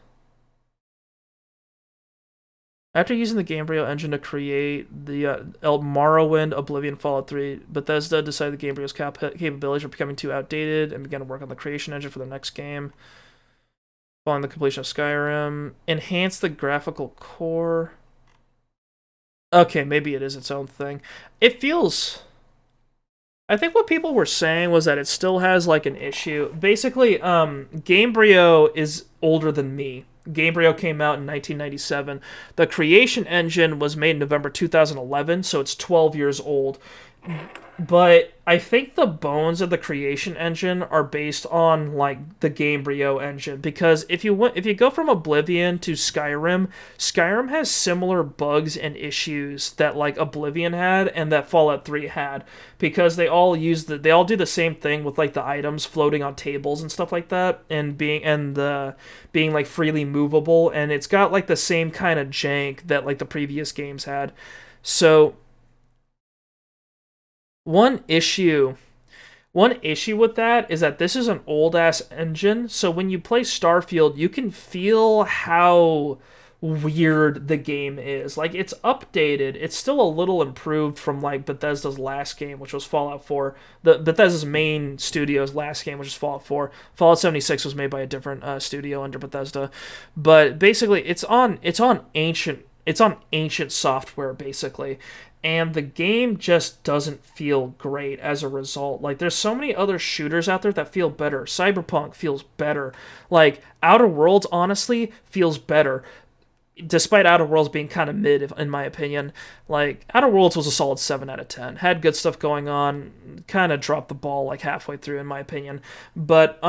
After using the Gamebryo engine to create the Morrowind, Oblivion, Fallout 3, Bethesda decided the Gamebryo's capabilities were becoming too outdated and began to work on the creation engine for the next game. Following the completion of Skyrim, enhance the graphical core. Okay, maybe it is its own thing. It feels... I think what people were saying was that it still has, like, an issue. Basically, Gamebryo is older than me. Gamebryo came out in 1997. The creation engine was made in November 2011, so it's 12 years old. But I think the bones of the creation engine are based on like the Gamebryo engine, because if you go from Oblivion to Skyrim, Skyrim has similar bugs and issues that like Oblivion had and that Fallout 3 had, because they all do the same thing with like the items floating on tables and stuff like that, and being like freely movable, and it's got like the same kind of jank that like the previous games had. So one issue with that is that this is an old-ass engine, so when you play Starfield, you can feel how weird the game is. Like, it's updated. It's still a little improved from, like, Bethesda's last game, which was Fallout 4. Bethesda's main studio's last game, which is Fallout 4. Fallout 76 was made by a different studio under Bethesda. But basically, it's on ancient software, basically. And the game just doesn't feel great as a result. Like, there's so many other shooters out there that feel better. Cyberpunk feels better. Like, Outer Worlds, honestly, feels better. Despite Outer Worlds being kind of mid, in my opinion. Like, Outer Worlds was a solid 7 out of 10. Had good stuff going on. Kind of dropped the ball, like, halfway through, in my opinion. But,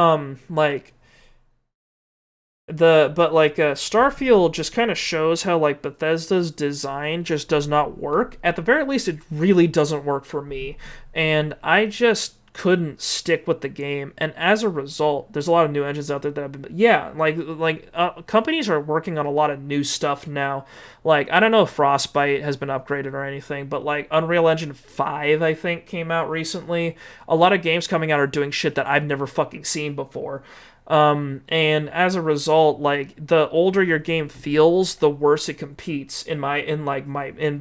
Starfield just kind of shows how like Bethesda's design just does not work. At the very least, it really doesn't work for me, and I just couldn't stick with the game. And as a result, there's a lot of new engines out there that have been companies are working on a lot of new stuff now. Like, I don't know if Frostbite has been upgraded or anything, but like Unreal Engine 5 I think came out recently. A lot of games coming out are doing shit that I've never fucking seen before. And as a result, like, the older your game feels, the worse it competes in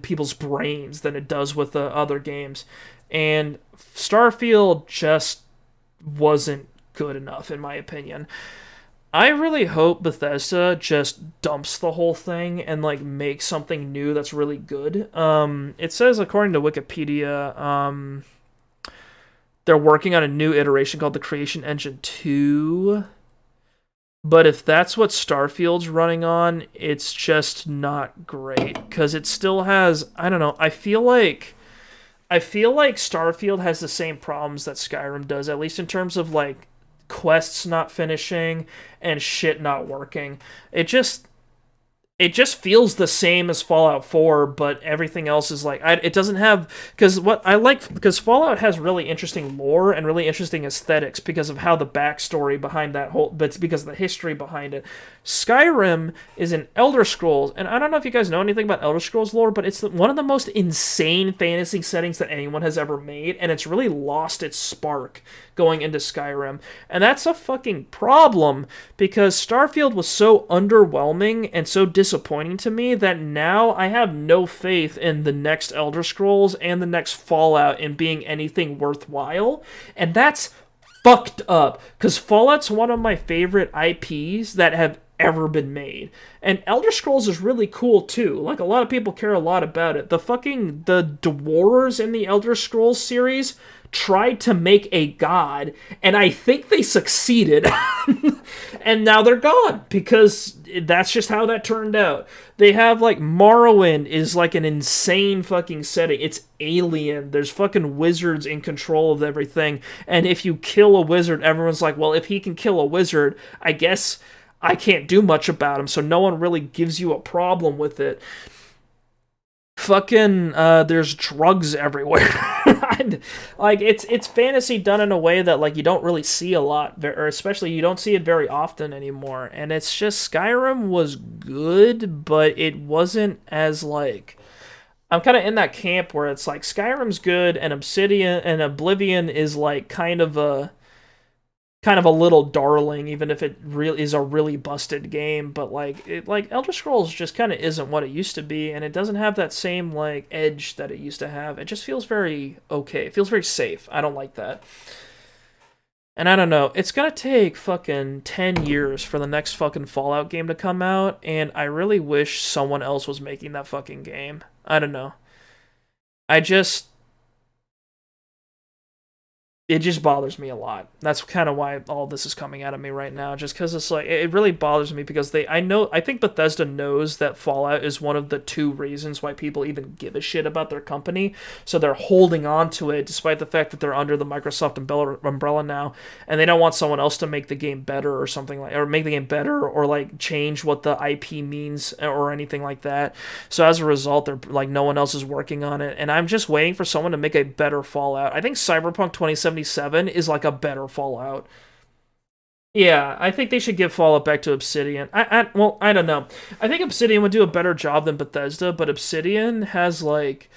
people's brains than it does with the other games. And Starfield just wasn't good enough, in my opinion. I really hope Bethesda just dumps the whole thing and like makes something new that's really good. It says, according to Wikipedia, they're working on a new iteration called the Creation Engine 2. But if that's what Starfield's running on, it's just not great. Because it still has, I don't know, I feel like Starfield has the same problems that Skyrim does, at least in terms of like quests not finishing and shit not working. It just feels the same as Fallout 4, but everything else is like, it doesn't have, because Fallout has really interesting lore and really interesting aesthetics because of how the backstory behind that whole, but it's because of the history behind it. Skyrim is an Elder Scrolls, and I don't know if you guys know anything about Elder Scrolls lore, but it's one of the most insane fantasy settings that anyone has ever made, and it's really lost its spark going into Skyrim. And that's a fucking problem, because Starfield was so underwhelming and so disappointing to me that now I have no faith in the next Elder Scrolls and the next Fallout in being anything worthwhile. And that's fucked up, because Fallout's one of my favorite IPs that have ever been made. And Elder Scrolls is really cool too. Like, a lot of people care a lot about it. The dwarves in the Elder Scrolls series tried to make a god, and I think they succeeded. And now they're gone because that's just how that turned out. They have, like, Morrowind is like an insane fucking setting. It's alien. There's fucking wizards in control of everything. And if you kill a wizard, everyone's like, well, if he can kill a wizard, I guess I can't do much about him. So no one really gives you a problem with it. Fucking there's drugs everywhere. Like, it's fantasy done in a way that, like, you don't really see a lot, or especially you don't see it very often anymore. And it's just, Skyrim was good, but it wasn't as, like, I'm kind of in that camp where it's like Skyrim's good and Oblivion is like kind of a little darling, even if it really is a really busted game. But like Elder Scrolls just kind of isn't what it used to be, and it doesn't have that same like edge that it used to have. It just feels very okay. It feels very safe. I don't like that. And I don't know. It's gonna take fucking 10 years for the next fucking Fallout game to come out, and I really wish someone else was making that fucking game. I don't know. It just bothers me a lot. That's kind of why all this is coming out of me right now. Just because it's like, it really bothers me because I think Bethesda knows that Fallout is one of the 2 reasons why people even give a shit about their company. So they're holding on to it despite the fact that they're under the Microsoft umbrella now, and they don't want someone else to make the game better or something like, or make the game better or like change what the IP means or anything like that. So as a result, they're like, no one else is working on it, and I'm just waiting for someone to make a better Fallout. I think Cyberpunk 2077 is like a better Fallout. Yeah, I think they should give Fallout back to Obsidian. Well, I don't know. I think Obsidian would do a better job than Bethesda, but Obsidian has like,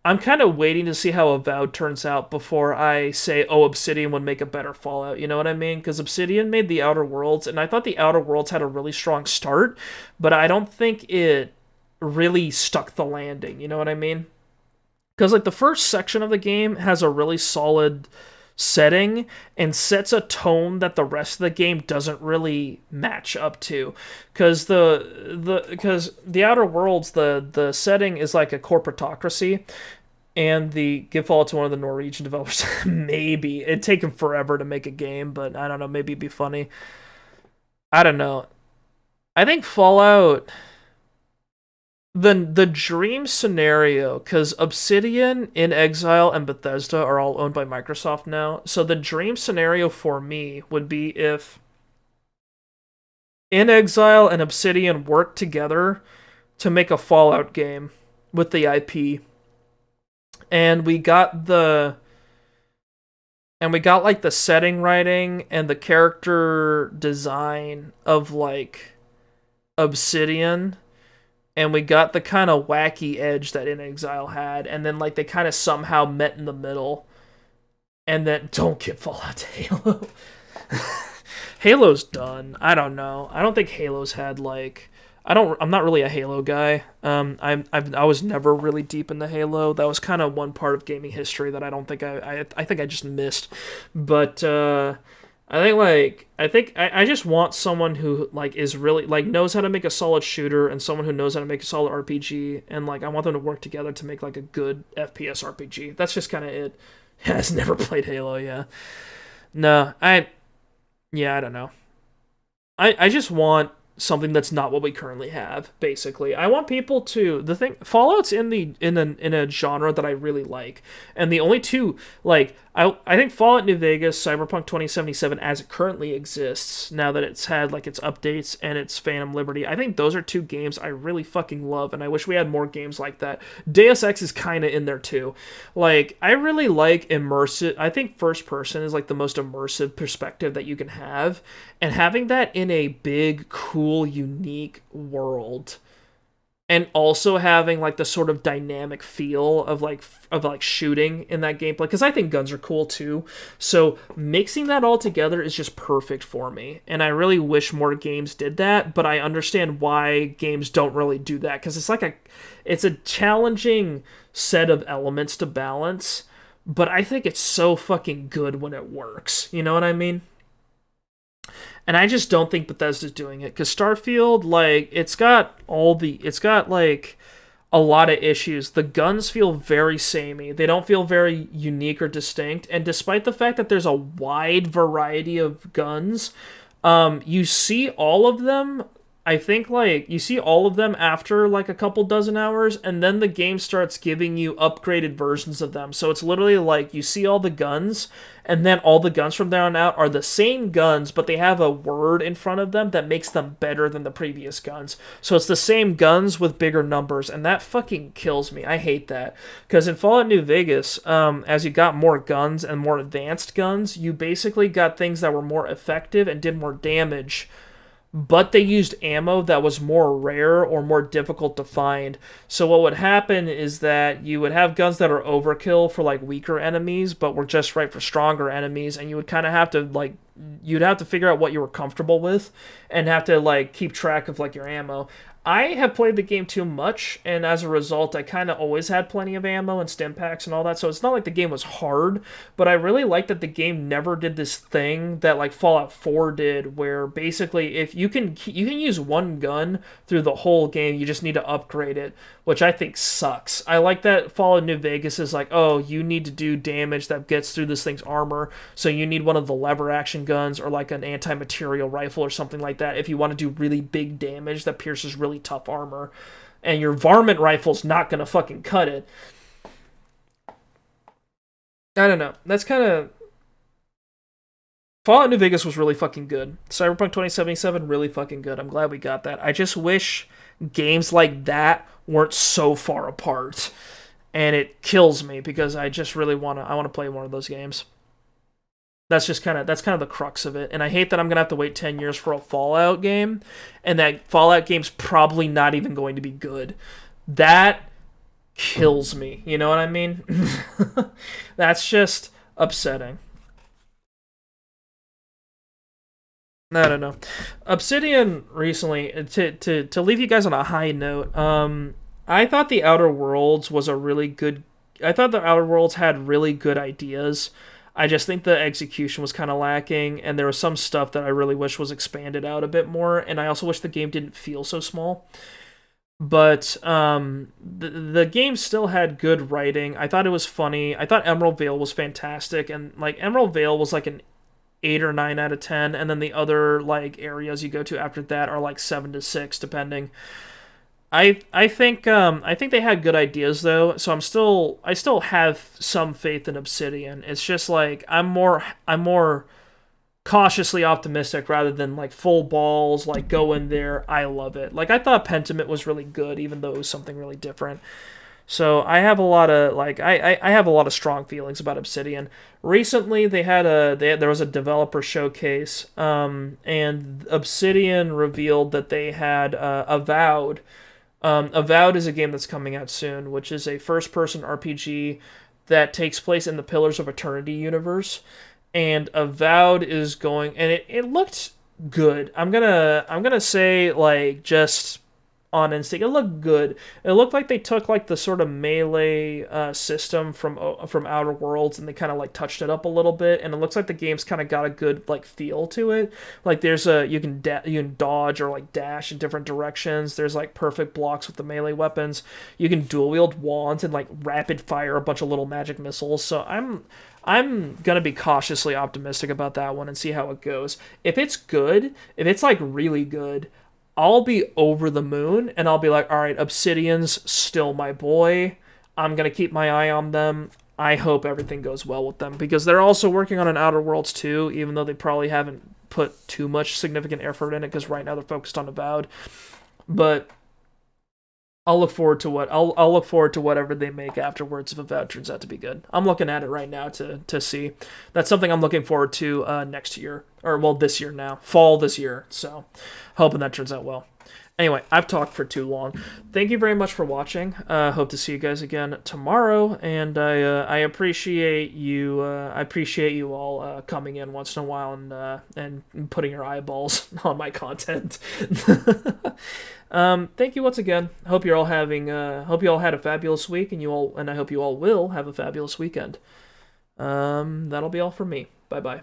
I'm kind of waiting to see how Avowed turns out before I say, oh, Obsidian would make a better Fallout. You know what I mean? Because Obsidian made The Outer Worlds, and I thought The Outer Worlds had a really strong start, but I don't think it really stuck the landing. You know what I mean? Because like the first section of the game has a really solid setting and sets a tone that the rest of the game doesn't really match up to, because the Outer Worlds, the setting is like a corporatocracy, and give Fallout to one of the Norwegian developers. Maybe it'd take them forever to make a game, but I don't know, maybe it'd be funny. I don't know. I think Fallout, the dream scenario, because Obsidian, In Exile, and Bethesda are all owned by Microsoft now. So the dream scenario for me would be if In Exile and Obsidian work together to make a Fallout game with the IP. And we got like the setting writing and the character design of like Obsidian, and we got the kind of wacky edge that In Exile had, and then like they kind of somehow met in the middle. And then don't get Fallout to Halo. Halo's done. I don't know. I don't think Halo's had like, I'm not really a Halo guy. I was never really deep into Halo. That was kind of one part of gaming history that I don't think I think I just missed. But I just want someone who like is really like knows how to make a solid shooter, and someone who knows how to make a solid RPG, and like I want them to work together to make like a good FPS RPG. That's just kind of it. Has never played Halo, yeah. No, I don't know. I just want something that's not what we currently have, basically. I want people to, the thing, Fallout's in a genre that I really like, and the only 2, like, I think Fallout New Vegas, Cyberpunk 2077 as it currently exists, now that it's had like its updates and its Phantom Liberty, I think those are 2 games I really fucking love, and I wish we had more games like that. Deus Ex is kind of in there too. Like, I really like immersive, I think first person is like the most immersive perspective that you can have, and having that in a big, cool, unique world, and also having like the sort of dynamic feel of like shooting in that gameplay, because I think guns are cool too. So mixing that all together is just perfect for me, and I really wish more games did that. But I understand why games don't really do that, because it's a challenging set of elements to balance. But I think it's so fucking good when it works. You know what I mean? And I just don't think Bethesda's doing it, because Starfield, like, it's got like a lot of issues. The guns feel very samey. They don't feel very unique or distinct. And despite the fact that there's a wide variety of guns, you see all of them. I think, like, you see all of them after, like, a couple dozen hours, and then the game starts giving you upgraded versions of them. So it's literally like you see all the guns, and then all the guns from there on out are the same guns, but they have a word in front of them that makes them better than the previous guns. So it's the same guns with bigger numbers, and that fucking kills me. I hate that. Because in Fallout New Vegas, as you got more guns and more advanced guns, you basically got things that were more effective and did more damage, but they used ammo that was more rare or more difficult to find. So what would happen is that you would have guns that are overkill for, like, weaker enemies, but were just right for stronger enemies, and you would kind of have to, like, you'd have to figure out what you were comfortable with and have to, like, keep track of, like, your ammo. I have played the game too much, and as a result, I kind of always had plenty of ammo and stim packs and all that, so it's not like the game was hard, but I really like that the game never did this thing that, like, Fallout 4 did, where basically if you can use one gun through the whole game, you just need to upgrade it, which I think sucks. I like that Fallout New Vegas is like, oh, you need to do damage that gets through this thing's armor, so you need one of the lever action guns or, like, an anti-material rifle or something like that if you want to do really big damage that pierces really tough armor, and your varmint rifle's not gonna fucking cut it. I don't know. That's kind of... Fallout New Vegas was really fucking good. Cyberpunk 2077, really fucking good. I'm glad we got that. I just wish games like that weren't so far apart, and it kills me because I just really want to play one of those games. That's kind of the crux of it. And I hate that I'm going to have to wait 10 years for a Fallout game, and that Fallout game's probably not even going to be good. That kills me. You know what I mean? That's just upsetting. I don't know. Obsidian recently, to leave you guys on a high note, I thought The Outer Worlds was a really good... I thought The Outer Worlds had really good ideas. I just think the execution was kind of lacking, and there was some stuff that I really wish was expanded out a bit more, and I also wish the game didn't feel so small. But the game still had good writing. I thought it was funny. I thought Emerald Vale was fantastic, and, like, Emerald Vale was like an 8 or 9 out of 10, and then the other, like, areas you go to after that are like 7 to 6, depending. I think they had good ideas though, so I still have some faith in Obsidian. It's just like I'm more cautiously optimistic rather than, like, full balls, like, go in there. I love it. Like, I thought Pentiment was really good, even though it was something really different. So I have a lot of, like, I have a lot of strong feelings about Obsidian. Recently there was a developer showcase, and Obsidian revealed that they had Avowed. Avowed is a game that's coming out soon, which is a first-person RPG that takes place in the Pillars of Eternity universe. And Avowed is going, and it looked good. I'm gonna say, like, just on instinct, it looked good. It looked like they took, like, the sort of melee system from Outer Worlds, and they kind of, like, touched it up a little bit, and it looks like the game's kind of got a good, like, feel to it. Like, there's you can dodge or, like, dash in different directions. There's, like, perfect blocks with the melee weapons. You can dual wield wands and, like, rapid fire a bunch of little magic missiles. So I'm gonna be cautiously optimistic about that one and see how it goes. If it's good, if it's, like, really good, I'll be over the moon, and I'll be like, all right, Obsidian's still my boy. I'm going to keep my eye on them. I hope everything goes well with them, because they're also working on an Outer Worlds 2, even though they probably haven't put too much significant effort in it, because right now they're focused on Avowed. But I'll look forward to whatever they make afterwards if Avowed turns out to be good. I'm looking at it right now to see. That's something I'm looking forward to next year, or, well, this year now, fall this year. So hoping that turns out well. Anyway, I've talked for too long. Thank you very much for watching. Hope to see you guys again tomorrow, and I appreciate you. I appreciate you all coming in once in a while and putting your eyeballs on my content. Thank you once again. Hope you all had a fabulous week, and I hope you all will have a fabulous weekend. That'll be all from me. Bye bye.